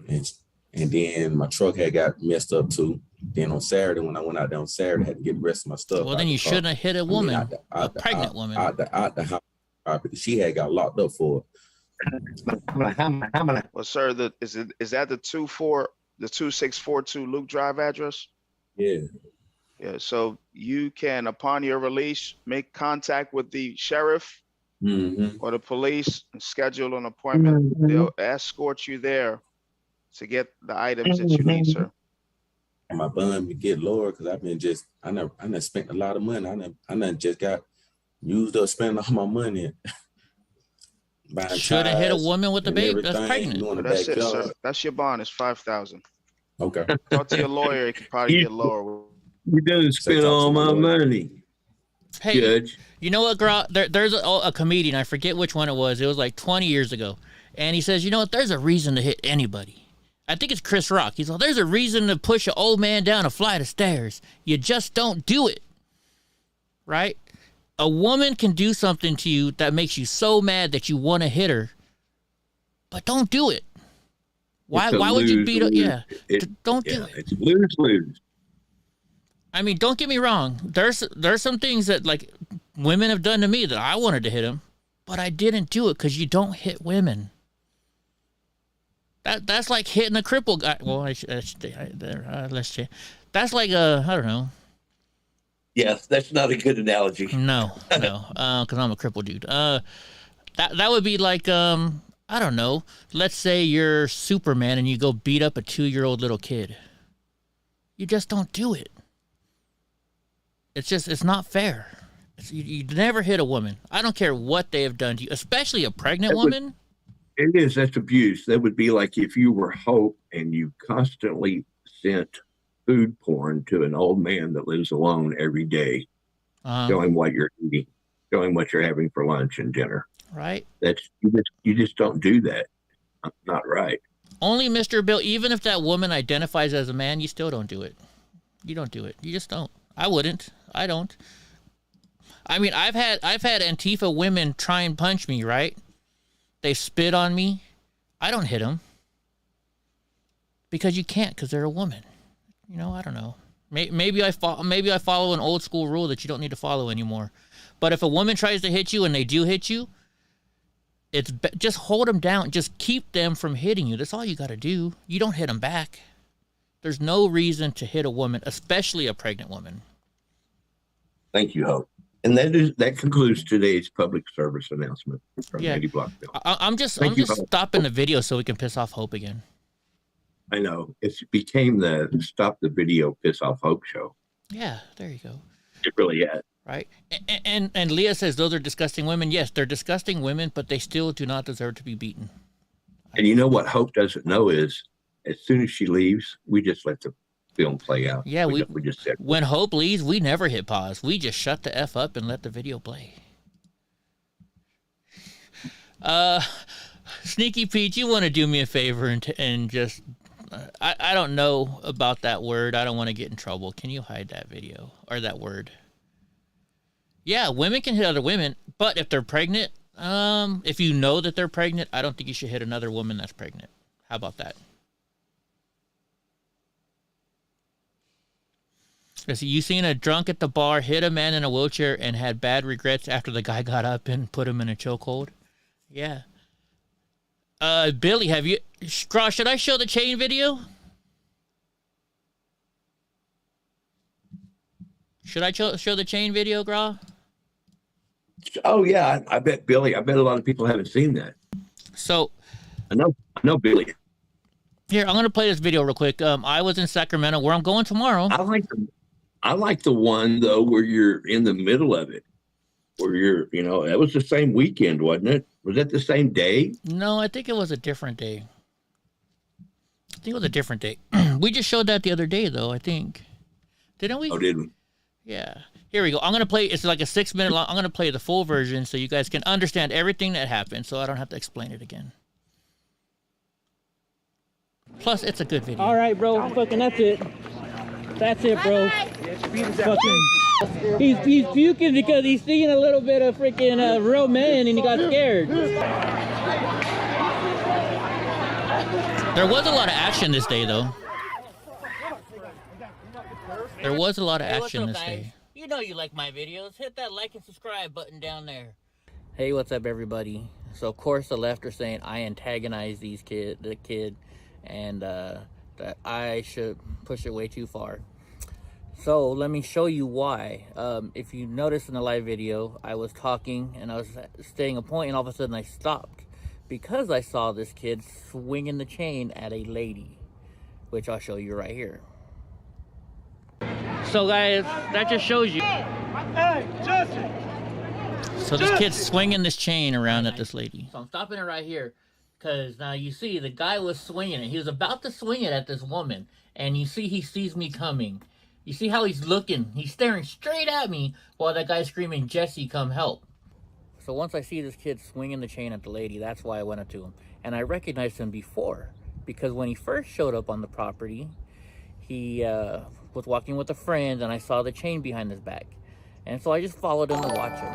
Speaker 19: And then my truck had got messed up too. Then on Saturday, when I went out there on Saturday, I had to get the rest of my stuff.
Speaker 1: Well, then you shouldn't have hit a woman, a pregnant woman.
Speaker 19: Out the house. She had got locked up for it.
Speaker 12: Well, sir, is that the 2642 Luke Drive address?
Speaker 19: Yeah.
Speaker 12: Yeah, so you can, upon your release, make contact with the sheriff or the police and schedule an appointment. They'll escort you there to get the items that you need, sir.
Speaker 19: And my bun would get lower because I've been just, I done spent a lot of money. I done just got used up spending all my money.
Speaker 1: Should have hit a woman with the baby that's pregnant.
Speaker 12: That's it, sir. That's your bond. It's 5,000.
Speaker 19: Okay.
Speaker 12: Talk to your lawyer. It could probably get lower.
Speaker 20: You done spent all my money.
Speaker 1: Hey,
Speaker 20: Judge.
Speaker 1: You know what, there's a comedian, I forget which one it was like 20 years ago. And he says, you know what, there's a reason to hit anybody. I think it's Chris Rock. He's like, there's a reason to push an old man down a flight of stairs. You just don't do it. Right? A woman can do something to you that makes you so mad that you want to hit her, but don't do it. Why would you beat up? Yeah, don't do it.
Speaker 20: It's lose-lose.
Speaker 1: I mean, don't get me wrong. There's some things that like women have done to me that I wanted to hit them, but I didn't do it because you don't hit women. That's like hitting a crippled guy. Well, let's see. That's like I don't know.
Speaker 9: Yes, that's not a good analogy.
Speaker 1: No, because I'm a crippled dude. That would be like I don't know. Let's say you're Superman and you go beat up a 2-year-old little kid. You just don't do it. It's not fair. You never hit a woman. I don't care what they have done to you, especially a pregnant woman.
Speaker 20: That's abuse. That would be like if you were Hope and you constantly sent food porn to an old man that lives alone every day, showing what you're eating, showing what you're having for lunch and dinner.
Speaker 1: Right.
Speaker 20: That's you just don't do that. Not right.
Speaker 1: Only Mr. Bill. Even if that woman identifies as a man, you still don't do it. You don't do it. You just don't. I wouldn't. I don't. I mean, I've had Antifa women try and punch me. Right. They spit on me. I don't hit them because you can't, because they're a woman. You know, I don't know. Maybe I follow an old school rule that you don't need to follow anymore. But if a woman tries to hit you and they do hit you, just hold them down. Just keep them from hitting you. That's all you got to do. You don't hit them back. There's no reason to hit a woman, especially a pregnant woman.
Speaker 20: Thank you, Hope. And that concludes today's public service announcement from EddieBlockFilms.
Speaker 1: I'm just stopping the video so we can piss off Hope again.
Speaker 20: I know. It became the Stop the Video Piss Off Hope show.
Speaker 1: Yeah, there you go.
Speaker 20: It really is.
Speaker 1: Right. And Leah says those are disgusting women. Yes, they're disgusting women, but they still do not deserve to be beaten.
Speaker 20: And you know what Hope doesn't know is as soon as she leaves, we just let the film play out.
Speaker 1: Yeah, we
Speaker 20: just said,
Speaker 1: when Hope leaves, we never hit pause. We just shut the F up and let the video play. Sneaky Pete, you want to do me a favor and just I don't know about that word. I don't want to get in trouble. Can you hide that video or that word? Yeah, women can hit other women, but if they're pregnant, if you know that they're pregnant, I don't think you should hit another woman that's pregnant. How about that? You seen a drunk at the bar hit a man in a wheelchair and had bad regrets after the guy got up and put him in a chokehold? Yeah. Billy, have you... Grosh, should I show the chain video? Should I show the chain video, Gra?
Speaker 20: Oh yeah, I bet Billy. I bet a lot of people haven't seen that.
Speaker 1: So,
Speaker 20: I know Billy.
Speaker 1: Here, I'm gonna play this video real quick. I was in Sacramento, where I'm going tomorrow.
Speaker 20: I like the one though where you're in the middle of it, where you're, you know, that was the same weekend, wasn't it? Was that the same day?
Speaker 1: No, I think it was a different day. I think it was a different day. We just showed that the other day, though. I think, didn't we?
Speaker 20: Oh, did we?
Speaker 1: Yeah. Here we go. I'm gonna play. It's like a 6 minute long. I'm gonna play the full version so you guys can understand everything that happened, so I don't have to explain it again. Plus, it's a good video.
Speaker 13: All right, bro. Fucking that's it. That's it, bro. Fucking, he's puking because he's seeing a little bit of freaking real men and he got scared.
Speaker 1: There was a lot of action this day, though. There was a lot of action this day.
Speaker 13: You know you like my videos. Hit that like and subscribe button down there.
Speaker 1: Hey, what's up, everybody? So, of course, the left are saying I antagonize the kid, and that I should push it way too far. So, let me show you why. If you noticed in the live video, I was talking, and I was stating a point, and all of a sudden I stopped. Because I saw this kid swinging the chain at a lady, which I'll show you right here. So guys, that just shows you. So this kid's swinging this chain around at this lady. So I'm stopping it right here because now you see the guy was swinging it. He was about to swing it at this woman, and you see he sees me coming. You see how he's looking? He's staring straight at me while that guy's screaming, "Jesse, come help." So once I see this kid swinging the chain at the lady, that's why I went up to him. And I recognized him before because when he first showed up on the property, he was walking with a friend, and I saw the chain behind his back. And so I just followed him to watch him.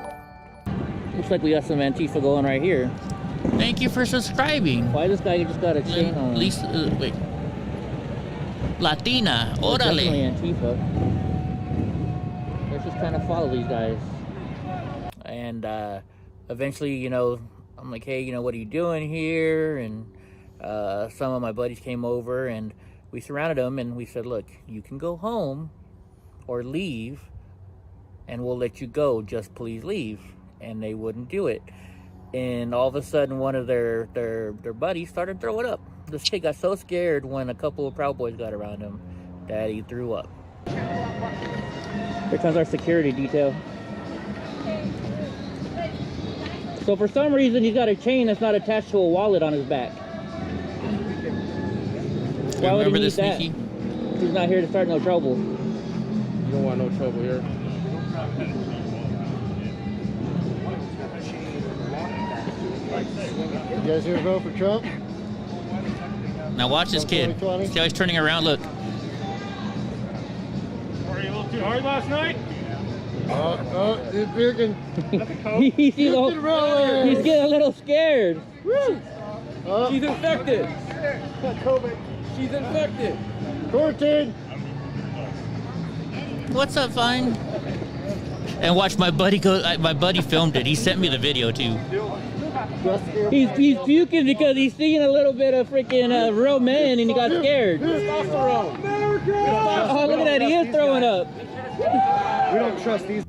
Speaker 1: Looks like we got some Antifa going right here. Thank you for subscribing. Why this guy just got a chain on? Wait. Latina, orale. Antifa. Let's just kind of follow these guys. And eventually, you know, I'm like, hey, you know, what are you doing here? And some of my buddies came over, and we surrounded them, and we said, look, you can go home or leave, and we'll let you go. Just please leave. And they wouldn't do it. And all of a sudden, one of their buddies started throwing up. This kid got so scared when a couple of Proud Boys got around him that he threw up. Here comes our security detail. So for some reason, he's got a chain that's not attached to a wallet on his back. Why would he need that? He's not here to start no trouble.
Speaker 8: You don't want no trouble here.
Speaker 21: You guys here to vote for Trump?
Speaker 1: Now watch this kid. See how he's turning around? Look.
Speaker 21: Were you a little too hard last night? He's puking.
Speaker 13: He's getting a little scared.
Speaker 21: She's infected. COVID. She's infected. Quarantine.
Speaker 1: What's up, Vine? And watch my buddy go. My buddy filmed it. He sent me the video too.
Speaker 13: He's puking because he's seeing a little bit of freaking real men and he got scared.
Speaker 21: Testosterone.
Speaker 13: Oh, look at that. He is throwing up.
Speaker 21: We don't trust these.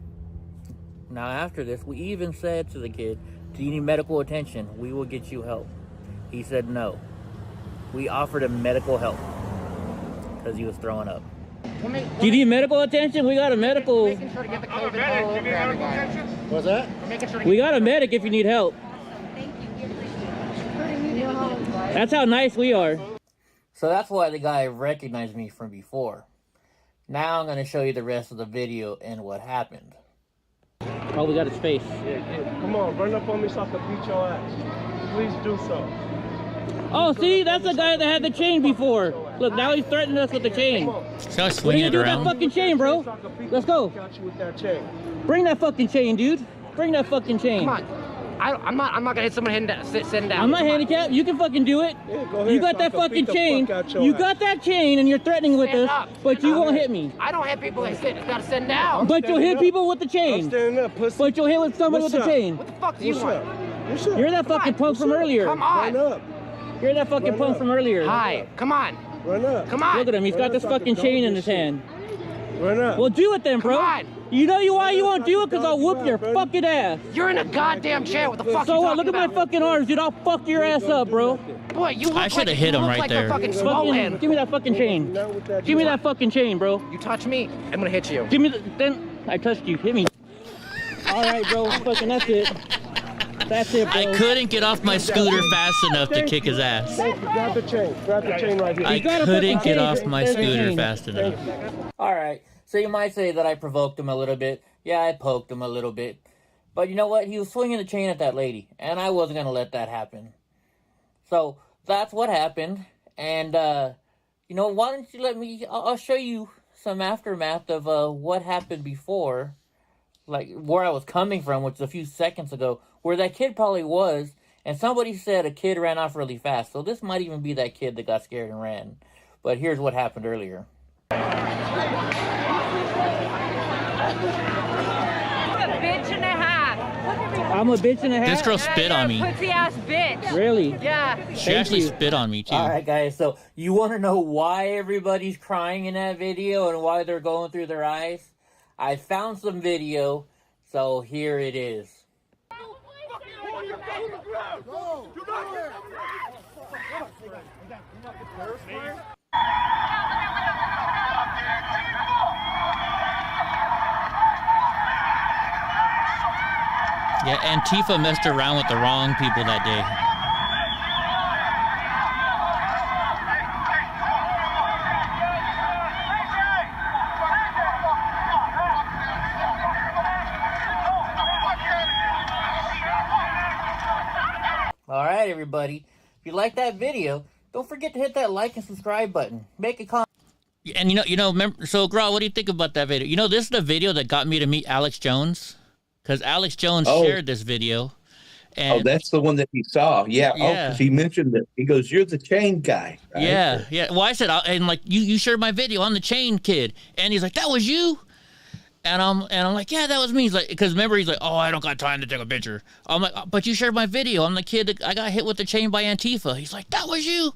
Speaker 1: Now after this, we even said to the kid, do you need medical attention? We will get you help. He said no. We offered him medical help because he was throwing up.
Speaker 13: Do you need medical attention? We got a medical.
Speaker 21: What's that?
Speaker 13: We got a medic if you need help. That's how nice we are.
Speaker 1: So that's why the guy recognized me from before. Now I'm going to show you the rest of the video and what happened.
Speaker 13: Oh, we got his face.
Speaker 21: Yeah, come on, run up on me so I can beat your ass. Please do so.
Speaker 13: Oh, see, that's the guy that had the chain before. Look, now he's threatening us with the chain.
Speaker 1: So I swing it around.
Speaker 13: That fucking chain, bro. Let's go.
Speaker 21: Got you with that chain.
Speaker 13: Bring that fucking chain, dude. Bring that fucking chain.
Speaker 21: Come on.
Speaker 7: I'm not gonna hit someone sitting down.
Speaker 13: I'm not handicapped. You can fucking do it.
Speaker 21: Yeah, go ahead,
Speaker 13: You got
Speaker 21: so I
Speaker 13: that
Speaker 21: can
Speaker 13: fucking
Speaker 21: beat the
Speaker 13: chain.
Speaker 21: fuck out your
Speaker 13: You
Speaker 21: ass.
Speaker 13: got that chain, and you're threatening with
Speaker 7: Stand
Speaker 13: us,
Speaker 7: up.
Speaker 13: but you won't hit me.
Speaker 7: I don't hit people that gotta sit down.
Speaker 13: But you'll hit people with the
Speaker 21: I'm
Speaker 13: chain.
Speaker 21: standing up, pussy.
Speaker 13: But you'll hit with somebody
Speaker 21: What's
Speaker 13: with the
Speaker 21: up?
Speaker 13: chain.
Speaker 7: What the fuck do you
Speaker 21: What's
Speaker 7: want?
Speaker 21: up? What's up?
Speaker 13: You're that fucking punk from earlier.
Speaker 7: Come on.
Speaker 21: Run up.
Speaker 13: You're that fucking
Speaker 21: Run
Speaker 13: punk
Speaker 21: up.
Speaker 13: from earlier.
Speaker 7: Hi. Come on.
Speaker 21: Run up.
Speaker 7: Come on.
Speaker 13: Look at him. He's
Speaker 21: Run
Speaker 13: got
Speaker 21: up
Speaker 13: this
Speaker 21: so I can
Speaker 13: fucking
Speaker 21: dog
Speaker 13: chain
Speaker 21: this
Speaker 13: in his
Speaker 21: shit.
Speaker 13: hand.
Speaker 21: Run up.
Speaker 13: Well, do it then, bro.
Speaker 7: Come on.
Speaker 13: You know why you
Speaker 21: Run
Speaker 13: won't
Speaker 21: up
Speaker 13: do
Speaker 21: so I
Speaker 13: it?
Speaker 21: can
Speaker 13: Because I'll
Speaker 21: dog
Speaker 13: whoop
Speaker 21: you
Speaker 13: your
Speaker 21: out, buddy.
Speaker 13: fucking ass.
Speaker 7: You're in a goddamn chair. What the fuck
Speaker 13: So
Speaker 7: you
Speaker 13: what?
Speaker 7: talking
Speaker 13: Look at my
Speaker 7: about?
Speaker 13: fucking arms, dude. I'll fuck your ass up, bro.
Speaker 7: Boy, you look
Speaker 1: I shoulda
Speaker 7: like,
Speaker 1: hit
Speaker 7: you
Speaker 1: him
Speaker 7: look
Speaker 1: right
Speaker 7: like
Speaker 1: there.
Speaker 7: a fucking
Speaker 13: Fucking,
Speaker 7: swollen.
Speaker 13: give me that fucking chain.
Speaker 21: Not with that
Speaker 13: Give me
Speaker 21: drop.
Speaker 13: that fucking chain, bro.
Speaker 7: You touch me, I'm gonna hit you.
Speaker 13: Give me the, then I touched you. Hit me. All right, bro. Fucking that's it. That's it, bro.
Speaker 1: I couldn't get off my scooter fast enough to kick his ass.
Speaker 21: Grab the chain. Grab the chain right here.
Speaker 1: I couldn't get off my scooter fast enough.
Speaker 13: All right. So you might say that I provoked him a little bit. Yeah, I poked him a little bit. But you know what? He was swinging the chain at that lady, and I wasn't going to let that happen. So that's what happened. And, you know, why don't you let me... I'll show you some aftermath of what happened before. Like, where I was coming from, which was a few seconds ago, where that kid probably was. And somebody said a kid ran off really fast. So this might even be that kid that got scared and ran. But here's what happened earlier.
Speaker 22: Bitch and a half.
Speaker 13: I'm a bitch and a half?
Speaker 1: This girl spit on me.
Speaker 22: Pussy ass bitch.
Speaker 13: Really?
Speaker 22: Yeah.
Speaker 1: She actually spit on me, too.
Speaker 13: All right, guys. So you want to know why everybody's crying in that video and why they're going through their eyes? I found some video, so here it is.
Speaker 1: Yeah, Antifa messed around with the wrong people that day.
Speaker 13: All right, everybody. If you like that video, don't forget to hit that like and subscribe button. Make a comment.
Speaker 1: And remember, so Gra, what do you think about that video? You know, this is the video that got me to meet Alex Jones, because Alex Jones shared this video. And
Speaker 9: that's the one that he saw. Yeah. Oh,
Speaker 1: Yeah.
Speaker 9: because he mentioned that. He goes, "You're the chain guy." Right?
Speaker 1: yeah. Well, I said, and like you shared my video. I'm the chain kid, and he's like, "That was you." And I'm like, yeah, that was me. He's like, because remember, he's like, oh, I don't got time to take a picture. I'm like, but you shared my video. I'm the kid that I got hit with the chain by Antifa. He's like, that was you.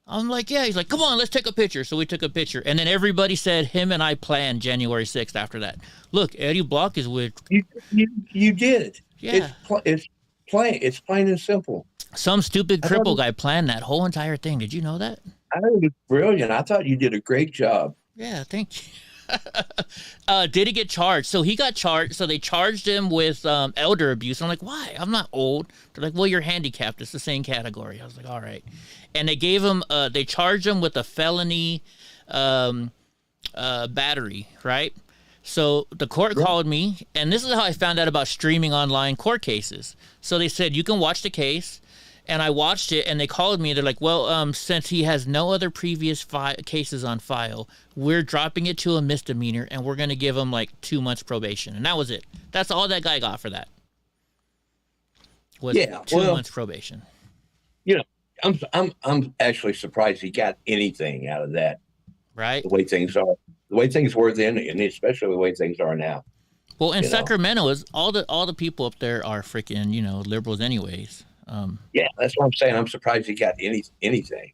Speaker 1: I'm like, yeah. He's like, come on, let's take a picture. So we took a picture, and then everybody said him and I planned January 6th after that. Look, Eddie Block is with.
Speaker 9: You did.
Speaker 1: Yeah.
Speaker 9: It's plain. It's plain and simple.
Speaker 1: Some stupid cripple guy planned that whole entire thing. Did you know that?
Speaker 9: I thought it was brilliant. I thought you did a great job.
Speaker 1: Yeah, thank you. Did he get charged? So he got charged. So they charged him with elder abuse. I'm like, why? I'm not old. They're like, well, you're handicapped. It's the same category. I was like, all right. And they gave him. They charged him with a felony battery, right? So the court called me, and this is how I found out about streaming online court cases. So they said you can watch the case. And I watched it, and they called me. They're like, well, since he has no other previous cases on file, we're dropping it to a misdemeanor, and we're going to give him, like, 2 months probation. And that was it. That's all that guy got for that. Was 2 months probation.
Speaker 9: You know, I'm actually surprised he got anything out of that.
Speaker 1: Right.
Speaker 9: The way things were then, and especially the way things are now.
Speaker 1: Well, in Sacramento, is all the people up there are freaking, liberals anyways.
Speaker 9: Yeah, that's what I'm saying. I'm surprised he got anything.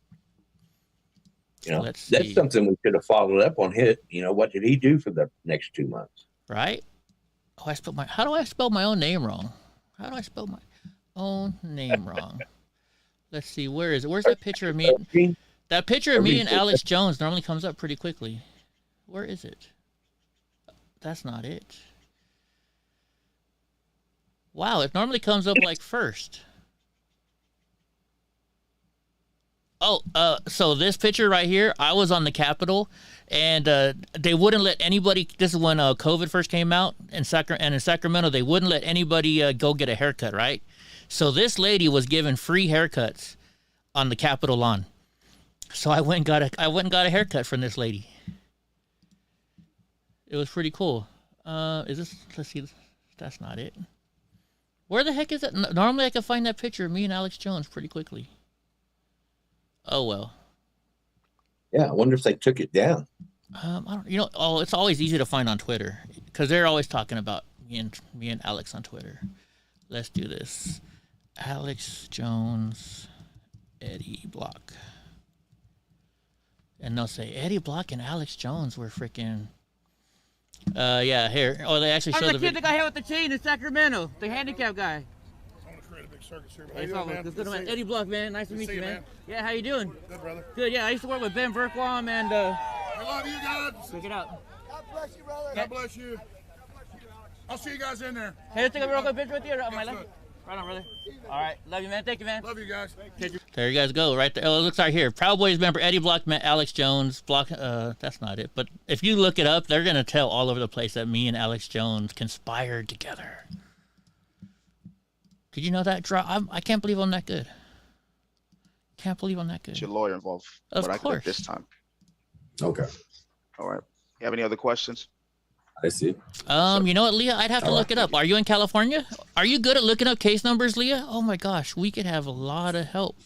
Speaker 9: That's something we could have followed up on. What did he do for the next 2 months?
Speaker 1: Right. Oh, how do I spell my own name wrong? How do I spell my own name wrong? Let's see. Where is it? Where's that picture of me? That picture of me and Alex Jones normally comes up pretty quickly. Where is it? That's not it. Wow, it normally comes up like first. Oh, so this picture right here, I was on the Capitol, and they wouldn't let anybody. This is when COVID first came out in Sacramento. They wouldn't let anybody go get a haircut, right? So this lady was given free haircuts on the Capitol lawn. So I went and got a haircut from this lady. It was pretty cool. Is this? Let's see. That's not it. Where the heck is it? Normally I can find that picture of me and Alex Jones pretty quickly. Oh, well.
Speaker 9: Yeah, I wonder if they took it down.
Speaker 1: I don't, it's always easy to find on Twitter because they're always talking about me and Alex on Twitter. Let's do this. Alex Jones, Eddie Block. And they'll say, Eddie Block and Alex Jones were freaking... yeah, here. Oh, they actually show the
Speaker 3: kid that got hit with the chain in Sacramento, the handicap guy.
Speaker 21: I want to create a big circus here.
Speaker 3: Hey, good, man. Eddie Block, man. Nice to meet you, man. Yeah, how you doing? Good, brother. Good, yeah. I used to work with Ben Berkwam and...
Speaker 21: I love you guys.
Speaker 3: Check it out.
Speaker 21: God bless you, brother. God bless you. I'll see you guys in there.
Speaker 3: Hey, let's take a real quick picture with you on my left. Right on, brother. All right. Love you, man. Thank you, man.
Speaker 21: Love you guys.
Speaker 1: There you guys go, right there. Oh, it looks like here. Proud Boys member Eddie Block met Alex Jones. Block. That's not it. But if you look it up, they're going to tell all over the place that me and Alex Jones conspired together. Did you know that? I can't believe I'm that good. Can't believe I'm that good.
Speaker 12: Is your lawyer involved?
Speaker 1: Of
Speaker 12: but
Speaker 1: course.
Speaker 12: I could this time.
Speaker 19: Okay.
Speaker 12: All right. You have any other questions?
Speaker 19: I see.
Speaker 1: You know what, Leah? I'd have to look it up. Are you in California? Are you good at looking up case numbers, Leah? Oh my gosh, we could have a lot of help.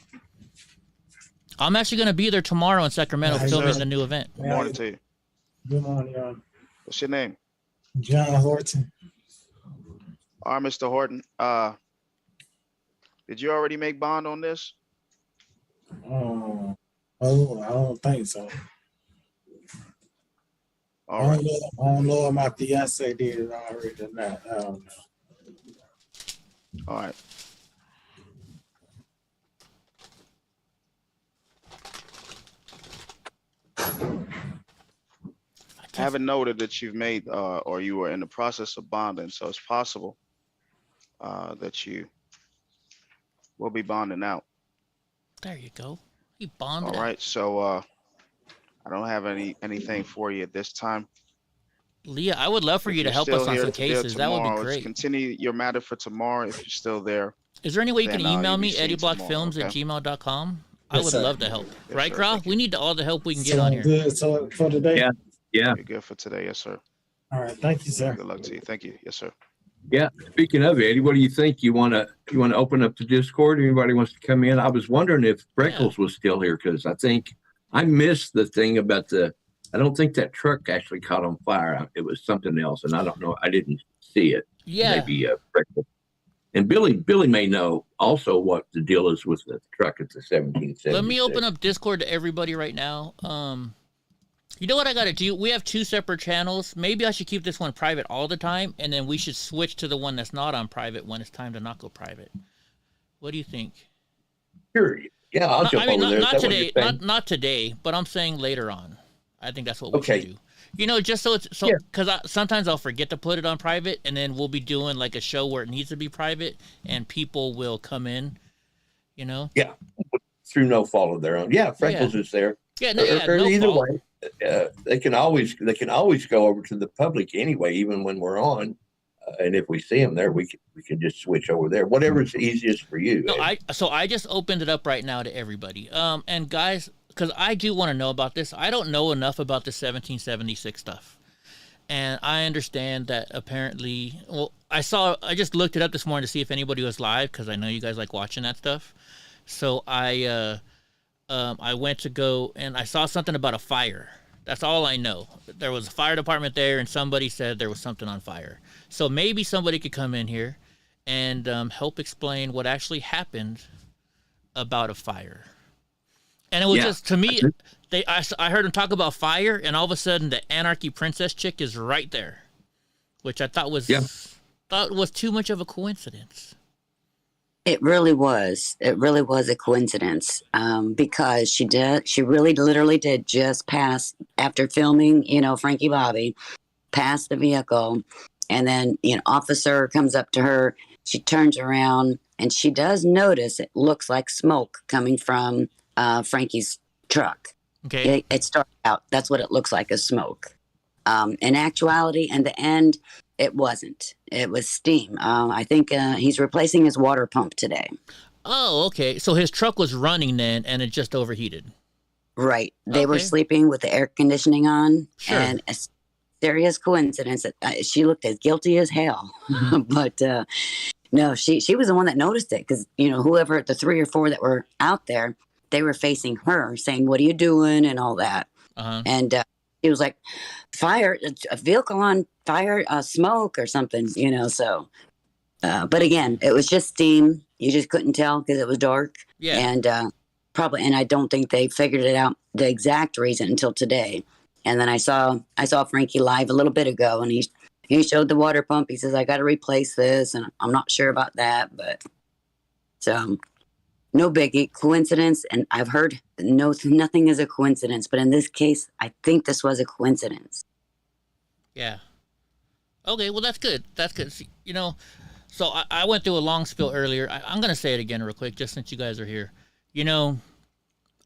Speaker 1: I'm actually going to be there tomorrow in Sacramento filming the new event.
Speaker 12: Good morning to you.
Speaker 6: Good morning, John.
Speaker 12: What's your name?
Speaker 6: John Horton.
Speaker 12: All right, Mr. Horton. Did you already make bond on this?
Speaker 6: Oh, I don't think so.
Speaker 12: All right.
Speaker 6: I don't know if my fiance did it already or not. I don't know.
Speaker 12: All right. I haven't noted that you've made or you were in the process of bonding, so it's possible that you will be bonding out.
Speaker 1: There you go. He bonded.
Speaker 12: All right, so I don't have anything for you at this time.
Speaker 1: Leah, I would love for you to help us on some cases. That would be
Speaker 12: Let's
Speaker 1: great.
Speaker 12: continue your matter for tomorrow if you're still there.
Speaker 1: Is there any way you can email
Speaker 12: you'll be
Speaker 1: me,
Speaker 12: seen
Speaker 1: EddieBlockFilms at gmail.com? I
Speaker 6: Yes,
Speaker 1: would
Speaker 6: sir.
Speaker 1: love to help.
Speaker 12: Yes,
Speaker 1: Right,
Speaker 12: sir.
Speaker 1: Gra? We need all the help we can get on here.
Speaker 6: Good. So for today.
Speaker 20: Yeah.
Speaker 12: You're good for today, yes, sir.
Speaker 6: All right. Thank you, sir.
Speaker 12: Good luck to you. Thank you, yes, sir.
Speaker 20: Yeah. Speaking of Eddie, what do you think? You want to open up the Discord? Anybody wants to come in? I was wondering if Freckles was still here because I think I missed the thing about I don't think that truck actually caught on fire. It was something else, and I don't know. I didn't see it.
Speaker 1: Yeah.
Speaker 20: Maybe Freckles. And Billy may know also what the deal is with the truck at the 1776.
Speaker 1: Let me open up Discord to everybody right now. You know what I got to do? We have two separate channels. Maybe I should keep this one private all the time, and then we should switch to the one that's not on private when it's time to not go private. What do you think?
Speaker 20: Sure. Yeah, I'll jump over there.
Speaker 1: Not today. Not today, but I'm saying later on. I think that's what we should do. You know, just so it's because sometimes I'll forget to put it on private, and then we'll be doing like a show where it needs to be private, and people will come in. You know.
Speaker 20: Yeah, through no fault of their own. Yeah, Freckles is there.
Speaker 1: Yeah,
Speaker 20: no either
Speaker 1: fault.
Speaker 20: way, they can always go over to the public anyway, even when we're on. And if we see them there, we can just switch over there. Whatever's easiest for you.
Speaker 1: No, I just opened it up right now to everybody. And guys, because I do want to know about this. I don't know enough about the 1776 stuff. And I understand that apparently, well, I just looked it up this morning to see if anybody was live because I know you guys like watching that stuff. So I went to go and I saw something about a fire. That's all I know. There was a fire department there and somebody said there was something on fire. So maybe somebody could come in here and help explain what actually happened about a fire. And it was just, to me, I heard him talk about fire, and all of a sudden the Anarchy Princess chick is right there, which I thought was too much of a coincidence.
Speaker 23: It really was. It really was a coincidence because she really literally did just pass after filming, Frankie Bobby, pass the vehicle. And then, officer comes up to her. She turns around and she does notice it looks like smoke coming from Frankie's truck.
Speaker 1: Okay.
Speaker 23: It started out. That's what it looks like, is smoke. In actuality, in the end, it wasn't. It was steam. I think he's replacing his water pump today.
Speaker 1: Oh, okay. So his truck was running then, and it just overheated.
Speaker 23: Right. They were sleeping with the air conditioning on.
Speaker 1: Sure.
Speaker 23: And a serious coincidence. She looked as guilty as hell. Mm-hmm. But No, she was the one that noticed it because, whoever, the 3 or 4 that were out there, they were facing her saying, what are you doing? And all that. And it was like, fire, a vehicle on fire, smoke or something, so. But again, it was just steam. You just couldn't tell because it was dark.
Speaker 1: Yeah.
Speaker 23: And and I don't think they figured it out, the exact reason, until today. And then I saw Frankie live a little bit ago, and he showed the water pump. He says, I got to replace this, and I'm not sure about that, but so no biggie, coincidence. And I've heard nothing is a coincidence, but in this case, I think this was a coincidence.
Speaker 1: Yeah. Okay, well, that's good. That's good. See, so I went through a long spiel earlier. I'm going to say it again real quick, just since you guys are here.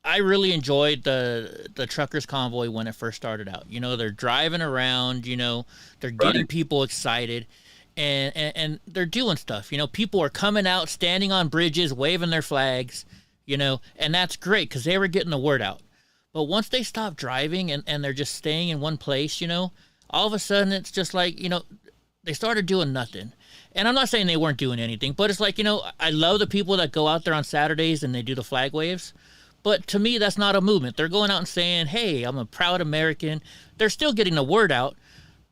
Speaker 1: I really enjoyed the truckers convoy when it first started out. They're driving around, they're getting people excited, and they're doing stuff. People are coming out, standing on bridges, waving their flags, and that's great because they were getting the word out. But once they stop driving and they're just staying in one place, all of a sudden it's just like, they started doing nothing. And I'm not saying they weren't doing anything, but it's like, I love the people that go out there on Saturdays and they do the flag waves. But to me, that's not a movement. They're going out and saying, hey, I'm a proud American. They're still getting the word out.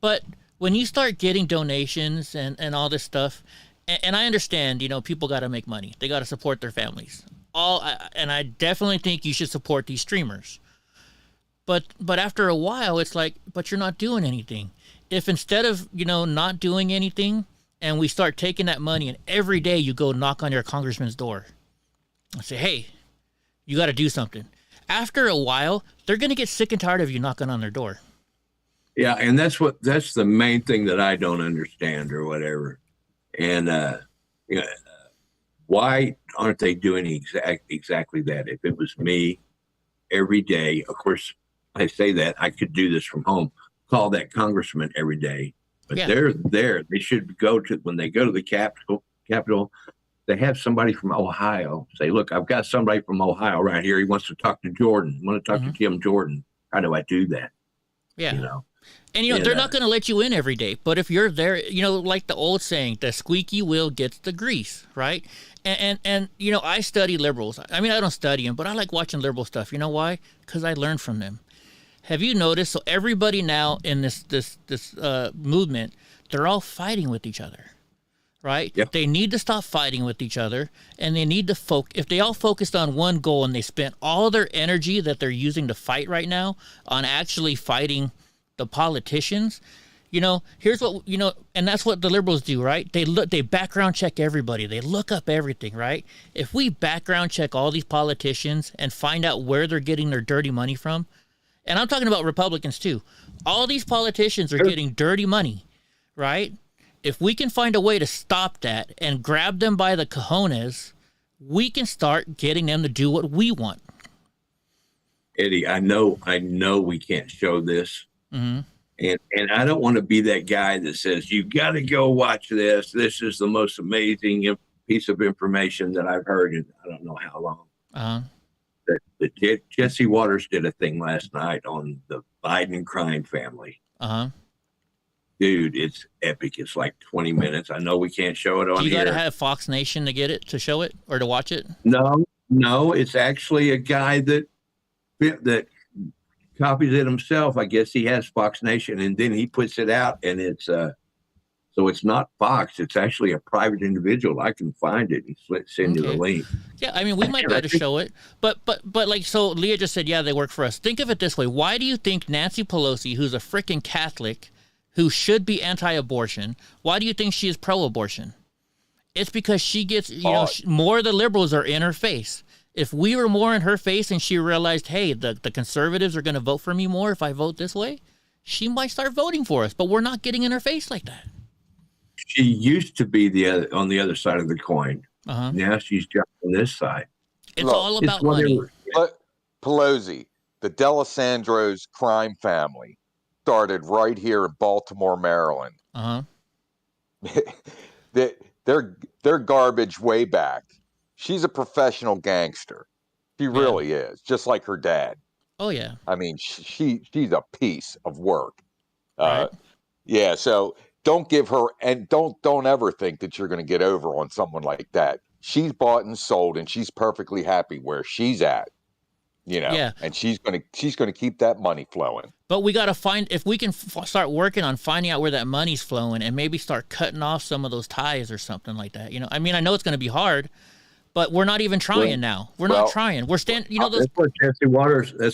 Speaker 1: But when you start getting donations and all this stuff, and I understand, people got to make money. They got to support their families. And I definitely think you should support these streamers. But after a while, it's like, but you're not doing anything. If instead of, not doing anything, and we start taking that money, and every day you go knock on your congressman's door and say, hey, you got to do something. After a while, they're going to get sick and tired of you knocking on their door.
Speaker 20: Yeah, and that's the main thing that I don't understand or whatever. And why aren't they doing exactly that? If it was me every day, of course, I say that I could do this from home, call that congressman every day. But they're there. They should go to, when they go to the Capitol, they have somebody from Ohio say, look, I've got somebody from Ohio right here. He wants to talk to Jordan. I want to talk to Tim Jordan. How do I do that?
Speaker 1: Yeah. And, they're not going to let you in every day. But if you're there, like the old saying, the squeaky wheel gets the grease, right? And I study liberals. I mean, I don't study them, but I like watching liberal stuff. You know why? Because I learn from them. Have you noticed? So everybody now in this movement, they're all fighting with each other. Right? Yep. They need to stop fighting with each other, and they need to if they all focused on one goal and they spent all their energy that they're using to fight right now on actually fighting the politicians, here's what, and that's what the liberals do, right? They background check everybody. They look up everything, right? If we background check all these politicians and find out where they're getting their dirty money from, and I'm talking about Republicans too, all these politicians are getting dirty money, right? If we can find a way to stop that and grab them by the cojones, we can start getting them to do what we want.
Speaker 20: Eddie, I know we can't show this. And I don't want to be that guy that says, you got to go watch this. This is the most amazing piece of information that I've heard in I don't know how long. Jesse Waters did a thing last night on the Biden crime family. Dude, it's epic. It's like 20 minutes. I know we can't show it on here.
Speaker 1: You got to have Fox Nation to get it, to show it, or to watch it?
Speaker 20: No, it's actually a guy that copies it himself. I guess he has Fox Nation, and then he puts it out, and it's so it's not Fox. It's actually a private individual. I can find it and send you the link.
Speaker 1: Yeah, I mean, we might be able to show it, but like, so Leah just said, yeah, they work for us. Think of it this way. Why do you think Nancy Pelosi, who's a freaking Catholic, who should be anti-abortion, why do you think she is pro-abortion? It's because she gets, more of the liberals are in her face. If we were more in her face and she realized, hey, the conservatives are going to vote for me more if I vote this way, she might start voting for us, but we're not getting in her face like that.
Speaker 20: She used to be on the other side of the coin. Now she's just on this side.
Speaker 1: It's all about money.
Speaker 4: Pelosi, the D'Alessandro's crime family, started right here in Baltimore, Maryland. They're garbage way back. She's a professional gangster. She really is, just like her dad.
Speaker 1: Oh yeah.
Speaker 4: I mean, she's a piece of work.
Speaker 1: Right.
Speaker 4: Yeah. So don't give her, and don't ever think that you're going to get over on someone like that. She's bought and sold, and she's perfectly happy where she's at,
Speaker 1: Yeah.
Speaker 4: and she's going to keep that money flowing.
Speaker 1: But we got to find, if we can start working on finding out where that money's flowing and maybe start cutting off some of those ties or something like that. I mean, I know it's going to be hard, but we're not even trying now. We're not trying. We're standing,
Speaker 20: That's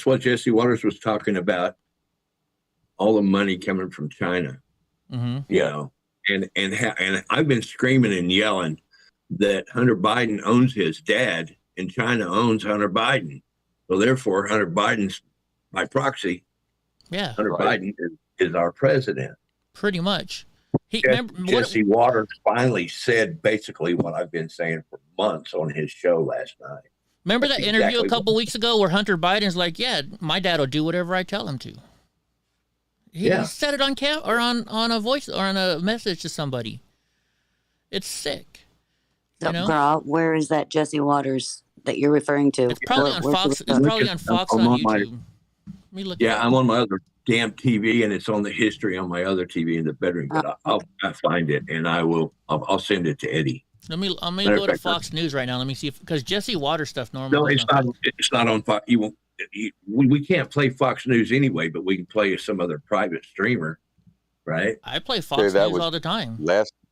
Speaker 20: what Jesse Waters was talking about. All the money coming from China, and I've been screaming and yelling that Hunter Biden owns his dad and China owns Hunter Biden. So therefore, Hunter Biden's by proxy.
Speaker 1: Yeah,
Speaker 20: Hunter Biden is our president.
Speaker 1: Pretty much.
Speaker 20: Jesse Waters finally said basically what I've been saying for months on his show last night.
Speaker 1: Remember that interview a couple weeks ago where Hunter Biden's like, "Yeah, my dad will do whatever I tell him to." He said it on cam or on a voice or on a message to somebody. It's sick.
Speaker 23: So, girl, where is that Jesse Waters that you're referring to?
Speaker 1: It's probably on Fox. It's probably on Fox on YouTube. Let me look.
Speaker 20: I'm on my other damn TV, and it's on the history on my other TV in the bedroom. But I'll find it, and I'll send it to Eddie.
Speaker 1: I'm gonna go to Fox News right now. Let me see because Jesse Waters stuff normally.
Speaker 20: No, it's not on Fox. You won't. We can't play Fox News anyway, but we can play some other private streamer, right?
Speaker 1: I play Fox News all the time.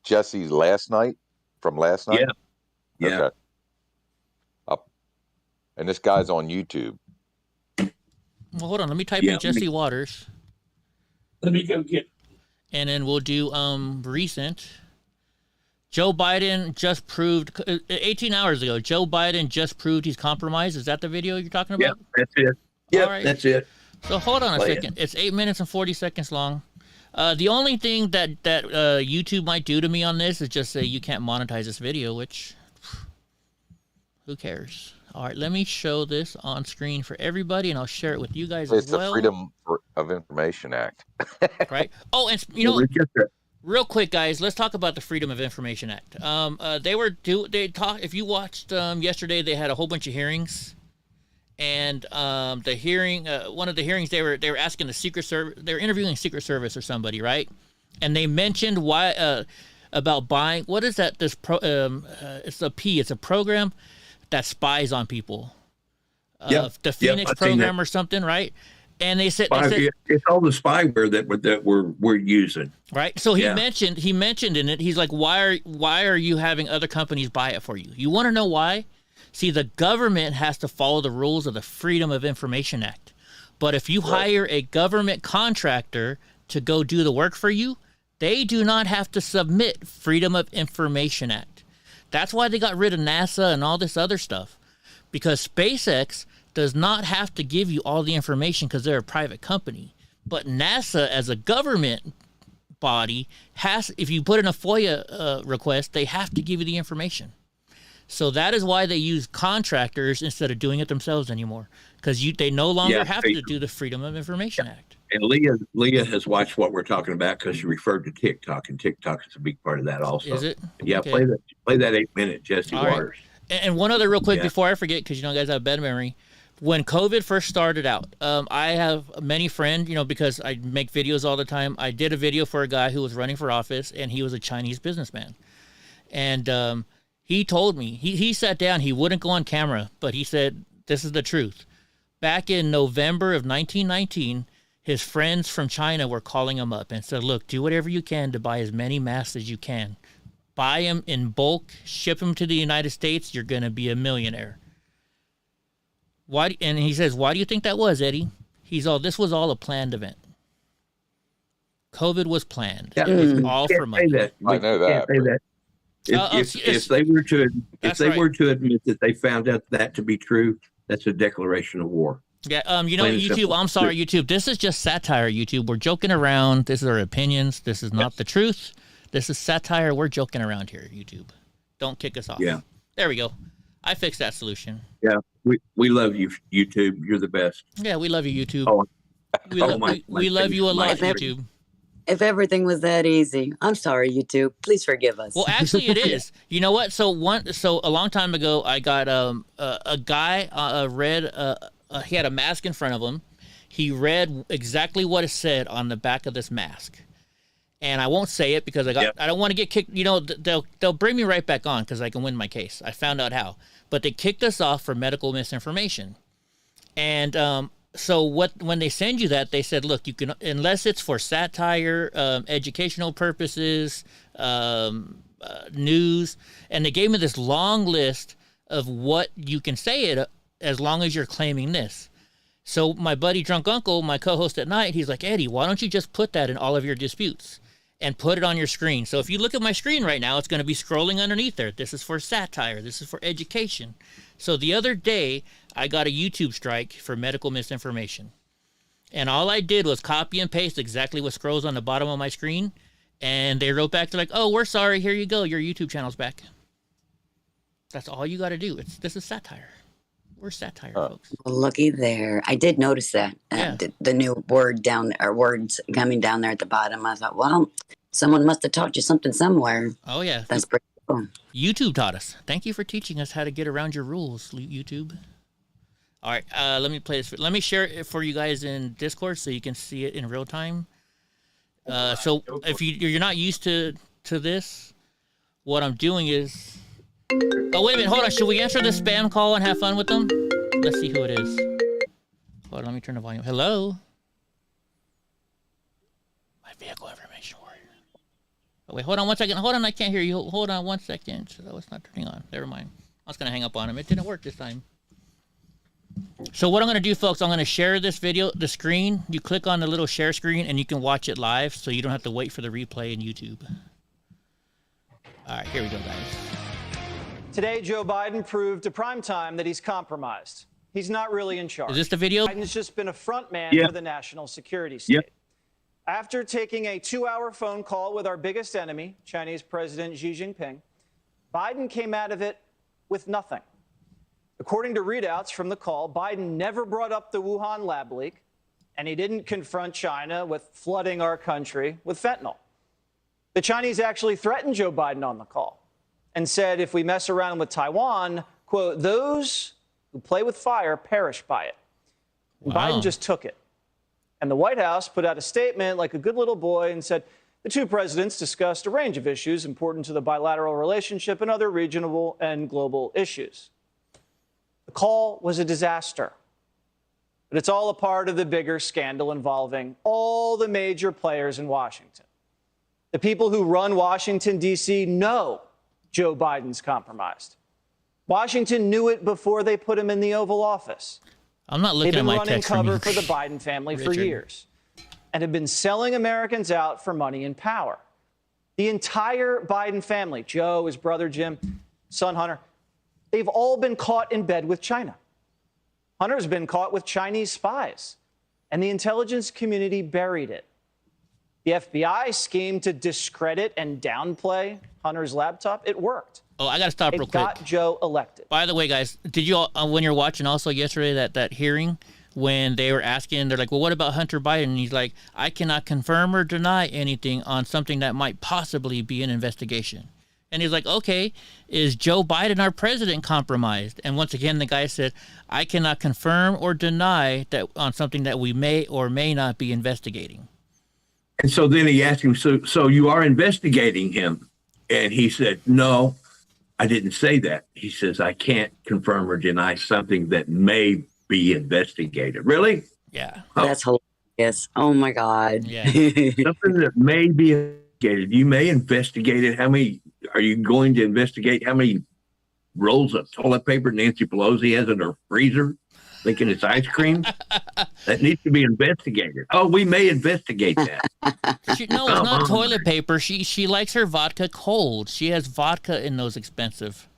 Speaker 4: Jesse's last night from last night.
Speaker 20: Yeah.
Speaker 4: Okay. And this guy's on YouTube.
Speaker 1: Well, hold on. Let me type in Jesse Waters.
Speaker 20: Let me go get.
Speaker 1: And then we'll do recent. Joe Biden just proved 18 hours ago. Joe Biden just proved he's compromised. Is that the video you're talking about?
Speaker 20: Yeah, that's it. Yeah,
Speaker 1: right.
Speaker 20: That's it.
Speaker 1: So hold on a second. It's 8 minutes and 40 seconds long. The only thing that YouTube might do to me on this is just say you can't monetize this video, which who cares? All right, let me show this on screen for everybody, and I'll share it with you guys as well.
Speaker 4: It's the Freedom of Information Act.
Speaker 1: Right? Oh, and real quick, guys, let's talk about the Freedom of Information Act. If you watched yesterday, they had a whole bunch of hearings, and the hearing, one of the hearings, they were asking the Secret Service, they were interviewing Secret Service or somebody, right? And they mentioned why about buying. What is that? It's a program that spies on people. The Phoenix program or something, right? And they said
Speaker 20: it's all the spyware that we're using.
Speaker 1: Right. So he mentioned in it, he's like, why are you having other companies buy it for you? You want to know why? See, the government has to follow the rules of the Freedom of Information Act. But if you hire a government contractor to go do the work for you, they do not have to submit Freedom of Information Act. That's why they got rid of NASA and all this other stuff. Because SpaceX does not have to give you all the information because they're a private company. But NASA, as a government body, if you put in a FOIA request, they have to give you the information. So that is why they use contractors instead of doing it themselves anymore, because they no longer have to do the Freedom of Information Act.
Speaker 20: And Leah has watched what we're talking about because she referred to TikTok, and TikTok is a big part of that also.
Speaker 1: Is it?
Speaker 20: Yeah, okay. Play that 8 minute Jesse Waters.
Speaker 1: Right. And one other real quick before I forget, because guys have bad memory. When COVID first started out, I have many friends, because I make videos all the time. I did a video for a guy who was running for office, and he was a Chinese businessman. And he told me, he sat down, he wouldn't go on camera, but he said, this is the truth. Back in November of 1919, his friends from China were calling him up and said, look, do whatever you can to buy as many masks as you can. Buy them in bulk, ship them to the United States, you're going to be a millionaire. Why? And he says, why do you think that was, Eddie? This was all a planned event. COVID was planned.
Speaker 20: Yeah,
Speaker 1: it was all for money.
Speaker 4: I know that.
Speaker 20: If they were to admit that they found out that to be true, that's a declaration of war.
Speaker 1: Yeah, YouTube, I'm sorry, YouTube. This is just satire, YouTube. We're joking around. This is our opinions. This is not the truth. This is satire. We're joking around here, YouTube. Don't kick us off.
Speaker 20: Yeah.
Speaker 1: There we go. I fixed that solution.
Speaker 20: Yeah, we love you, YouTube. You're the best.
Speaker 1: Yeah, we love you, YouTube. We love you a lot, YouTube.
Speaker 23: If everything was that easy, I'm sorry, YouTube. Please forgive us.
Speaker 1: Well, actually, it is. You know what? So a long time ago, I got a guy read. He had a mask in front of him. He read exactly what it said on the back of this mask, And I won't say it because I don't want to get kicked. You know, they'll bring me right back on because I can win my case. I found out how. But they kicked us off for medical misinformation. And so when they send you that, they said, look, you can, unless it's for satire, educational purposes, news, and they gave me this long list of what you can say it as long as you're claiming this. So my buddy Drunk Uncle, my co-host at night, he's like, Eddie, why don't you just put that in all of your disputes and put it on your screen? So if you look at my screen right now, it's going to be scrolling underneath there. This is for satire. This is for education. So the other day, I got a YouTube strike for medical misinformation. And all I did was copy and paste exactly what scrolls on the bottom of my screen. And they wrote back, they're like, oh, we're sorry. Here you go. Your YouTube channel's back. That's all you got to do. This is satire. We're satire, folks.
Speaker 23: Well, looky there. I did notice that. The new word down there, or words coming down there at the bottom. I thought, well, someone must have taught you something somewhere.
Speaker 1: Oh, yeah.
Speaker 23: That's pretty cool.
Speaker 1: YouTube taught us. Thank you for teaching us how to get around your rules, YouTube. All right, let me play this. Let me share it for you guys in Discord so you can see it in real time. So if you're not used to this, what I'm doing is... Oh, wait a minute. Hold on. Should we answer the spam call and have fun with them? Let's see who it is. Hold on. Let me turn the volume. Hello? My vehicle information warrior. Oh, wait. Hold on one second. Hold on. I can't hear you. Hold on 1 second. Oh, it's not turning on. Never mind. I was going to hang up on him. It didn't work this time. So what I'm going to do, folks, I'm going to share this video, the screen. You click on the little share screen, and you can watch it live, so you don't have to wait for the replay in YouTube. All right. Here we go, guys.
Speaker 5: Today, Joe Biden proved to primetime that he's compromised. He's not really in charge.
Speaker 1: Is this the video?
Speaker 5: Biden's just been a front man for the national security state.
Speaker 20: Yep.
Speaker 5: After taking a 2-hour phone call with our biggest enemy, Chinese President Xi Jinping, Biden came out of it with nothing. According to readouts from the call, Biden never brought up the Wuhan lab leak, and he didn't confront China with flooding our country with fentanyl. The Chinese actually threatened Joe Biden on the call and said if we mess around with Taiwan, quote, those who play with fire perish by it. And Biden just took it. And the White House put out a statement like a good little boy and said the two presidents discussed a range of issues important to the bilateral relationship and other regional and global issues. The call was a disaster, but it's all a part of the bigger scandal involving all the major players in Washington. The people who run Washington, D.C. know Joe Biden's compromised. Washington knew it before they put him in the Oval Office.
Speaker 1: I'm not looking at my text
Speaker 5: They've been running
Speaker 1: from
Speaker 5: cover
Speaker 1: you.
Speaker 5: for the Biden family for years and have been selling Americans out for money and power. The entire Biden family, Joe, his brother Jim, son Hunter, they've all been caught in bed with China. Hunter's been caught with Chinese spies, and the intelligence community buried it. The FBI schemed to discredit and downplay Hunter's laptop. It worked.
Speaker 1: Oh, I got to stop real quick.
Speaker 5: It got Joe elected.
Speaker 1: By the way, guys, did you all, when you're watching also yesterday that hearing when they were asking, they're like, well, what about Hunter Biden? And he's like, I cannot confirm or deny anything on something that might possibly be an investigation. And he's like, okay, is Joe Biden, our president, compromised? And once again, the guy said, I cannot confirm or deny that on something that we may or may not be investigating.
Speaker 20: And so then he asked him, so you are investigating him? And he said, no, I didn't say that. He says, I can't confirm or deny something that may be investigated. Really?
Speaker 1: Yeah.
Speaker 23: That's hilarious. Oh, my God.
Speaker 1: Yeah.
Speaker 20: Something that may be investigated. You may investigate it. Are you going to investigate how many rolls of toilet paper Nancy Pelosi has in her freezer, thinking it's ice cream? That needs to be investigated. Oh, we may investigate that.
Speaker 1: No, it's not toilet paper. She likes her vodka cold. She has vodka in those expensive.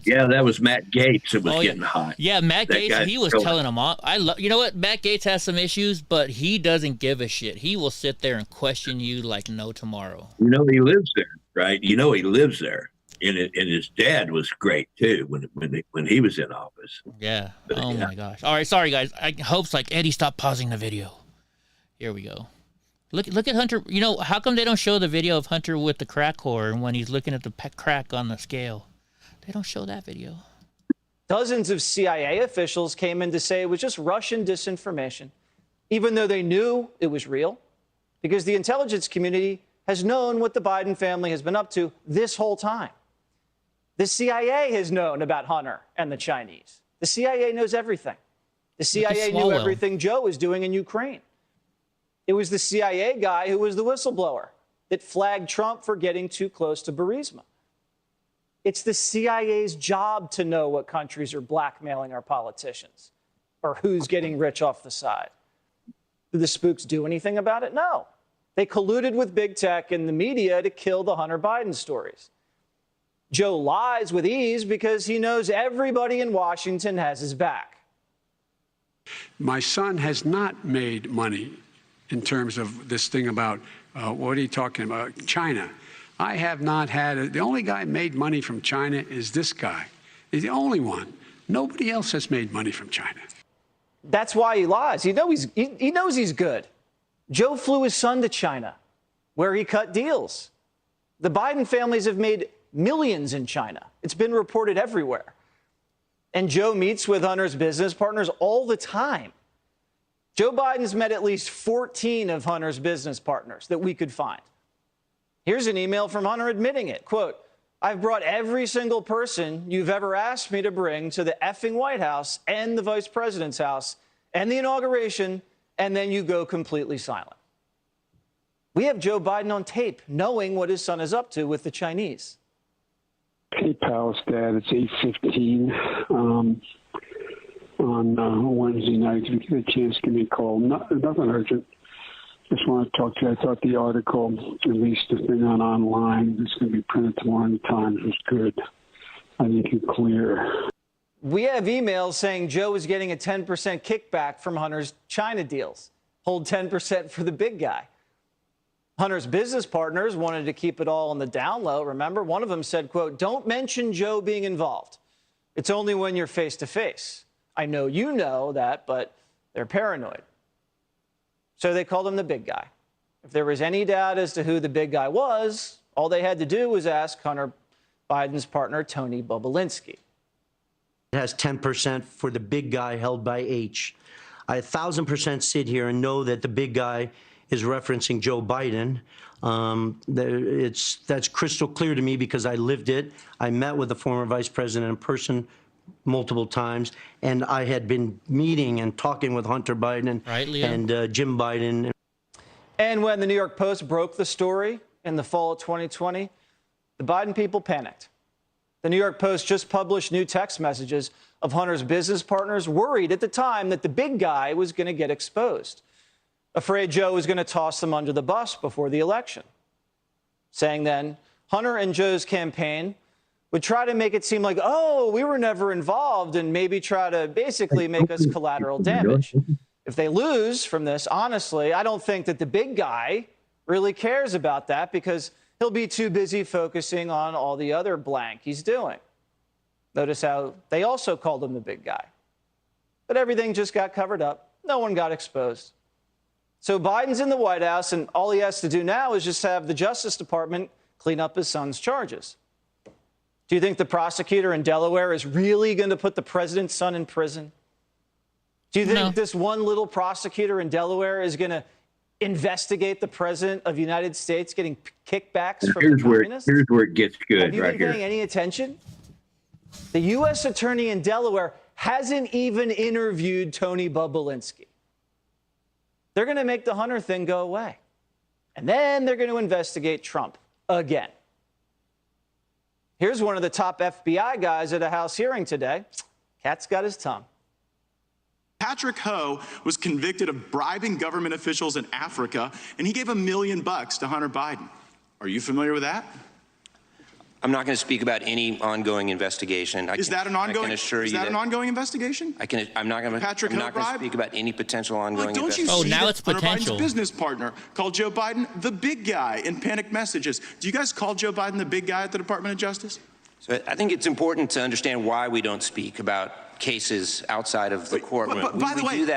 Speaker 20: Yeah, that was Matt Gaetz. It was getting hot.
Speaker 1: Yeah, Matt Gaetz, he was telling them all. You know what? Matt Gaetz has some issues, but he doesn't give a shit. He will sit there and question you like no tomorrow.
Speaker 20: You know he lives there, right? You know he lives there. And his dad was great too when he was in office.
Speaker 1: Yeah. Oh my gosh. All right, sorry guys. I hope's like Eddie, stop pausing the video. Here we go. Look at Hunter. You know, how come they don't show the video of Hunter with the crack whore and when he's looking at the crack on the scale? They don't show that video.
Speaker 5: Dozens of CIA officials came in to say it was just Russian disinformation, even though they knew it was real, because the intelligence community has known what the Biden family has been up to this whole time. The CIA has known about Hunter and the Chinese. The CIA knows everything. The CIA knew everything Joe was doing in Ukraine. It was the CIA guy who was the whistleblower that flagged Trump for getting too close to Burisma. It's the CIA's job to know what countries are blackmailing our politicians or who's getting rich off the side. Do the spooks do anything about it? No. They colluded with big tech and the media to kill the Hunter Biden stories. Joe lies with ease because he knows everybody in Washington has his back.
Speaker 2: My son has not made money in terms of this thing about, what are you talking about, China. I have not had, the only guy made money from China is this guy. He's the only one. Nobody else has made money from China. That's why he lies. He knows he's good. Joe flew his son to China, where he cut deals. The Biden families have made millions in China. It's been reported everywhere. And Joe meets with Hunter's business partners all the time. Joe Biden's met at least 14 of Hunter's business partners that we could find. Here's an email from Hunter admitting it. Quote, I've brought every single person you've ever asked me to bring to the effing White House and the vice president's house and the inauguration, and then you go completely silent. We have Joe Biden on tape knowing what his son is up to with the Chinese.
Speaker 15: Hey, Palace Dad, it's 8:15 on Wednesday night. If you get a chance, give me a call. Nothing urgent. Just want to talk to you. I thought the article, at least the thing online, that's going to be printed tomorrow in the Times, was good. I think it's clear.
Speaker 5: We have emails saying Joe is getting a 10% kickback from Hunter's China deals. Hold 10% for the big guy. Hunter's business partners wanted to keep it all on the down low. Remember, one of them said, quote, don't mention Joe being involved. It's only when you're face to face. I know you know that, but they're paranoid. So they called him the big guy. If there was any doubt as to who the big guy was, all they had to do was ask Hunter Biden's partner, Tony Bobulinski.
Speaker 10: It has 10% for the big guy held by H. I 1,000% sit here and know that the big guy is referencing Joe Biden. That's crystal clear to me because I lived it. I met with the former vice president in person multiple times, and I had been meeting and talking with Hunter Biden and Jim Biden.
Speaker 5: And when the New York Post broke the story in the fall of 2020, the Biden people panicked. The New York Post just published new text messages of Hunter's business partners worried at the time that the big guy was going to get exposed, afraid Joe was going to toss them under the bus before the election, saying then Hunter and Joe's campaign would try to make it seem like, oh, we were never involved, and maybe try to basically make us collateral damage. If they lose from this, honestly, I don't think that the big guy really cares about that because he'll be too busy focusing on all the other blank he's doing. Notice how they also called him the big guy. But everything just got covered up. No one got exposed. So Biden's in the White House, and all he has to do now is just have the Justice Department clean up his son's charges. Do you think the prosecutor in Delaware is really going to put the president's son in prison? Do you think this one little prosecutor in Delaware is going to investigate the president of the United States getting kickbacks from the communists?
Speaker 20: Here's where it gets good
Speaker 5: Have you
Speaker 20: right
Speaker 5: been paying any attention? The U.S. attorney in Delaware hasn't even interviewed Tony Bobulinski. They're going to make the Hunter thing go away. And then they're going to investigate Trump again. Here's one of the top FBI guys at a House hearing today. Cat's got his tongue.
Speaker 11: Patrick Ho was convicted of bribing government officials in Africa, and he gave $1 million to Hunter Biden. Are you familiar with that?
Speaker 24: I'm not going to speak about any ongoing investigation.
Speaker 11: Is that an ongoing investigation?
Speaker 24: I'm not going to speak about any potential ongoing investigation.
Speaker 11: Oh, now it's potential. Hunter Biden's business partner called Joe Biden the big guy in panicked messages. Do you guys call Joe Biden the big guy at the Department of Justice?
Speaker 24: So I think it's important to understand why we don't speak about cases outside of the courtroom.
Speaker 11: By the way,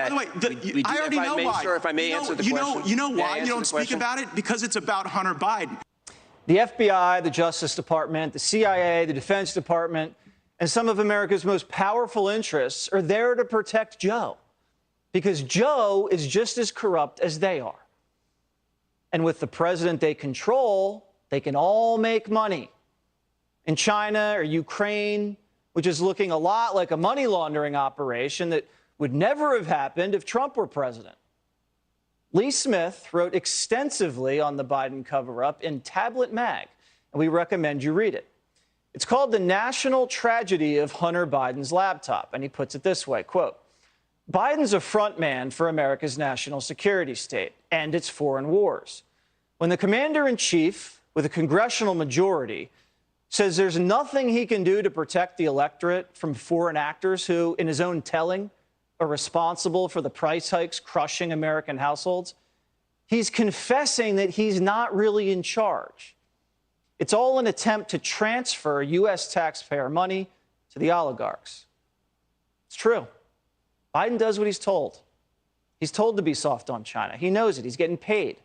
Speaker 11: I already know why.
Speaker 24: Sir, if I may answer the question.
Speaker 11: You know why you don't speak about it? Because it's about Hunter Biden.
Speaker 5: The FBI, the Justice Department, the CIA, the Defense Department, and some of America's most powerful interests are there to protect Joe because Joe is just as corrupt as they are. And with the president they control, they can all make money. In China or Ukraine, which is looking a lot like a money laundering operation that would never have happened if Trump were president. Lee Smith wrote extensively on the Biden cover-up in Tablet Mag, and we recommend you read it. It's called The National Tragedy of Hunter Biden's Laptop, and he puts it this way, quote, Biden's a front man for America's national security state and its foreign wars. When the commander-in-chief with a congressional majority says there's nothing he can do to protect the electorate from foreign actors who, in his own telling, are responsible for the price hikes crushing American households, he's confessing that he's not really in charge. It's all an attempt to transfer U.S. taxpayer money to the oligarchs. It's true. Biden does what he's told. He's told to be soft on China. He knows it. He's getting paid.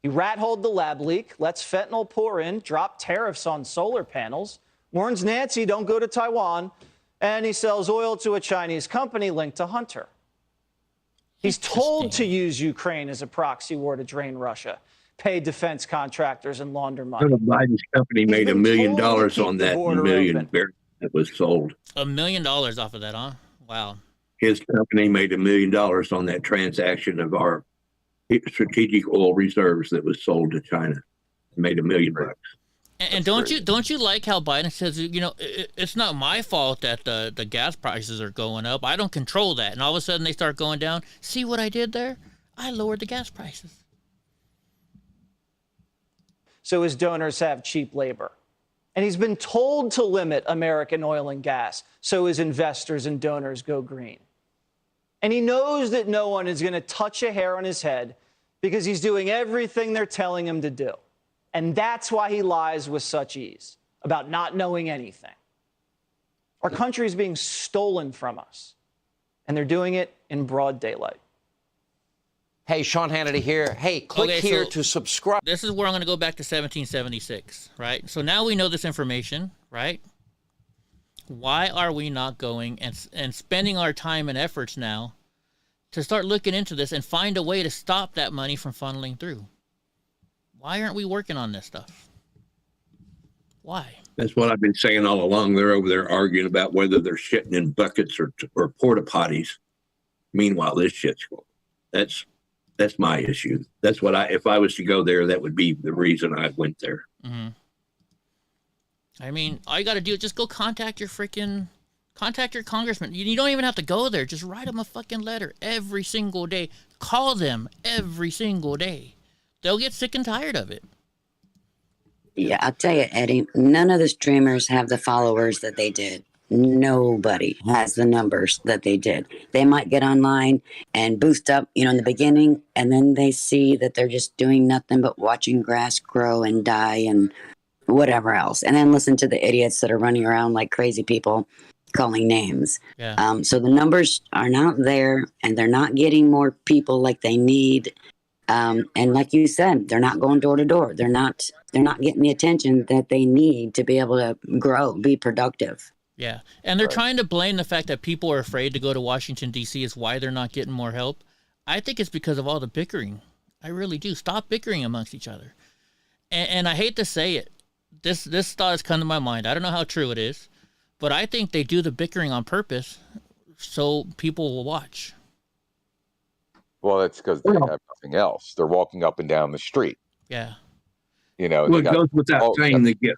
Speaker 5: He rat-holed the lab leak, lets fentanyl pour in, drop tariffs on solar panels, warns Nancy don't go to Taiwan, and he sells oil to a Chinese company linked to Hunter. He's told to use Ukraine as a proxy war to drain Russia, pay defense contractors and launder money.
Speaker 20: Biden's company made $1 million on that million barrels that was sold.
Speaker 1: $1 million off of that, huh? Wow.
Speaker 20: His company made $1 million on that transaction of our strategic oil reserves that was sold to China. Made $1 million.
Speaker 1: And don't you like how Biden says, you know, it's not my fault that the gas prices are going up. I don't control that. And all of a sudden they start going down. See what I did there? I lowered the gas prices.
Speaker 5: So his donors have cheap labor. And he's been told to limit American oil and gas so his investors and donors go green. And he knows that no one is going to touch a hair on his head because he's doing everything they're telling him to do. And that's why he lies with such ease about not knowing anything. Our country is being stolen from us, and they're doing it in broad daylight.
Speaker 14: Hey, Sean Hannity here. Hey, click here to subscribe.
Speaker 1: This is where I'm going to go back to 1776, right? So now we know this information, right? Why are we not going and spending our time and efforts now to start looking into this and find a way to stop that money from funneling through? Why aren't we working on this stuff? Why?
Speaker 20: That's what I've been saying all along. They're over there arguing about whether they're shitting in buckets or porta potties. Meanwhile, this shit's going. That's my issue. That's what if I was to go there, that would be the reason I went there.
Speaker 1: Mm-hmm. I mean, all you got to do is just go contact your congressman. You don't even have to go there. Just write them a fucking letter every single day. Call them every single day. They'll get sick and tired of it.
Speaker 23: Yeah, I'll tell you, Eddie, none of the streamers have the followers that they did. Nobody has the numbers that they did. They might get online and boost up, in the beginning, and then they see that they're just doing nothing but watching grass grow and die and whatever else. And then listen to the idiots that are running around like crazy people calling names.
Speaker 1: Yeah.
Speaker 23: So the numbers are not there, and they're not getting more people like they need. And like you said, they're not going door to door. They're not getting the attention that they need to be able to grow, be productive.
Speaker 1: Yeah, and they're trying to blame the fact that people are afraid to go to Washington, D.C. is why they're not getting more help. I think it's because of all the bickering. I really do. Stop bickering amongst each other. And I hate to say it. This thought has come to my mind. I don't know how true it is, but I think they do the bickering on purpose so people will watch.
Speaker 4: Well, that's because they have nothing else. They're walking up and down the street.
Speaker 1: Yeah.
Speaker 20: Well, it goes without saying they get.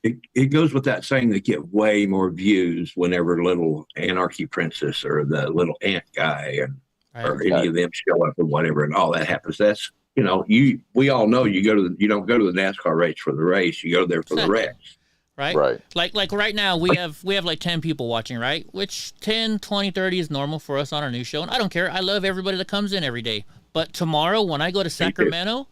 Speaker 20: It goes without saying they get way more views whenever little Anarchy Princess or the little ant guy or any of them show up or whatever, and all that happens. That's we all know you don't go to the NASCAR race for the race. You go there for the race.
Speaker 1: Right? Like right now we have like 10 people watching, right? Which 10, 20, 30 is normal for us on our news show. And I don't care. I love everybody that comes in every day. But tomorrow when I go to Sacramento,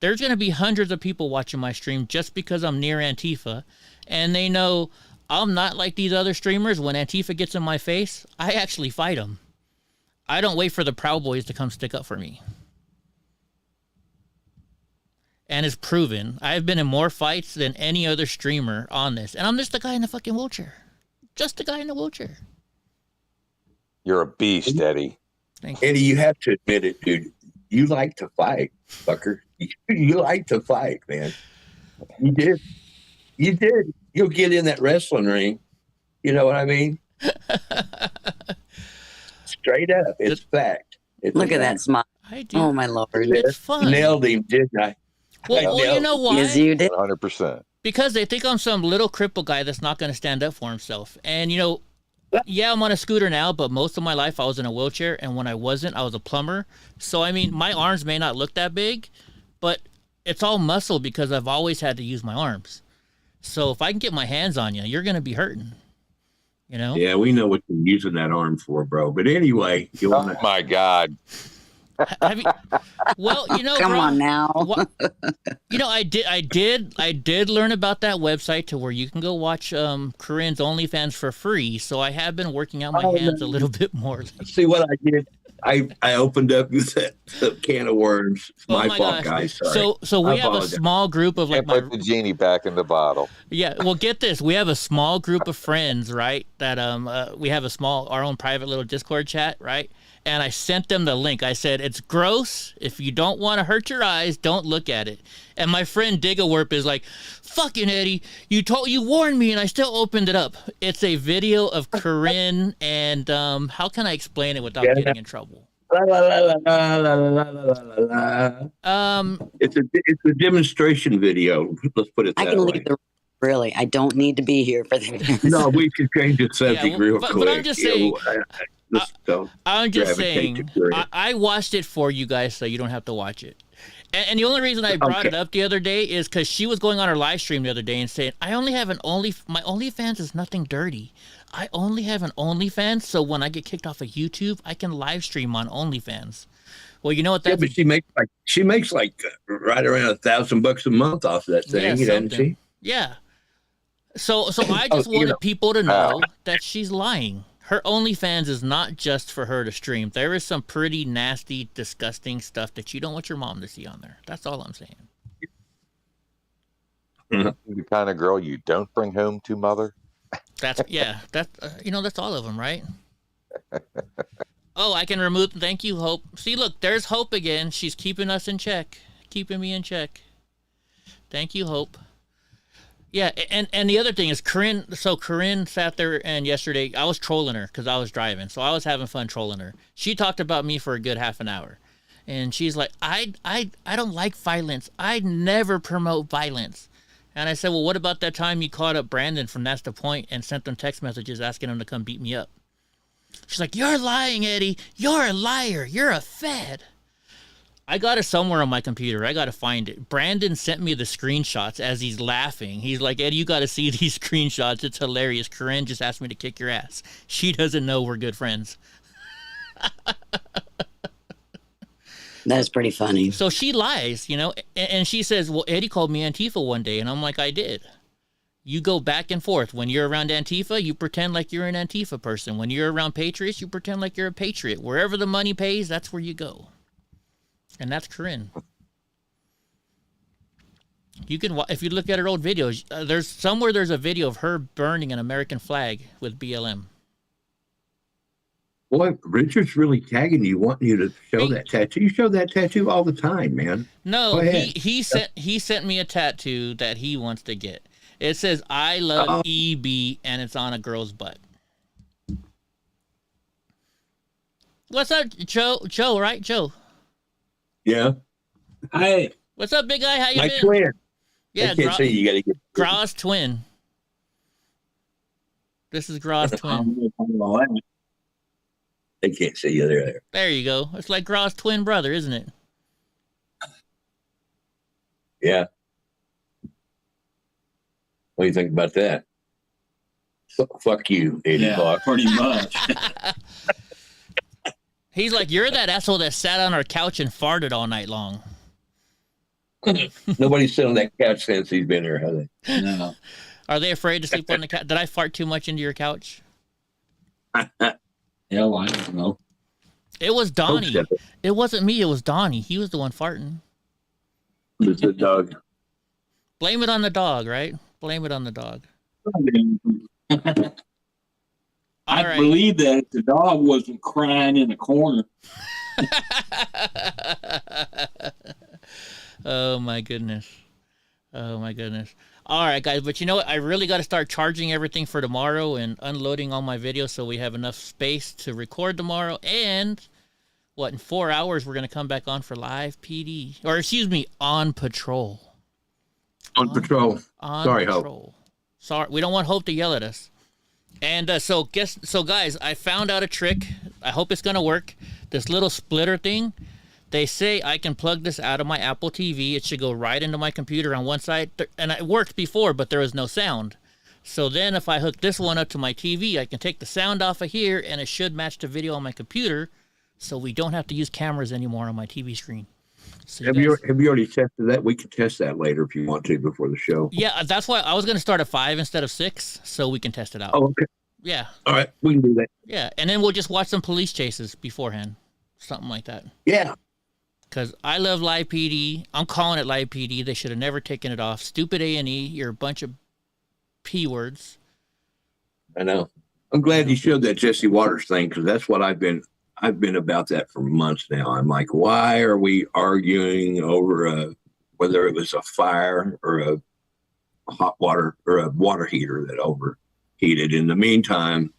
Speaker 1: there's going to be hundreds of people watching my stream just because I'm near Antifa. And they know I'm not like these other streamers. When Antifa gets in my face, I actually fight them. I don't wait for the Proud Boys to come stick up for me. And it's proven. I've been in more fights than any other streamer on this. And I'm just the guy in the fucking wheelchair. Just the guy in the wheelchair.
Speaker 4: You're a beast, Eddie.
Speaker 1: Thank you.
Speaker 20: Eddie, you have to admit it, dude. You like to fight, fucker.
Speaker 9: You like to fight, man. You did. You did. You'll get in that wrestling ring. You know what I mean? Straight up. It's fact. It's
Speaker 23: Look at that smile.
Speaker 1: I do.
Speaker 23: Oh, my Lord.
Speaker 1: It's fun.
Speaker 9: Nailed him, didn't I?
Speaker 1: Well, you know why?
Speaker 23: Yes, you did.
Speaker 4: 100%.
Speaker 1: Because they think I'm some little crippled guy that's not going to stand up for himself. And, you know, yeah, I'm on a scooter now, but most of my life I was in a wheelchair. And when I wasn't, I was a plumber. So, I mean, my arms may not look that big, but it's all muscle because I've always had to use my arms. So if I can get my hands on you, you're going to be hurting. You know?
Speaker 20: Yeah, we know what you're using that arm for, bro. But anyway, you want to...
Speaker 4: Oh, my God.
Speaker 1: Have you, well, you know,
Speaker 23: Come
Speaker 1: bro,
Speaker 23: on now.
Speaker 1: You know, I did learn about that website to where you can go watch Corinne's OnlyFans for free. So I have been working out my hands a little bit more.
Speaker 9: See what I did? I opened up this can of worms. It's my fault, guys. Sorry.
Speaker 1: So we have a small group of like
Speaker 4: put the genie back in the bottle.
Speaker 1: Yeah, well, get this. We have a small group of friends, right? That we have our own private little Discord chat, right? And I sent them the link. I said, it's gross. If you don't want to hurt your eyes, don't look at it. And my friend Digawerp is like, fucking Eddie, you warned me and I still opened it up. It's a video of Corinne and how can I explain it without getting in trouble?
Speaker 9: It's a demonstration video. Let's put it that way.
Speaker 23: I can leave the really. I don't need to be here for this.
Speaker 9: No, we can change the subject real quick.
Speaker 1: But I'm just saying. I'm just saying, I watched it for you guys so you don't have to watch it. And the only reason I brought it up the other day is because she was going on her live stream the other day and saying, my OnlyFans is nothing dirty. I only have an OnlyFans, so when I get kicked off of YouTube, I can live stream on OnlyFans. Well, you know what?
Speaker 9: But she makes like right around $1,000 a month off that thing, doesn't she?
Speaker 1: Yeah. So I just wanted people to know that she's lying. Her OnlyFans is not just for her to stream. There is some pretty nasty, disgusting stuff that you don't want your mom to see on there. That's all I'm saying.
Speaker 4: The kind of girl you don't bring home to mother.
Speaker 1: That's that's all of them, right? Oh, I can remove. Thank you, Hope. See, look, there's Hope again. She's keeping us in check, keeping me in check. Thank you, Hope. Yeah, and the other thing is Corinne. So Corinne sat there, and yesterday I was trolling her because I was driving, so I was having fun trolling her. She talked about me for a good half an hour, and she's like, I don't like violence. I never promote violence. And I said, well, what about that time you called up Brandon from That's the Point and sent them text messages asking him to come beat me up? She's like, you're lying, Eddie. You're a liar. You're a fed. I got it somewhere on my computer. I got to find it. Brandon sent me the screenshots as he's laughing. He's like, Eddie, you got to see these screenshots. It's hilarious. Corinne just asked me to kick your ass. She doesn't know we're good friends.
Speaker 23: That's pretty funny.
Speaker 1: So she lies, and she says, well, Eddie called me Antifa one day. And I'm like, I did. You go back and forth. When you're around Antifa, you pretend like you're an Antifa person. When you're around patriots, you pretend like you're a patriot. Wherever the money pays, that's where you go. And that's Corinne. You can, if you look at her old videos, there's a video of her burning an American flag with BLM.
Speaker 20: Boy, Richard's really tagging you, wanting you to show that tattoo. You show that tattoo all the time, man.
Speaker 1: No, he sent me a tattoo that he wants to get. It says "I love EB" and it's on a girl's butt. What's up, Joe? Joe, right, Joe?
Speaker 20: Yeah.
Speaker 1: Hi. What's up, big guy? How you been?
Speaker 20: My twin.
Speaker 1: Yeah,
Speaker 20: I can't see you. Gotta get
Speaker 1: Graw's twin. This is Graw's twin.
Speaker 20: They can't see you there.
Speaker 1: There you go. It's like Graw's twin brother, isn't it?
Speaker 20: Yeah. What do you think about that? Fuck you, EddieBlock.
Speaker 8: Pretty much.
Speaker 1: He's like, you're that asshole that sat on our couch and farted all night long.
Speaker 20: Nobody's sat on that couch since he's been here, have they?
Speaker 8: No.
Speaker 1: Are they afraid to sleep on the couch? Did I fart too much into your couch?
Speaker 8: Yeah, well, I don't know.
Speaker 1: It was Donnie. It wasn't me. It was Donnie. He was the one farting.
Speaker 20: It's the dog.
Speaker 1: Blame it on the dog, right? Blame it on the dog.
Speaker 8: I believe that if the dog wasn't crying in the corner.
Speaker 1: Oh my goodness. Oh my goodness. All right, guys, but you know what? I really got to start charging everything for tomorrow and unloading all my videos so we have enough space to record tomorrow. And what, in 4 hours we're going to come back on for live PD, or excuse me, on patrol.
Speaker 20: On patrol. Sorry,
Speaker 1: patrol.
Speaker 20: Hope.
Speaker 1: Sorry, we don't want Hope to yell at us. And so guys, I found out a trick. I hope it's going to work. This little splitter thing. They say I can plug this out of my Apple TV. It should go right into my computer on one side. And it worked before, but there was no sound. So then if I hook this one up to my TV, I can take the sound off of here, and it should match the video on my computer, so we don't have to use cameras anymore on my TV screen. So
Speaker 20: have you already tested that? We can test that later if you want to before the show.
Speaker 1: Yeah, that's why I was going to start at 5 instead of 6, so we can test it out.
Speaker 20: Oh, okay.
Speaker 1: Yeah.
Speaker 20: All right, we can do that.
Speaker 1: Yeah, and then we'll just watch some police chases beforehand, something like that.
Speaker 20: Yeah.
Speaker 1: Because I love live PD. I'm calling it live PD. They should have never taken it off. Stupid A&E. You're a bunch of P words.
Speaker 20: I know. I'm glad you showed that Jesse Waters thing, because that's what I've been about that for months now. I'm like, why are we arguing over whether it was a fire or a hot water or a water heater that overheated? In the meantime,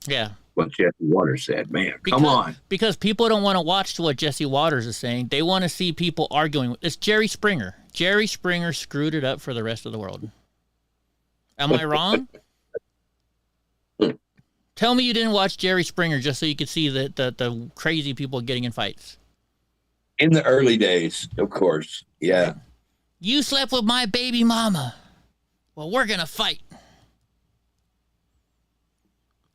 Speaker 1: yeah.
Speaker 20: What Jesse Waters said, man, come on.
Speaker 1: Because people don't want to watch what Jesse Waters is saying. They want to see people arguing. It's Jerry Springer. Jerry Springer screwed it up for the rest of the world. Am I wrong? Tell me you didn't watch Jerry Springer just so you could see the crazy people getting in fights.
Speaker 20: In the early days, of course. Yeah.
Speaker 1: You slept with my baby mama. Well, we're going to fight.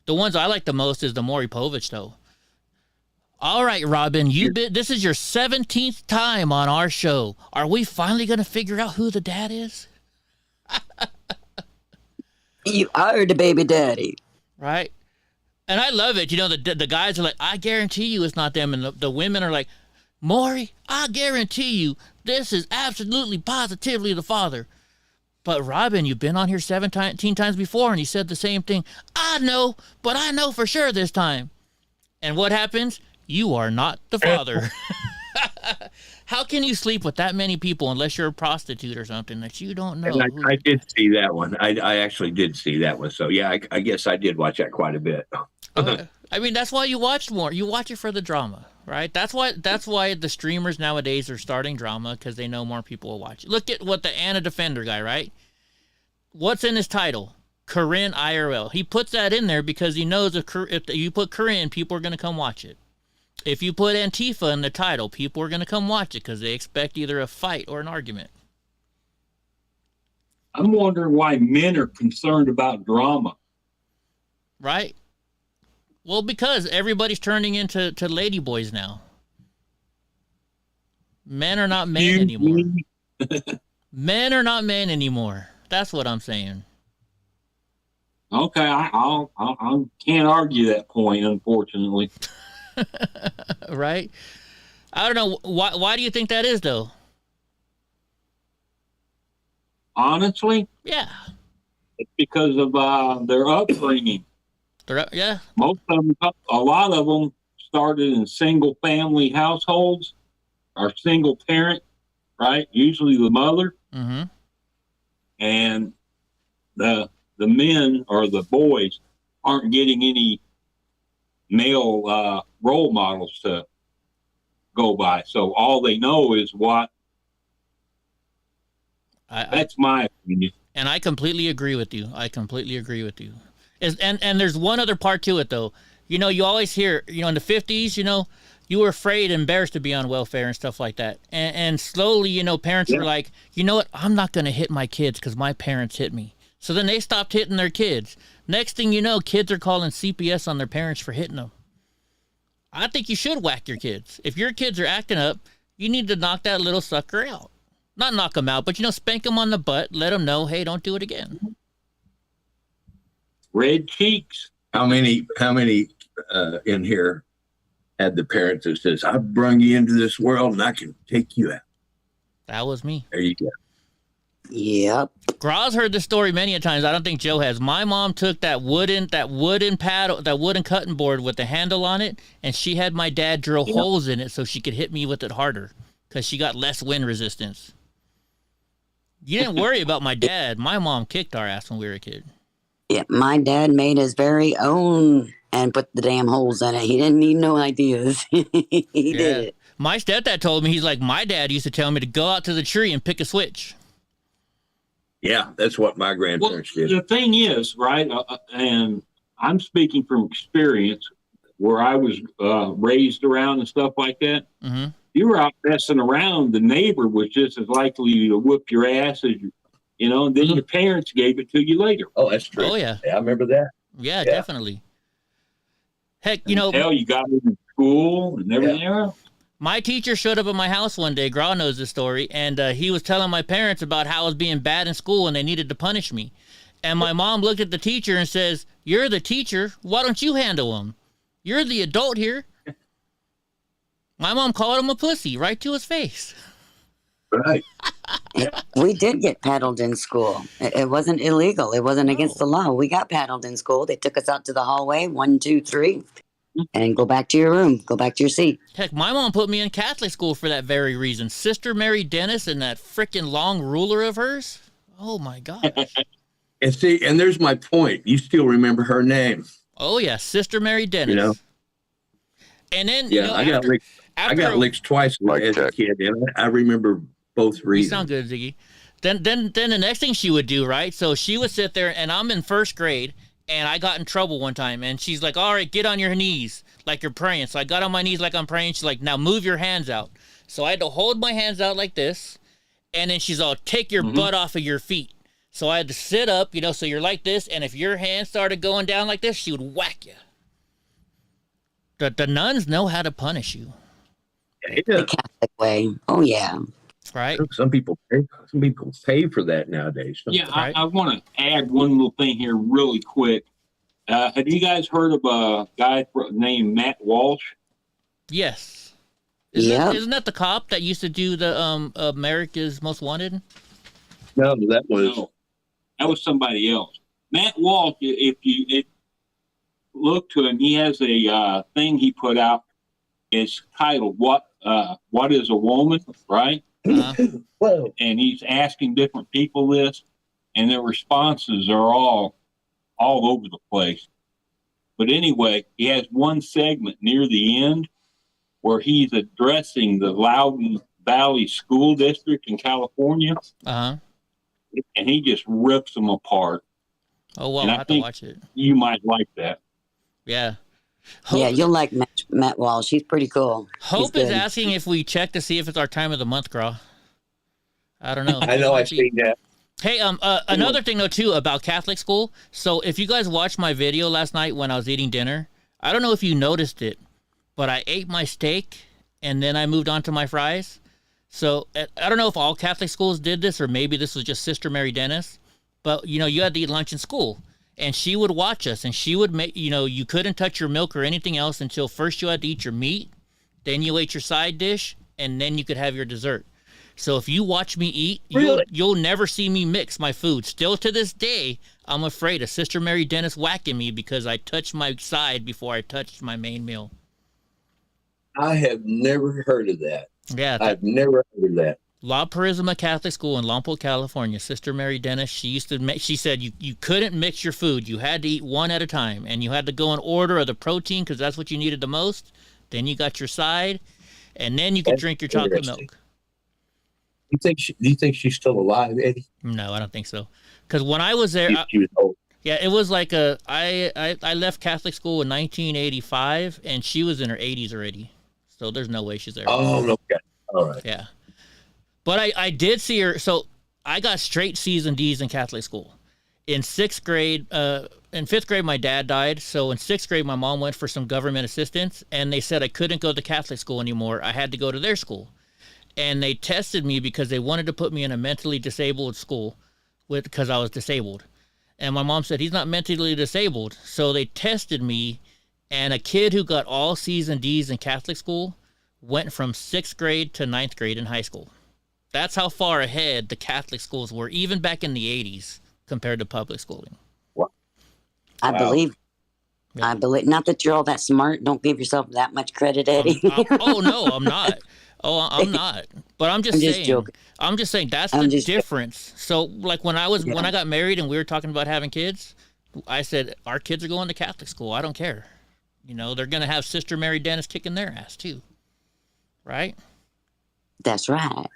Speaker 1: The ones I like the most is the Maury Povich, though. All right, Robin, this is your 17th time on our show. Are we finally going to figure out who the dad is?
Speaker 23: You are the baby daddy.
Speaker 1: Right? And I love it. You know, the guys are like, I guarantee you it's not them. And the women are like, Maury, I guarantee you this is absolutely positively the father. But Robin, you've been on here 17 times before, and you said the same thing. I know, but I know for sure this time. And what happens? You are not the father. How can you sleep with that many people unless you're a prostitute or something that you don't know?
Speaker 20: And I did see that one. I actually did see that one. So, yeah, I guess I did watch that quite a bit.
Speaker 1: I mean, that's why you watch more. You watch it for the drama, right? That's why the streamers nowadays are starting drama, because they know more people will watch it. Look at what the Anna Defender guy, right? What's in his title? Corinne IRL. He puts that in there because he knows if you put Corinne, people are going to come watch it. If you put Antifa in the title, people are going to come watch it because they expect either a fight or an argument.
Speaker 8: I'm wondering why men are concerned about drama.
Speaker 1: Right? Well, because everybody's turning into ladyboys now. Men are not men anymore. Men are not men anymore. That's what I'm saying.
Speaker 8: Okay, I can't argue that point, unfortunately.
Speaker 1: Right? I don't know. Why do you think that is, though?
Speaker 8: Honestly?
Speaker 1: Yeah.
Speaker 8: It's because of their upbringing.
Speaker 1: Yeah.
Speaker 8: Most of them, a lot of them started in single family households or single parent, right? Usually the mother.
Speaker 1: Mm-hmm.
Speaker 8: And the men or the boys aren't getting any male role models to go by. So all they know is what. That's my opinion.
Speaker 1: And I completely agree with you. And there's one other part to it, though. You know, you always hear, you know, in the 50s, you know, you were afraid and embarrassed to be on welfare and stuff like that. And slowly, you know, parents were like, you know what? I'm not going to hit my kids because my parents hit me. So then they stopped hitting their kids. Next thing you know, kids are calling CPS on their parents for hitting them. I think you should whack your kids. If your kids are acting up, you need to knock that little sucker out. Not knock them out, but, you know, spank them on the butt. Let them know, hey, don't do it again.
Speaker 8: Red cheeks.
Speaker 20: How many in here had the parents that says, I brung you into this world and I can take you out?
Speaker 1: That was me.
Speaker 20: There you go.
Speaker 23: Yep.
Speaker 1: Graz heard this story many a times. I don't think Joe has. My mom took that wooden paddle, that wooden cutting board with the handle on it, and she had my dad drill holes in it so she could hit me with it harder. because she got less wind resistance. You didn't worry about my dad. My mom kicked our ass when we were a kid.
Speaker 23: Yeah, my dad made his very own and put the damn holes in it. He didn't need no ideas. He did it.
Speaker 1: My stepdad told me, he's like, my dad used to tell me to go out to the tree and pick a switch.
Speaker 20: Yeah, that's what my grandparents did.
Speaker 8: The thing is, right, and I'm speaking from experience where I was raised around and stuff like that.
Speaker 1: Mm-hmm.
Speaker 8: You were out messing around, the neighbor was just as likely to whoop your ass as and then your parents gave it to you later.
Speaker 20: Oh, that's true.
Speaker 1: Oh, yeah.
Speaker 20: I remember that.
Speaker 1: Yeah, definitely. Heck,
Speaker 8: you got me in school and everything else.
Speaker 1: My teacher showed up at my house one day. Graw knows this story, and he was telling my parents about how I was being bad in school and they needed to punish me. And my mom looked at the teacher and says, "You're the teacher. Why don't you handle him? You're the adult here." My mom called him a pussy right to his face.
Speaker 20: Right.
Speaker 23: We did get paddled in school. It wasn't illegal. It wasn't against the law. We got paddled in school. They took us out to the hallway, 1, 2, 3, and go back to your room. Go back to your seat.
Speaker 1: Heck, my mom put me in Catholic school for that very reason. Sister Mary Dennis and that freaking long ruler of hers. Oh, my God.
Speaker 20: And see, and there's my point. You still remember her name.
Speaker 1: Oh, yeah. Sister Mary Dennis. And then,
Speaker 20: I got licked twice as a kid, and I remember both reasons.
Speaker 1: You sound good, Ziggy. Then the next thing she would do, right? So she would sit there, and I'm in first grade, and I got in trouble one time, and she's like, "All right, get on your knees like you're praying." So I got on my knees like I'm praying. She's like, "Now move your hands out." So I had to hold my hands out like this, and then she's all, "Take your butt off of your feet." So I had to sit up, so you're like this, and if your hand started going down like this, she would whack you. The nuns know how to punish you.
Speaker 23: The Catholic way. Oh, yeah.
Speaker 1: Right.
Speaker 20: Some people pay for that nowadays.
Speaker 8: I want to add one little thing here really quick. Have you guys heard of a guy named Matt Walsh?
Speaker 1: Yes. Isn't that the cop that used to do the America's Most Wanted?
Speaker 20: No, that was
Speaker 8: somebody else. Matt Walsh, if you look to him, he has a thing he put out. It's titled "What is a Woman?" Right? And he's asking different people this, and their responses are all over the place. But anyway, he has one segment near the end where he's addressing the Loudoun Valley School District in California. And he just rips them apart.
Speaker 1: Oh, well,
Speaker 8: and
Speaker 1: I'll have to watch it.
Speaker 8: You might like that.
Speaker 1: Yeah.
Speaker 23: Yeah, you'll like Matt Walsh. He's pretty cool.
Speaker 1: Hope is asking if we check to see if it's our time of the month, Graw. I don't know.
Speaker 20: I know, I've seen that.
Speaker 1: Hey, another thing, though, too, about Catholic school. So if you guys watched my video last night when I was eating dinner, I don't know if you noticed it, but I ate my steak and then I moved on to my fries. So I don't know if all Catholic schools did this or maybe this was just Sister Mary Dennis, but, you had to eat lunch in school. And she would watch us, and she would make, you couldn't touch your milk or anything else until first you had to eat your meat, then you ate your side dish, and then you could have your dessert. So if you watch me eat, you'll never see me mix my food. Still to this day, I'm afraid of Sister Mary Dennis whacking me because I touched my side before I touched my main meal.
Speaker 20: I have never heard of that.
Speaker 1: Yeah.
Speaker 20: I've never heard of that.
Speaker 1: La Purisima Catholic School in Lompoc, California. Sister Mary Dennis, she said you couldn't mix your food. You had to eat one at a time, and you had to go in order of the protein because that's what you needed the most. Then you got your side, and then you could drink your chocolate milk.
Speaker 20: Do you think she's still alive, Eddie?
Speaker 1: No, I don't think so. Because when I was there,
Speaker 20: she was old.
Speaker 1: Yeah, it was like I left Catholic school in 1985, and she was in her 80s already. So there's no way she's there.
Speaker 20: Oh, okay. All right.
Speaker 1: Yeah. But I did see her. So I got straight C's and D's in Catholic school. In 6th grade, in 5th grade, my dad died. So in 6th grade, my mom went for some government assistance, and they said I couldn't go to Catholic school anymore. I had to go to their school. And they tested me because they wanted to put me in a mentally disabled school because I was disabled. And my mom said, he's not mentally disabled. So they tested me, and a kid who got all C's and D's in Catholic school went from 6th grade to 9th grade in high school. That's how far ahead the Catholic schools were, even back in the 80s, compared to public schooling.
Speaker 23: I believe. Not that you're all that smart. Don't give yourself that much credit, Eddie.
Speaker 1: Oh, no, I'm not. Oh, I'm not. But I'm just saying.
Speaker 23: Joking.
Speaker 1: I'm just saying that's the difference. So, like when I got married and we were talking about having kids, I said our kids are going to Catholic school. I don't care. You know, they're going to have Sister Mary Dennis kicking their ass too. Right?
Speaker 23: That's right.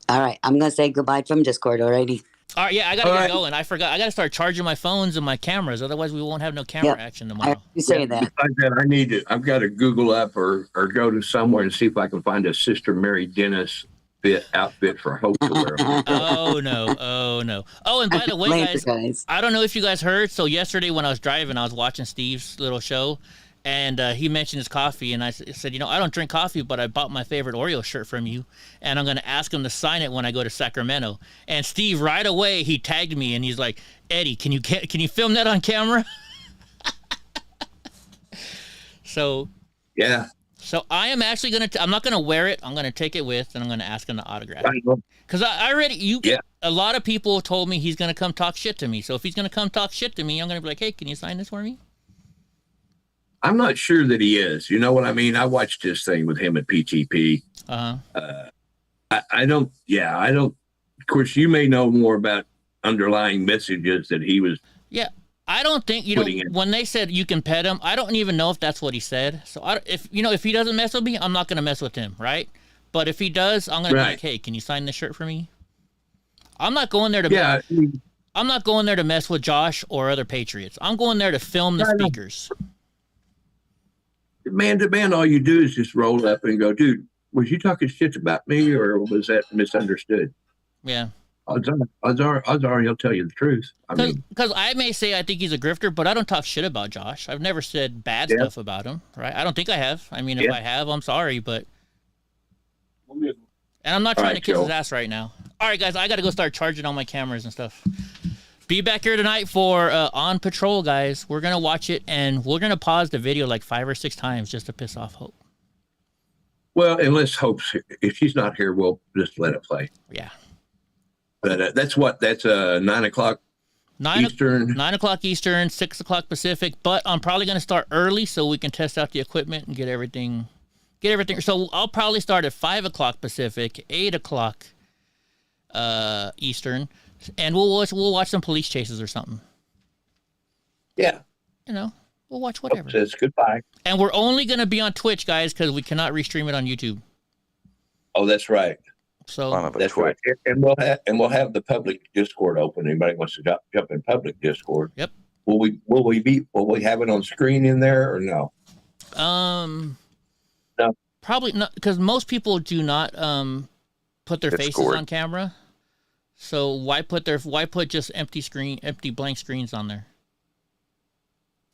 Speaker 23: All right, I'm going to say goodbye from Discord already.
Speaker 1: All right, yeah, I got to get going. I forgot. I got to start charging my phones and my cameras. Otherwise, we won't have no camera action tomorrow.
Speaker 23: You say that.
Speaker 20: Besides that, I've got to Google up or go to somewhere and see if I can find a Sister Mary Dennis outfit for Hope to wear.
Speaker 1: Oh, no. Oh, and by the way, guys, I don't know if you guys heard. So yesterday when I was driving, I was watching Steve's little show. And he mentioned his coffee, and I said, you know, I don't drink coffee, but I bought my favorite Oreo shirt from you, and I'm going to ask him to sign it when I go to Sacramento. And Steve, right away, he tagged me, and he's like, Eddie, can you film that on camera? So, yeah. So I am actually I'm not going to wear it. I'm going to take it with, and I'm going to ask him to autograph it. Because I already, a lot of people told me he's going to come talk shit to me. So if he's going to come talk shit to me, I'm going to be like, hey, can you sign this for me?
Speaker 20: I'm not sure that he is. You know what I mean? I watched this thing with him at PTP. I don't. Of course, you may know more about underlying messages that he was.
Speaker 1: Yeah, I don't think when they said you can pet him, I don't even know if that's what he said. So if he doesn't mess with me, I'm not gonna mess with him, right? But if he does, I'm gonna be like, hey, can you sign this shirt for me? I'm not going there to. I'm not going there to mess with Josh or other Patriots. I'm going there to film the speakers.
Speaker 20: Man to man, all you do is just roll up and go, dude, was you talking shit about me or was that misunderstood?
Speaker 1: Yeah.
Speaker 20: Odds are he'll tell you the truth.
Speaker 1: Because I may say I think he's a grifter, but I don't talk shit about Josh. I've never said bad stuff about him, right? I don't think I have. I mean, if I have, I'm sorry, but... And I'm not trying to kiss his ass right now. All right, guys, I got to go start charging all my cameras and stuff. Be back here tonight for On Patrol, guys. We're going to watch it, and we're going to pause the video like 5 or 6 times just to piss off Hope.
Speaker 20: Well, unless Hope's here. If she's not here, we'll just let it play.
Speaker 1: Yeah.
Speaker 20: But that's 9 o'clock Eastern.
Speaker 1: 9 o'clock Eastern, 6 o'clock Pacific. But I'm probably going to start early so we can test out the equipment and get everything. So I'll probably start at 5 o'clock Pacific, 8 o'clock Eastern. And we'll watch some police chases or something.
Speaker 20: Yeah.
Speaker 1: You know, we'll watch whatever.
Speaker 20: Hope says goodbye.
Speaker 1: And we're only going to be on Twitch, guys, because we cannot restream it on YouTube.
Speaker 20: Oh, that's right.
Speaker 1: So
Speaker 20: that's right. And we'll have the public Discord open. Anybody wants to jump in public Discord?
Speaker 1: Yep.
Speaker 20: Will we have it on screen in there or no?
Speaker 1: No. Probably not, because most people do not put their faces on camera. So why put just empty blank screens on there?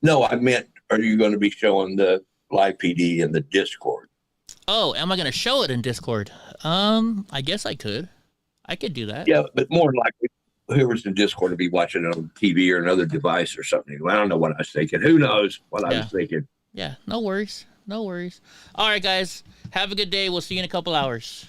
Speaker 20: No, I meant, are you going to be showing the live PD in the Discord?
Speaker 1: Oh, am I going to show it in Discord? I guess I could. I could do that.
Speaker 20: Yeah, but more likely, whoever's in Discord will be watching it on TV or another device or something. I don't know what I was thinking. Who knows what I was thinking?
Speaker 1: Yeah, no worries. All right, guys. Have a good day. We'll see you in a couple hours.